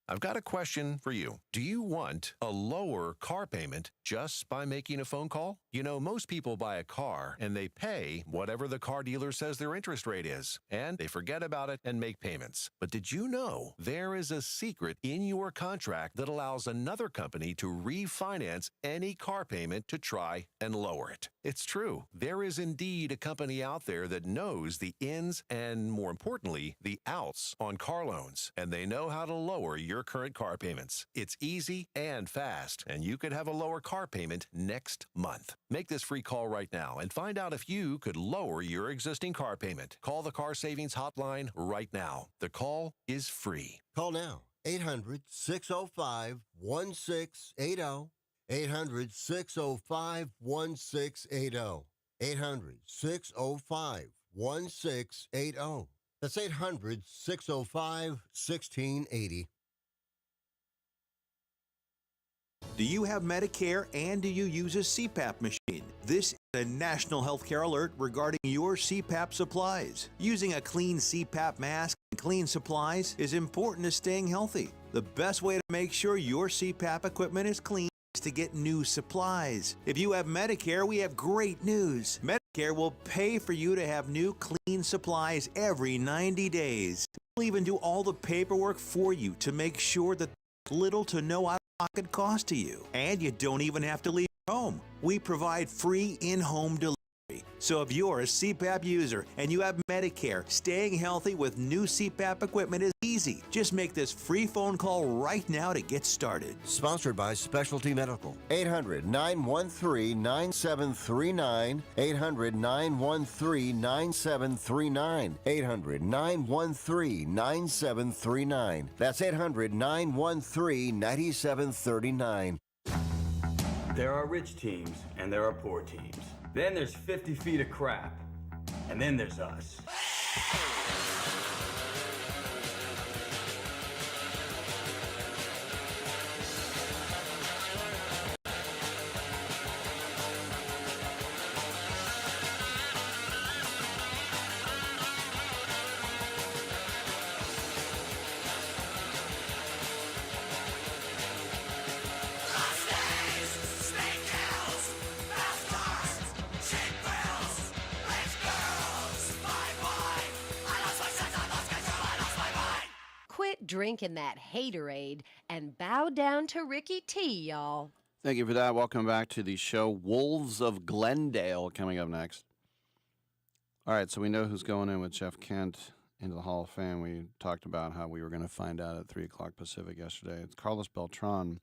S11: I've got a question for you. Do you want a lower car payment just by making a phone call? You know, most people buy a car and they pay whatever the car dealer says their interest rate is, and they forget about it and make payments. But did you know there is a secret in your contract that allows another company to refinance any car payment to try and lower it? It's true. There is indeed a company out there that knows the ins and, more importantly, the outs on car loans, and they know how to lower your current car payments. It's easy and fast, and you could have a lower car payment next month. Make this free call right now and find out if you could lower your existing car payment. Call the Car Savings Hotline right now. The call is free.
S5: Call now. 800-605-1680. 800-605-1680. 800-605-1680. That's 800-605-1680.
S16: Do you have Medicare and do you use a CPAP machine? This
S12: A national healthcare alert regarding your CPAP supplies. Using a clean CPAP mask and clean supplies is important to staying healthy. The best way to make sure your CPAP equipment is clean is to get new supplies. If you have Medicare, we have great news. Medicare will pay for you to have new clean supplies every 90 days. We'll even do all the paperwork for you to make sure that little to no out-of-pocket cost to you. And you don't even have to leave home. We provide free in-home delivery. So if you're a CPAP user and you have Medicare, staying healthy with new CPAP equipment is easy. Just make this free phone call right now to get started.
S5: Sponsored by Specialty Medical. 800-913-9739. 800-913-9739. 800-913-9739. That's 800-913-9739.
S16: There are rich teams and there are poor teams. Then there's 50 feet of crap. And then there's us.
S15: Quit drinking that haterade and bow down to Ricky T, y'all.
S2: Thank you for that. Welcome back to the show. Wolves of Glendale coming up next. All right, so we know who's going in with Jeff Kent into the Hall of Fame. We talked about how we were going to find out at 3 o'clock Pacific yesterday. It's Carlos Beltran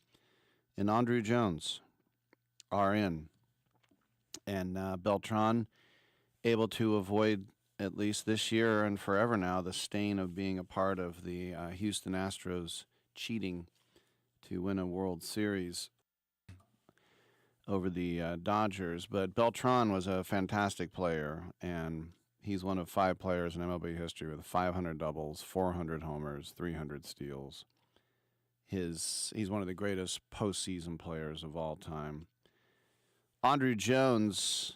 S2: and Andrew Jones are in. And Beltran able to avoid, at least this year and forever now, the stain of being a part of the Houston Astros cheating to win a World Series over the Dodgers. But Beltran was a fantastic player, and he's one of 5 players in MLB history with 500 doubles, 400 homers, 300 steals. He's one of the greatest postseason players of all time. Andrew Jones,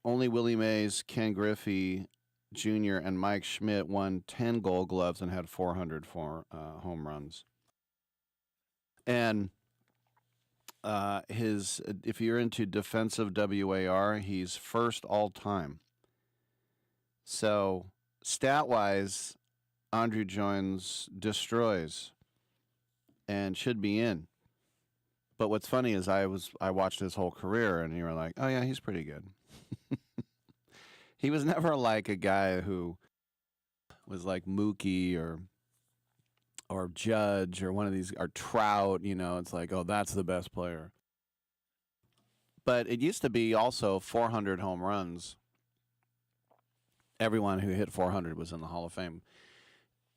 S2: only Willie Mays, Ken Griffey Jr., and Mike Schmidt won 10 Gold Gloves and had 400 home runs. And if you're into defensive WAR, he's first all time. So stat-wise, Andrew Jones destroys and should be in. But what's funny is I watched his whole career, and you were like, oh yeah, he's pretty good. He was never like a guy who was like Mookie or Judge or one of these, or Trout, it's like, oh, that's the best player. But it used to be also 400 home runs. Everyone who hit 400 was in the Hall of Fame.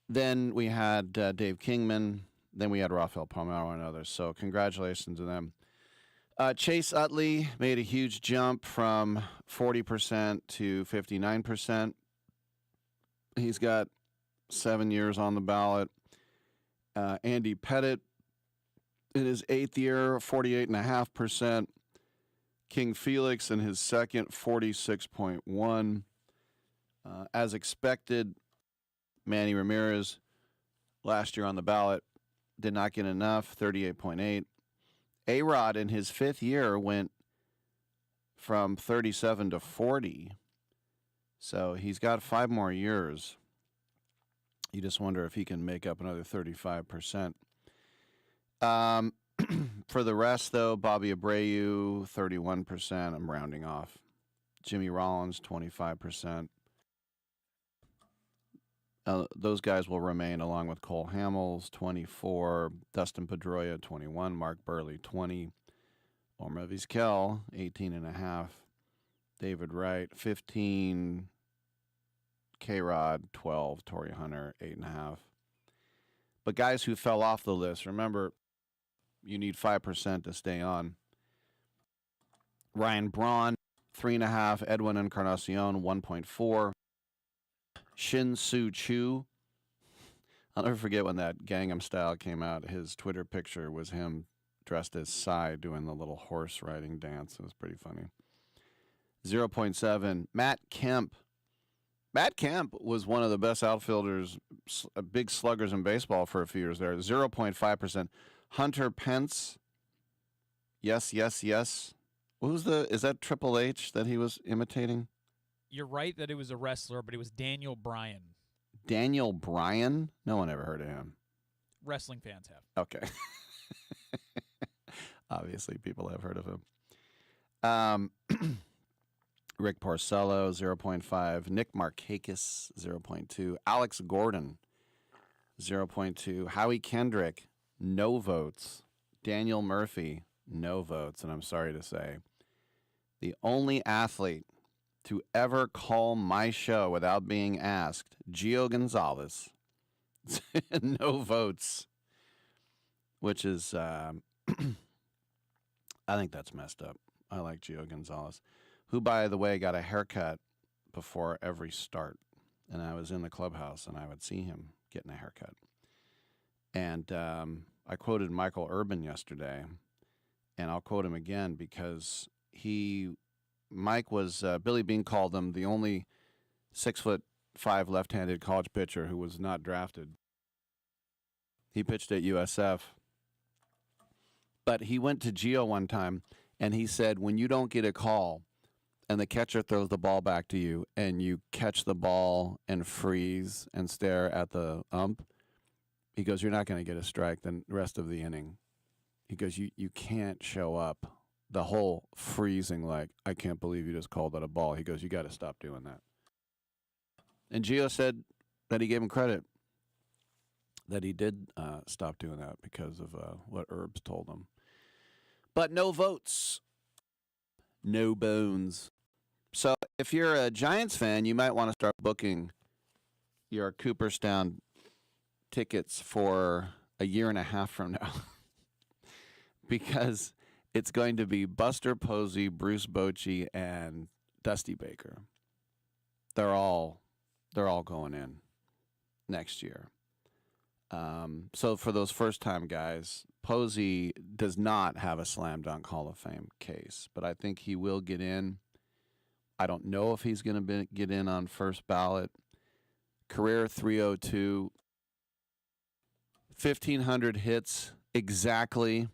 S2: Then we had Dave Kingman. Then we had Rafael Palmeiro and others. So congratulations to them. Chase Utley made a huge jump from 40% to 59%. He's got 7 years on the ballot. Andy Pettit, in his 8th year, 48.5%. King Felix in his second, 46.1%. As expected, Manny Ramirez, last year on the ballot, did not get enough, 38.8%. A-Rod in his 5th year went from 37 to 40. So he's got 5 more years. You just wonder if he can make up another 35%. For the rest, though, Bobby Abreu, 31%. I'm rounding off. Jimmy Rollins, 25%. Those guys will remain, along with Cole Hamels, 24, Dustin Pedroia, 21, Mark Burley, 20, Omar Vizquel, 18.5, David Wright, 15, K-Rod, 12, Torrey Hunter, 8.5. But guys who fell off the list, remember, you need 5% to stay on. Ryan Braun, 3.5, Edwin Encarnacion, 1.4. Shin Soo Choo. I'll never forget when that Gangnam Style came out. His Twitter picture was him dressed as Psy doing the little horse riding dance. It was pretty funny. 0.7. Matt Kemp. Matt Kemp was one of the best outfielders, big sluggers in baseball for a few years there. 0.5%. Hunter Pence. Yes. Is that Triple H that he was imitating?
S7: You're right that it was a wrestler, but it was Daniel Bryan.
S2: Daniel Bryan? No one ever heard of him.
S7: Wrestling fans have.
S2: Okay. Obviously, people have heard of him. Rick Porcello, 0.5. Nick Markakis, 0.2. Alex Gordon, 0.2. Howie Kendrick, no votes. Daniel Murphy, no votes. And I'm sorry to say, the only athlete to ever call my show without being asked, Gio Gonzalez, no votes, which is, I think that's messed up. I like Gio Gonzalez, who, by the way, got a haircut before every start. And I was in the clubhouse, and I would see him getting a haircut. And I quoted Michael Urban yesterday, and I'll quote him again because Mike was, Billy Bean called him the only 6'5" left-handed college pitcher who was not drafted. He pitched at USF. But he went to Gio one time, and he said, when you don't get a call and the catcher throws the ball back to you and you catch the ball and freeze and stare at the ump, he goes, you're not going to get a strike the rest of the inning. He goes, you can't show up. The whole freezing, like, I can't believe you just called that a ball. He goes, you got to stop doing that. And Gio said that he gave him credit, that he did stop doing that because of what Herbs told him. But no votes, no bones. So if you're a Giants fan, you might want to start booking your Cooperstown tickets for a year and a half from now because it's going to be Buster Posey, Bruce Bochy, and Dusty Baker. They're all going in next year. So for those first-time guys, Posey does not have a slam dunk Hall of Fame case, but I think he will get in. I don't know if he's going to get in on first ballot. Career 302, 1,500 hits exactly,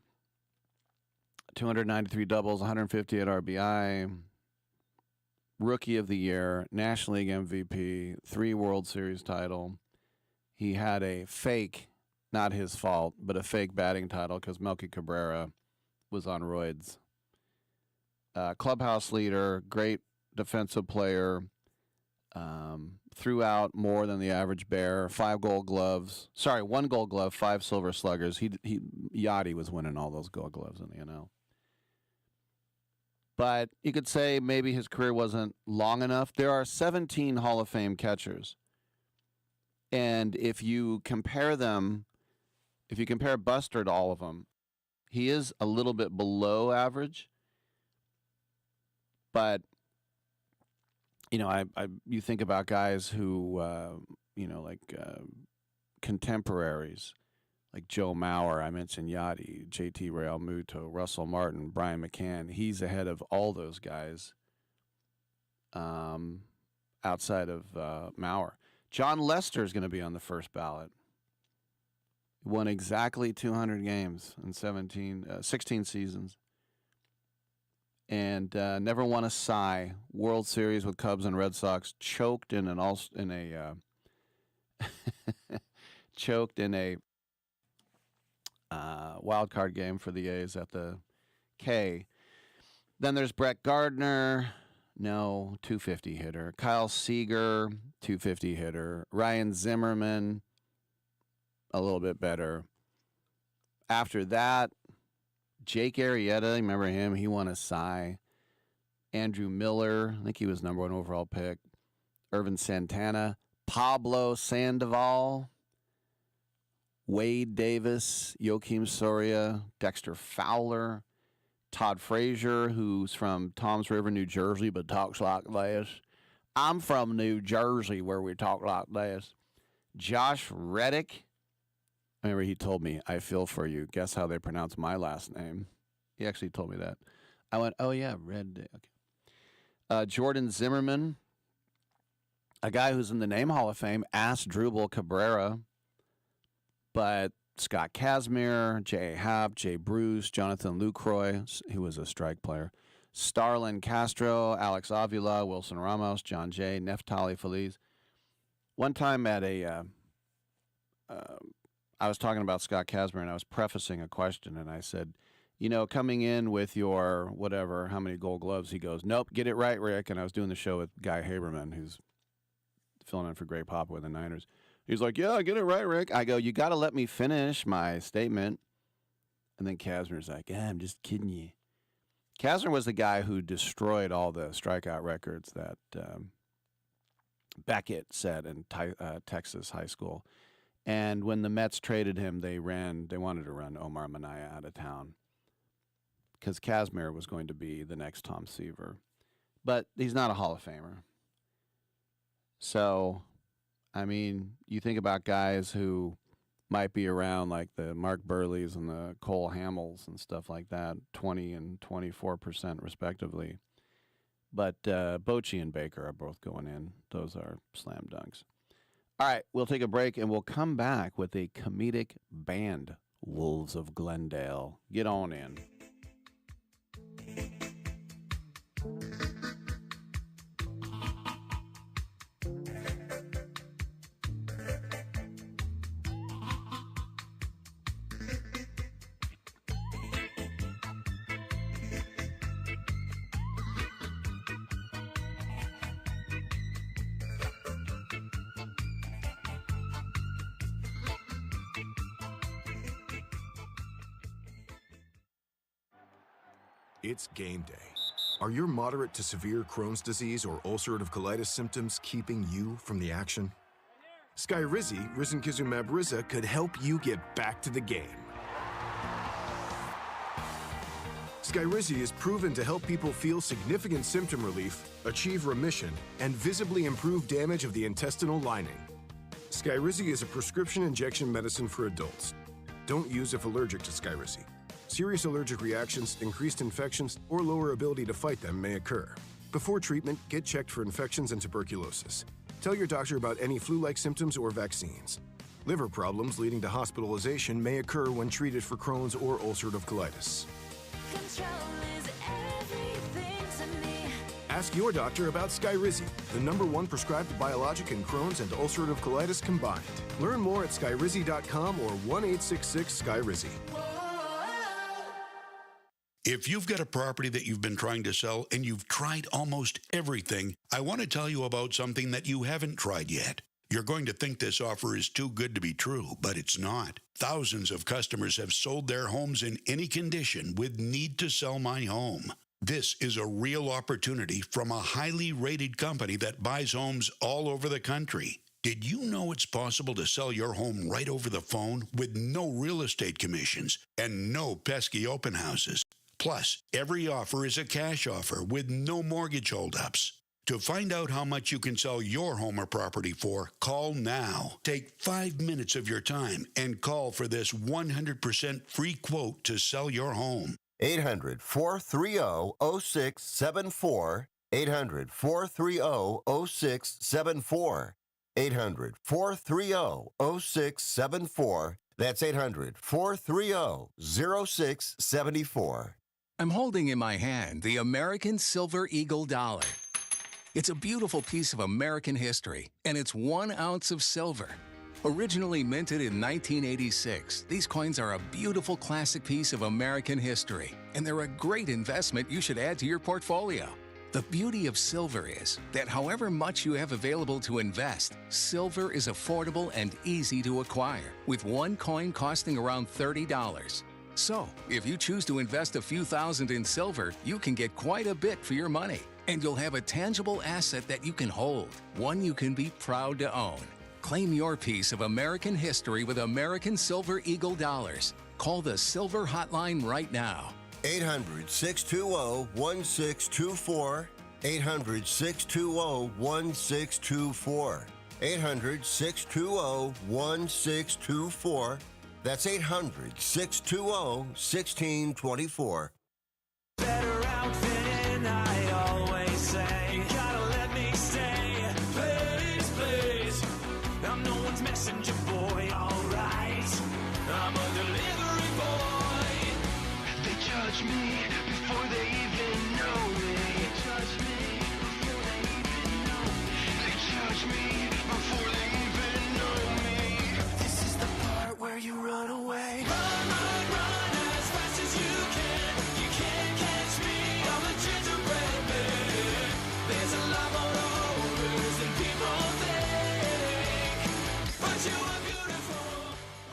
S2: 293 doubles, 158 RBI, Rookie of the Year, National League MVP, 3 World Series title. He had a fake, not his fault, but a fake batting title because Melky Cabrera was on roids. Clubhouse leader, great defensive player, threw out more than the average Bear, 1 Gold Glove, 5 Silver Sluggers. Yachty was winning all those Gold Gloves in the NL. But you could say maybe his career wasn't long enough. There are 17 Hall of Fame catchers. And if you compare Buster to all of them, he is a little bit below average. But, you think about guys who, contemporaries, like Joe Mauer, I mentioned Yachty, JT Realmuto, Russell Martin, Brian McCann. He's ahead of all those guys outside of Mauer. John Lester is going to be on the first ballot. Won exactly 200 games in 16 seasons. And never won a Cy. World Series with Cubs and Red Sox. Choked in a wild card game for the A's at the K. Then there's Brett Gardner. No, 250 hitter. Kyle Seager, 250 hitter. Ryan Zimmerman, a little bit better. After that, Jake Arrieta, remember him? He won a Cy. Andrew Miller, I think he was number 1 overall pick. Irvin Santana, Pablo Sandoval, Wade Davis, Joakim Soria, Dexter Fowler, Todd Frazier, who's from Toms River, New Jersey, but talks like this. I'm from New Jersey, where we talk like this. Josh Reddick. Remember, he told me, I feel for you. Guess how they pronounce my last name? He actually told me that. I went, oh, yeah, Reddick. Okay. Jordan Zimmerman, a guy who's in the Name Hall of Fame, asked Drupal Cabrera, but Scott Kazmir, Jay Happ, Jay Bruce, Jonathan Lucroy, who was a strike player, Starlin Castro, Alex Avila, Wilson Ramos, John Jay, Neftali Feliz. One time at I was talking about Scott Kazmir, and I was prefacing a question, and I said, coming in with your whatever, how many Gold Gloves? He goes, nope, get it right, Rick. And I was doing the show with Guy Haberman, who's filling in for Greg Papa with the Niners. He's like, yeah, get it right, Rick. I go, you got to let me finish my statement. And then Kazmir's like, I'm just kidding you. Kazmir was the guy who destroyed all the strikeout records that Beckett set in Texas high school. And when the Mets traded him, they wanted to run Omar Minaya out of town because Kazmir was going to be the next Tom Seaver. But he's not a Hall of Famer. So, I mean, you think about guys who might be around like the Mark Burleys and the Cole Hamels and stuff like that, 20 and 24% respectively. But Bochy and Baker are both going in. Those are slam dunks. All right, we'll take a break, and we'll come back with a comedic band, Wolves of Glendale. Get on in.
S3: It's game day. Are your moderate to severe Crohn's disease or ulcerative colitis symptoms keeping you from the action? Skyrizi, risankizumab Riza, could help you get back to the game. Skyrizi is proven to help people feel significant symptom relief, achieve remission, and visibly improve damage of the intestinal lining. Skyrizi is a prescription injection medicine for adults. Don't use if allergic to Skyrizi. Serious allergic reactions, increased infections, or lower ability to fight them may occur. Before treatment, get checked for infections and tuberculosis. Tell your doctor about any flu-like symptoms or vaccines. Liver problems leading to hospitalization may occur when treated for Crohn's or ulcerative colitis. Ask your doctor about Skyrizi, the #1 prescribed biologic in Crohn's and ulcerative colitis combined. Learn more at skyrizi.com or 1-866-SKYRIZI.
S17: If you've got a property that you've been trying to sell and you've tried almost everything, I want to tell you about something that you haven't tried yet. You're going to think this offer is too good to be true, but it's not. Thousands of customers have sold their homes in any condition with Need to Sell My Home. This is a real opportunity from a highly rated company that buys homes all over the country. Did you know it's possible to sell your home right over the phone with no real estate commissions and no pesky open houses? Plus, every offer is a cash offer with no mortgage holdups. To find out how much you can sell your home or property for, call now. Take 5 minutes of your time and call for this 100% free quote to sell your home.
S5: 800-430-0674. 800-430-0674. 800-430-0674. That's 800-430-0674.
S18: I'm holding in my hand the American Silver Eagle dollar. It's a beautiful piece of American history, and it's 1 ounce of silver. Originally minted in 1986, these coins are a beautiful classic piece of American history, and they're a great investment you should add to your portfolio. The beauty of silver is that however much you have available to invest, silver is affordable and easy to acquire, with one coin costing around $30. So, if you choose to invest a few thousand in silver, you can get quite a bit for your money, and you'll have a tangible asset that you can hold, one you can be proud to own. Claim your piece of American history with American Silver Eagle dollars. Call the Silver Hotline right now.
S5: 800-620-1624. 800-620-1624. 800-620-1624. That's 800-620-1624.
S24: Better out than I always say.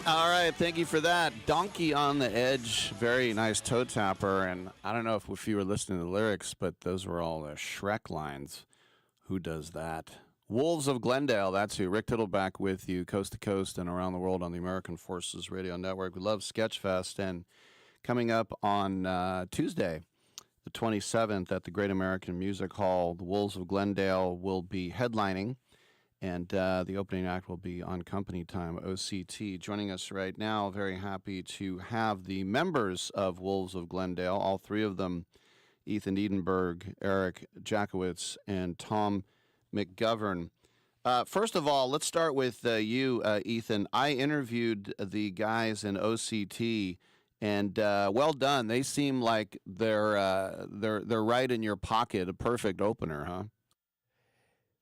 S2: All right, thank you for that. Donkey on the Edge, very nice toe tapper. And I don't know if you were listening to the lyrics, but those were all Shrek lines. Who does that? Wolves of Glendale, that's who. Rick Tittle back with you, coast to coast and around the world on the American Forces Radio Network. We love Sketchfest, and coming up on Tuesday, the 27th, at the Great American Music Hall, the Wolves of Glendale will be headlining, and the opening act will be On Company Time, OCT. Joining us right now, very happy to have the members of Wolves of Glendale, all three of them, Ethan Edenberg, Eric Jackowitz, and Tom McGovern. First of all, let's start with you, Ethan. I interviewed the guys in OCT, and well done. They seem like they're right in your pocket. A perfect opener, huh?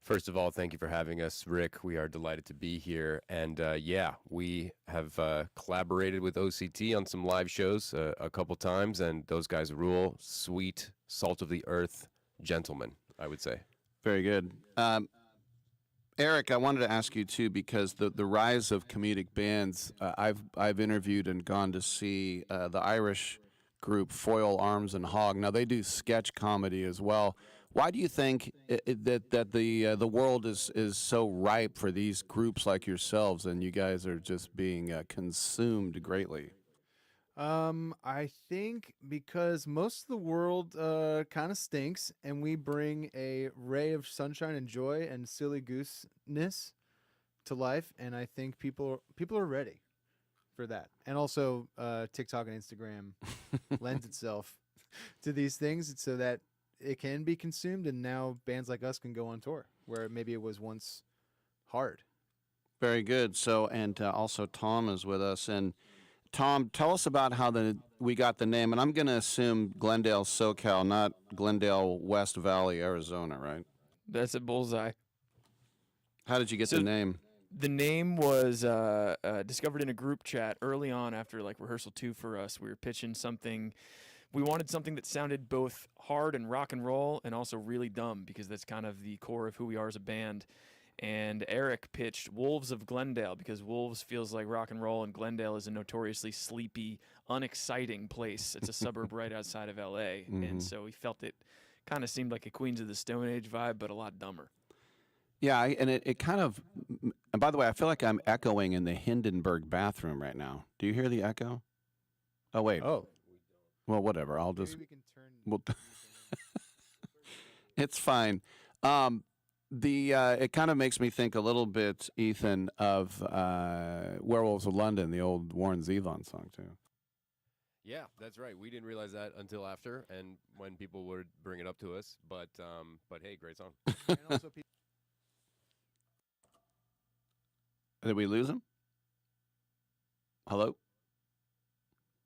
S4: First of all, thank you for having us, Rick. We are delighted to be here. And yeah, we have collaborated with OCT on some live shows a couple times, and those guys rule. Sweet, salt of the earth gentlemen, I would say.
S2: Very good. Eric, I wanted to ask you, too, because the rise of comedic bands, I've interviewed and gone to see the Irish group Foil, Arms, and Hog. Now, they do sketch comedy as well. Why do you think that the world is so ripe for these groups like yourselves, and you guys are just being consumed greatly?
S8: I think because most of the world kind of stinks, and we bring a ray of sunshine and joy and silly gooseness to life, and I think people are ready for that. And also, TikTok and Instagram lends itself to these things so that it can be consumed, and now bands like us can go on tour where maybe it was once hard.
S2: Very good. So, and also Tom is with us, and Tom, tell us about how we got the name, and I'm going to assume Glendale, SoCal, not Glendale, West Valley, Arizona, right?
S19: That's a bullseye.
S2: How did you get the name?
S19: The name was discovered in a group chat early on after rehearsal 2 for us. We were pitching something. We wanted something that sounded both hard and rock and roll and also really dumb, because that's kind of the core of who we are as a band. And Eric pitched Wolves of Glendale because Wolves feels like rock and roll, and Glendale is a notoriously sleepy, unexciting place. It's a suburb right outside of L.A., and so we felt it kind of seemed like a Queens of the Stone Age vibe, but a lot dumber.
S2: Yeah, and it kind of, and by the way, I feel like I'm echoing in the Hindenburg bathroom right now. Do you hear the echo? Oh, wait.
S8: Oh.
S2: Well, whatever. I'll just.
S8: Maybe we can turn.
S2: Well, it's fine. It kind of makes me think a little bit, Ethan, of Werewolves of London, the old Warren Zevon song too.
S4: Yeah, that's right. We didn't realize that until after, and when people would bring it up to us. But hey, great song.
S8: And also
S2: Did we lose him? Hello?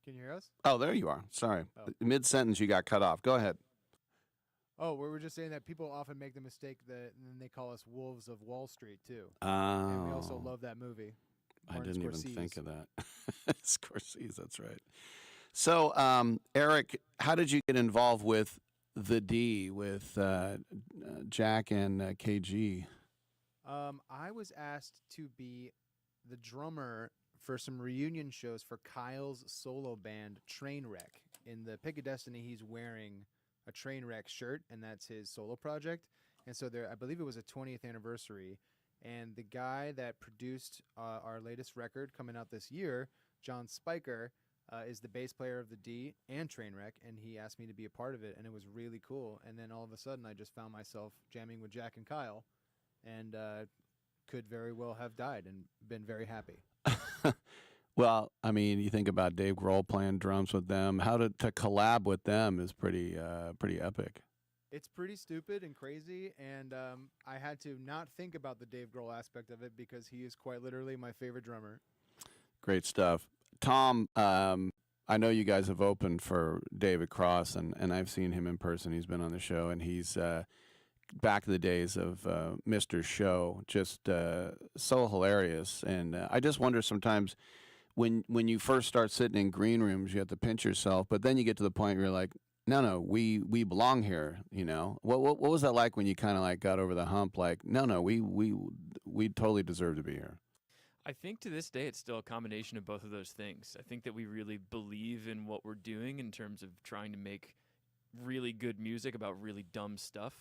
S8: Can you hear us?
S2: Oh, there you are. Sorry.
S8: Oh.
S2: Mid-sentence, you got cut off. Go ahead.
S8: Oh, we were just saying that people often make the mistake that and then they call us Wolves of Wall Street, too.
S2: Oh.
S8: And we also love that movie.
S2: I
S8: Martin
S2: didn't even
S8: Scorsese.
S2: think of that. Scorsese, that's right. So, Eric, how did you get involved with the D, with Jack and KG?
S8: I was asked to be the drummer for some reunion shows for Kyle's solo band, Trainwreck. In the Pick of Destiny, he's wearing a Trainwreck shirt, and that's his solo project. And so I believe it was a 20th anniversary, and the guy that produced our latest record coming out this year, John Spiker, is the bass player of the D and Trainwreck, and he asked me to be a part of it, and it was really cool. And then all of a sudden, I just found myself jamming with Jack and Kyle, and could very well have died and been very happy.
S2: Well, I mean, you think about Dave Grohl playing drums with them. How to collab with them is pretty epic.
S8: It's pretty stupid and crazy, and I had to not think about the Dave Grohl aspect of it because he is quite literally my favorite drummer.
S2: Great stuff. Tom, I know you guys have opened for David Cross, and I've seen him in person. He's been on the show, and he's back in the days of Mr. Show, just so hilarious. And I just wonder sometimes when you first start sitting in green rooms, you have to pinch yourself, but then you get to the point where you're like, no, we belong here. You know, what was that like when you kind of like got over the hump? Like, no, we totally deserve to be here.
S19: I think to this day it's still a combination of both of those things. I think that we really believe in what we're doing in terms of trying to make really good music about really dumb stuff,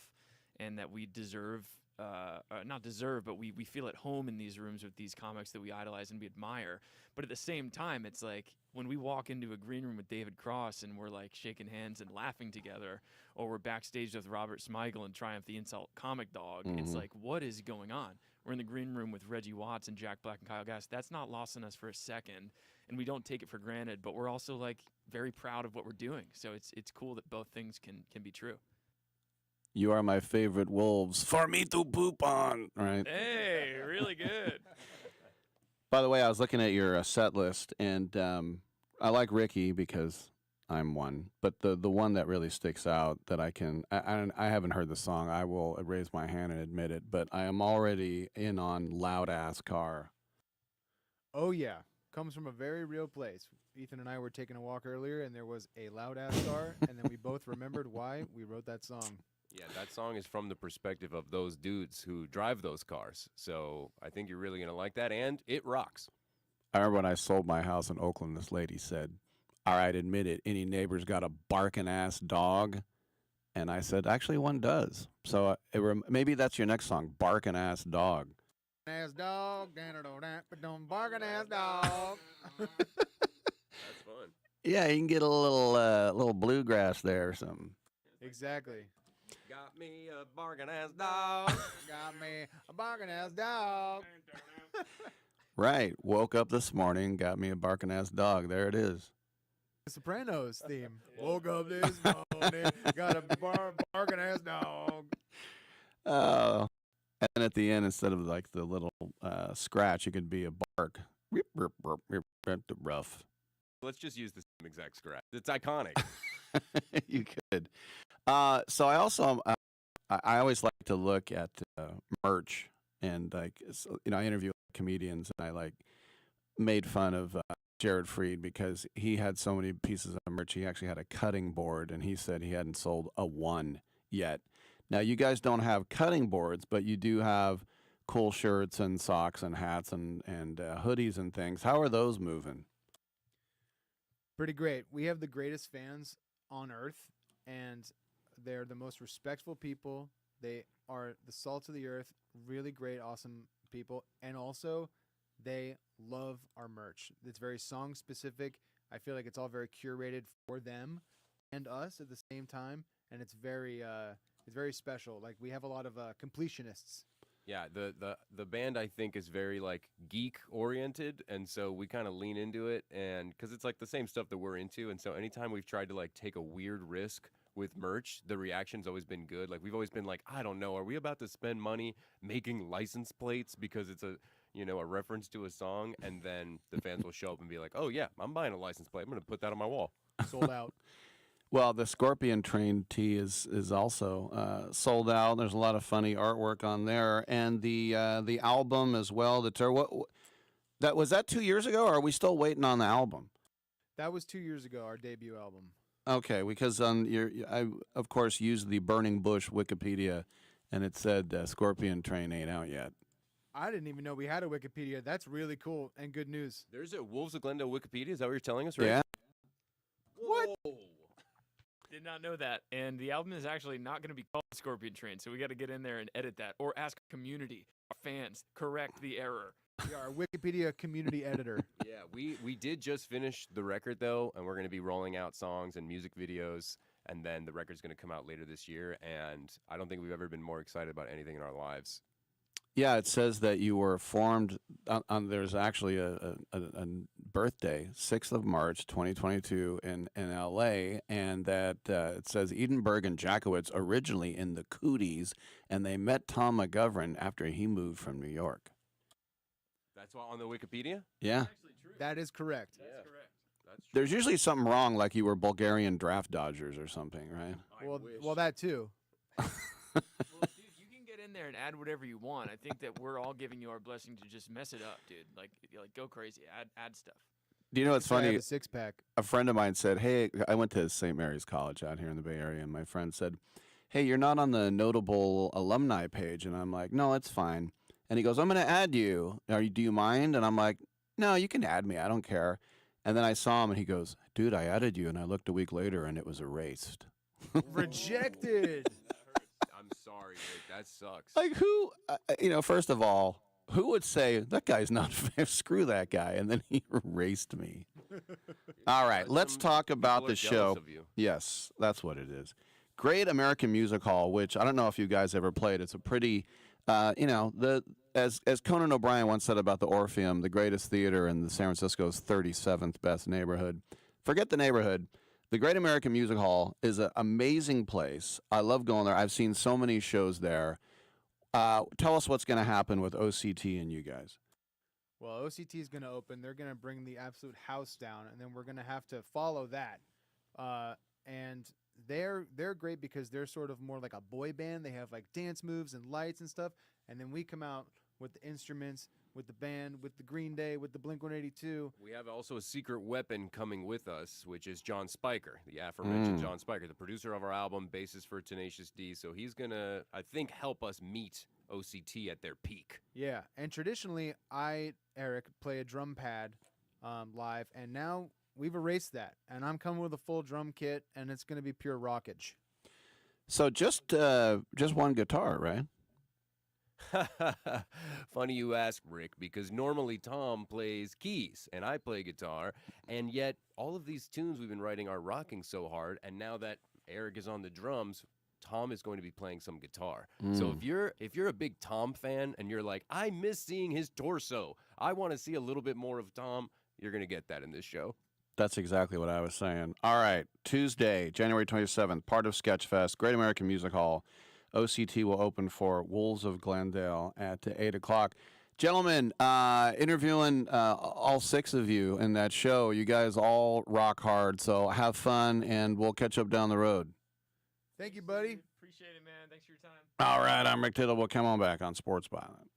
S19: and that we deserve, not deserve, but we feel at home in these rooms with these comics that we idolize and we admire. But at the same time, it's like when we walk into a green room with David Cross and we're like shaking hands and laughing together, or we're backstage with Robert Smigel and Triumph the Insult Comic Dog, it's like, what is going on? We're in the green room with Reggie Watts and Jack Black and Kyle Gass. That's not lost on us for a second, and we don't take it for granted, but we're also like very proud of what we're doing. So it's cool that both things can be true.
S2: You are my favorite wolves for me to poop on. Right.
S19: Hey, really good.
S2: By the way, I was looking at your set list, and I like Ricky because I'm one. But the one that really sticks out that I haven't heard the song. I will raise my hand and admit it, but I am already in on Loud Ass Car.
S8: Oh, yeah. Comes from a very real place. Ethan and I were taking a walk earlier, and there was a loud ass car, and then we both remembered why we wrote that song.
S4: Yeah, that song is from the perspective of those dudes who drive those cars. So I think you're really going to like that, and it rocks.
S2: I remember when I sold my house in Oakland, this lady said, all right, admit it, any neighbors got a barking ass dog? And I said, actually, one does. So maybe that's your next song, Barking Ass Dog.
S8: Ass dog, don't barking ass dog.
S4: That's fun.
S2: Yeah, you can get a little bluegrass there or something.
S8: Exactly.
S4: Got me a barking ass dog.
S8: Got me a barking ass dog.
S2: Right. Woke up this morning, got me a barking ass dog. There it is.
S8: The Sopranos theme. Woke up this morning, got a barking ass dog.
S2: Oh. And at the end, instead of like the little scratch, it could be a bark. Rough.
S4: Let's just use the same exact scratch. It's iconic.
S2: You could. So I also, I always like to look at merch, and like, I interview comedians, and I like made fun of Jared Freed because he had so many pieces of merch. He actually had a cutting board, and he said he hadn't sold a one yet. Now, you guys don't have cutting boards, but you do have cool shirts and socks and hats and hoodies and things. How are those moving?
S8: Pretty great. We have the greatest fans on earth, and they're the most respectful people. They are the salt of the earth, really great, awesome people, and also they love our merch. It's very song specific. I feel like it's all very curated for them and us at the same time, and it's very special. Like, we have a lot of completionists.
S4: Yeah, the band, I think, is very like geek oriented, and so we kind of lean into it, and because it's like the same stuff that we're into, and so anytime we've tried to like take a weird risk with merch, the reaction's always been good. Like, we've always been like, I don't know, are we about to spend money making license plates because it's a reference to a song? And then the fans will show up and be like, oh yeah, I'm buying a license plate. I'm gonna put that on my wall.
S8: Sold out.
S2: Well, the Scorpion Train tee is also sold out. There's a lot of funny artwork on there, and the album as well. The tour. Was that 2 years ago, or are we still waiting on the album?
S8: That was 2 years ago, our debut album.
S2: Okay, because I of course used the Burning Bush Wikipedia, and it said Scorpion Train ain't out yet.
S8: I didn't even know we had a Wikipedia. That's really cool and good news.
S4: There's a Wolves of Glendale Wikipedia. Is that what you're telling us, right?
S2: Yeah.
S8: What?
S19: Did not know that. And the album is actually not going to be called Scorpion Train, so we got to get in there and edit that. Or ask community, our fans, correct the error.
S8: We are a Wikipedia community editor.
S4: Yeah, we did just finish the record, though, and we're going to be rolling out songs and music videos, and then the record's going to come out later this year, and I don't think we've ever been more excited about anything in our lives.
S2: Yeah, it says that you were formed there's actually a birthday, 6th of March, 2022 in L.A., and that it says Edinburgh and Jackowitz originally in the Cooties, and they met Tom McGovern after he moved from New York.
S4: That's why on the Wikipedia?
S2: Yeah.
S8: That is correct.
S4: That's correct. That's true.
S2: There's usually something wrong, like you were Bulgarian draft dodgers or something, right?
S8: Well, that too.
S19: In there and add whatever you want. I think that we're all giving you our blessing to just mess it up, dude. Like go crazy. Add stuff.
S2: Do you know what's funny?
S8: I have a six-pack.
S2: A friend of mine said, hey, I went to St. Mary's College out here in the Bay Area, and my friend said, hey, you're not on the notable alumni page. And I'm like, no, it's fine. And he goes, I'm going to add you. Do you mind? And I'm like, no, you can add me. I don't care. And then I saw him and he goes, dude, I added you. And I looked a week later and it was erased.
S8: Rejected.
S4: I'm sorry, Rick. That sucks.
S2: Like who, first of all, who would say that guy's not fair? Screw that guy. And then he erased me. All right, let's talk about the show. Yes, that's what it is. Great American Music Hall, which I don't know if you guys ever played. It's a pretty, as Conan O'Brien once said about the Orpheum, the greatest theater in the San Francisco's 37th best neighborhood. Forget the neighborhood. The Great American Music Hall is an amazing place. I love going there. I've seen so many shows there. Tell us what's going to happen with OCT and you guys.
S8: Well, OCT is going to open. They're going to bring the absolute house down, and then we're going to have to follow that. And they're great because they're sort of more like a boy band. They have like dance moves and lights and stuff. And then we come out with the instruments, with the band, with the Green Day, with the Blink-182.
S4: We have also a secret weapon coming with us, which is John Spiker, the aforementioned John Spiker, the producer of our album, bassist for Tenacious D. So he's going to, I think, help us meet OCT at their peak.
S8: Yeah, and traditionally, Eric, play a drum pad live, and now we've erased that. And I'm coming with a full drum kit, and it's going to be pure rockage.
S2: So just one guitar, right?
S4: Funny you ask, Rick, because normally Tom plays keys and I play guitar, and yet all of these tunes we've been writing are rocking so hard, and now that Eric is on the drums, Tom is going to be playing some guitar. So if you're a big Tom fan and you're like, I miss seeing his torso, I want to see a little bit more of Tom, you're going to get that in this show.
S2: That's exactly what I was saying. All right, Tuesday, January 27th, part of Sketchfest, Great American Music Hall. OCT will open for Wolves of Glendale at 8 o'clock. Gentlemen, interviewing all six of you in that show. You guys all rock hard, so have fun, and we'll catch up down the road.
S8: Thank you, buddy.
S19: Appreciate it, man. Thanks for your time.
S2: All right, I'm Rick Tittle. We'll come on back on Sports Violent.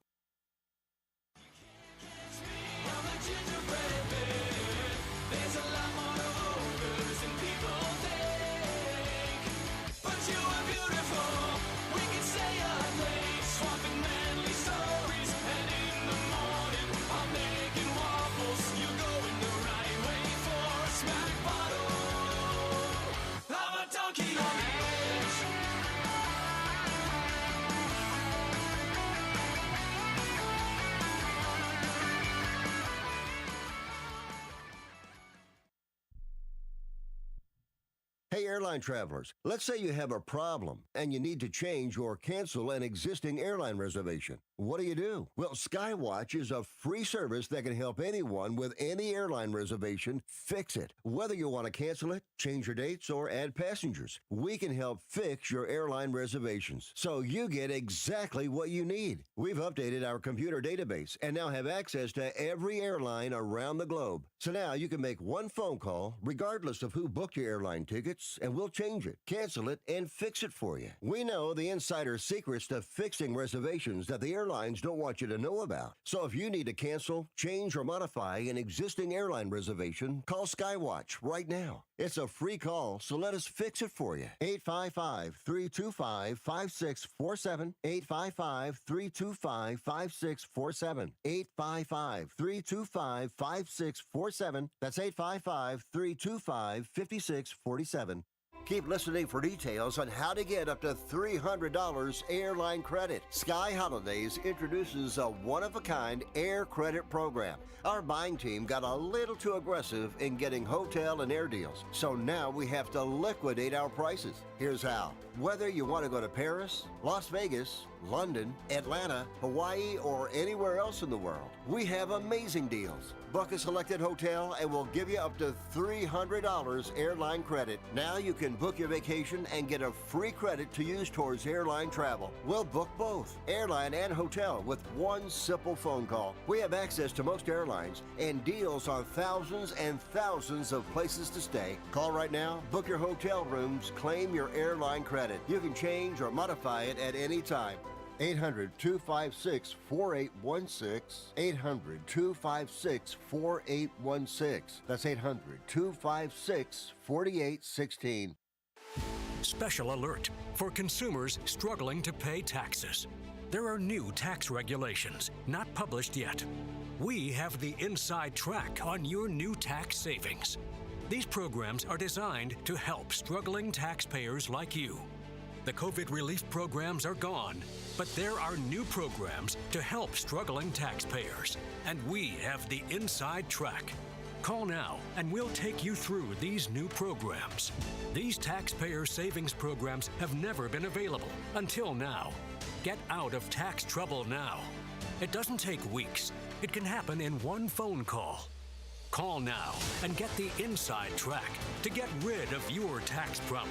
S5: Hey, airline travelers, let's say you have a problem and you need to change or cancel an existing airline reservation. What do? Well, Skywatch is a free service that can help anyone with any airline reservation fix it. Whether you want to cancel it, change your dates, or add passengers, we can help fix your airline reservations so you get exactly what you need. We've updated our computer database and now have access to every airline around the globe. So now you can make one phone call regardless of who booked your airline tickets, and we'll change it, cancel it, and fix it for you. We know the insider secrets to fixing reservations that the airlines don't want you to know about. So if you need to cancel, change, or modify an existing airline reservation, call Skywatch right now. It's a free call, so let us fix it for you. 855-325-5647. 855-325-5647. 855-325-5647. That's 855-325-5647. Keep listening for details on how to get up to $300 airline credit. Sky Holidays introduces a one-of-a-kind air credit program. Our buying team got a little too aggressive in getting hotel and air deals, so now we have to liquidate our prices. Here's how. Whether you want to go to Paris, Las Vegas, London, Atlanta, Hawaii, or anywhere else in the world, we have amazing deals. Book a selected hotel and we'll give you up to $300 airline credit. Now you can book your vacation and get a free credit to use towards airline travel. We'll book both, airline and hotel, with one simple phone call. We have access to most airlines and deals on thousands and thousands of places to stay. Call right now, book your hotel rooms, claim your airline credit. You can change or modify it at any time. 800-256-4816. 800-256-4816. That's 800-256-4816.
S6: Special alert for consumers struggling to pay taxes. There are new tax regulations, not published yet. We have the inside track on your new tax savings. These programs are designed to help struggling taxpayers like you. The COVID relief programs are gone, but there are new programs to help struggling taxpayers, and we have the inside track. Call now and we'll take you through these new programs. These taxpayer savings programs have never been available until now. Get out of tax trouble now. It doesn't take weeks. It can happen in one phone call. Call now and get the inside track to get rid of your tax problem.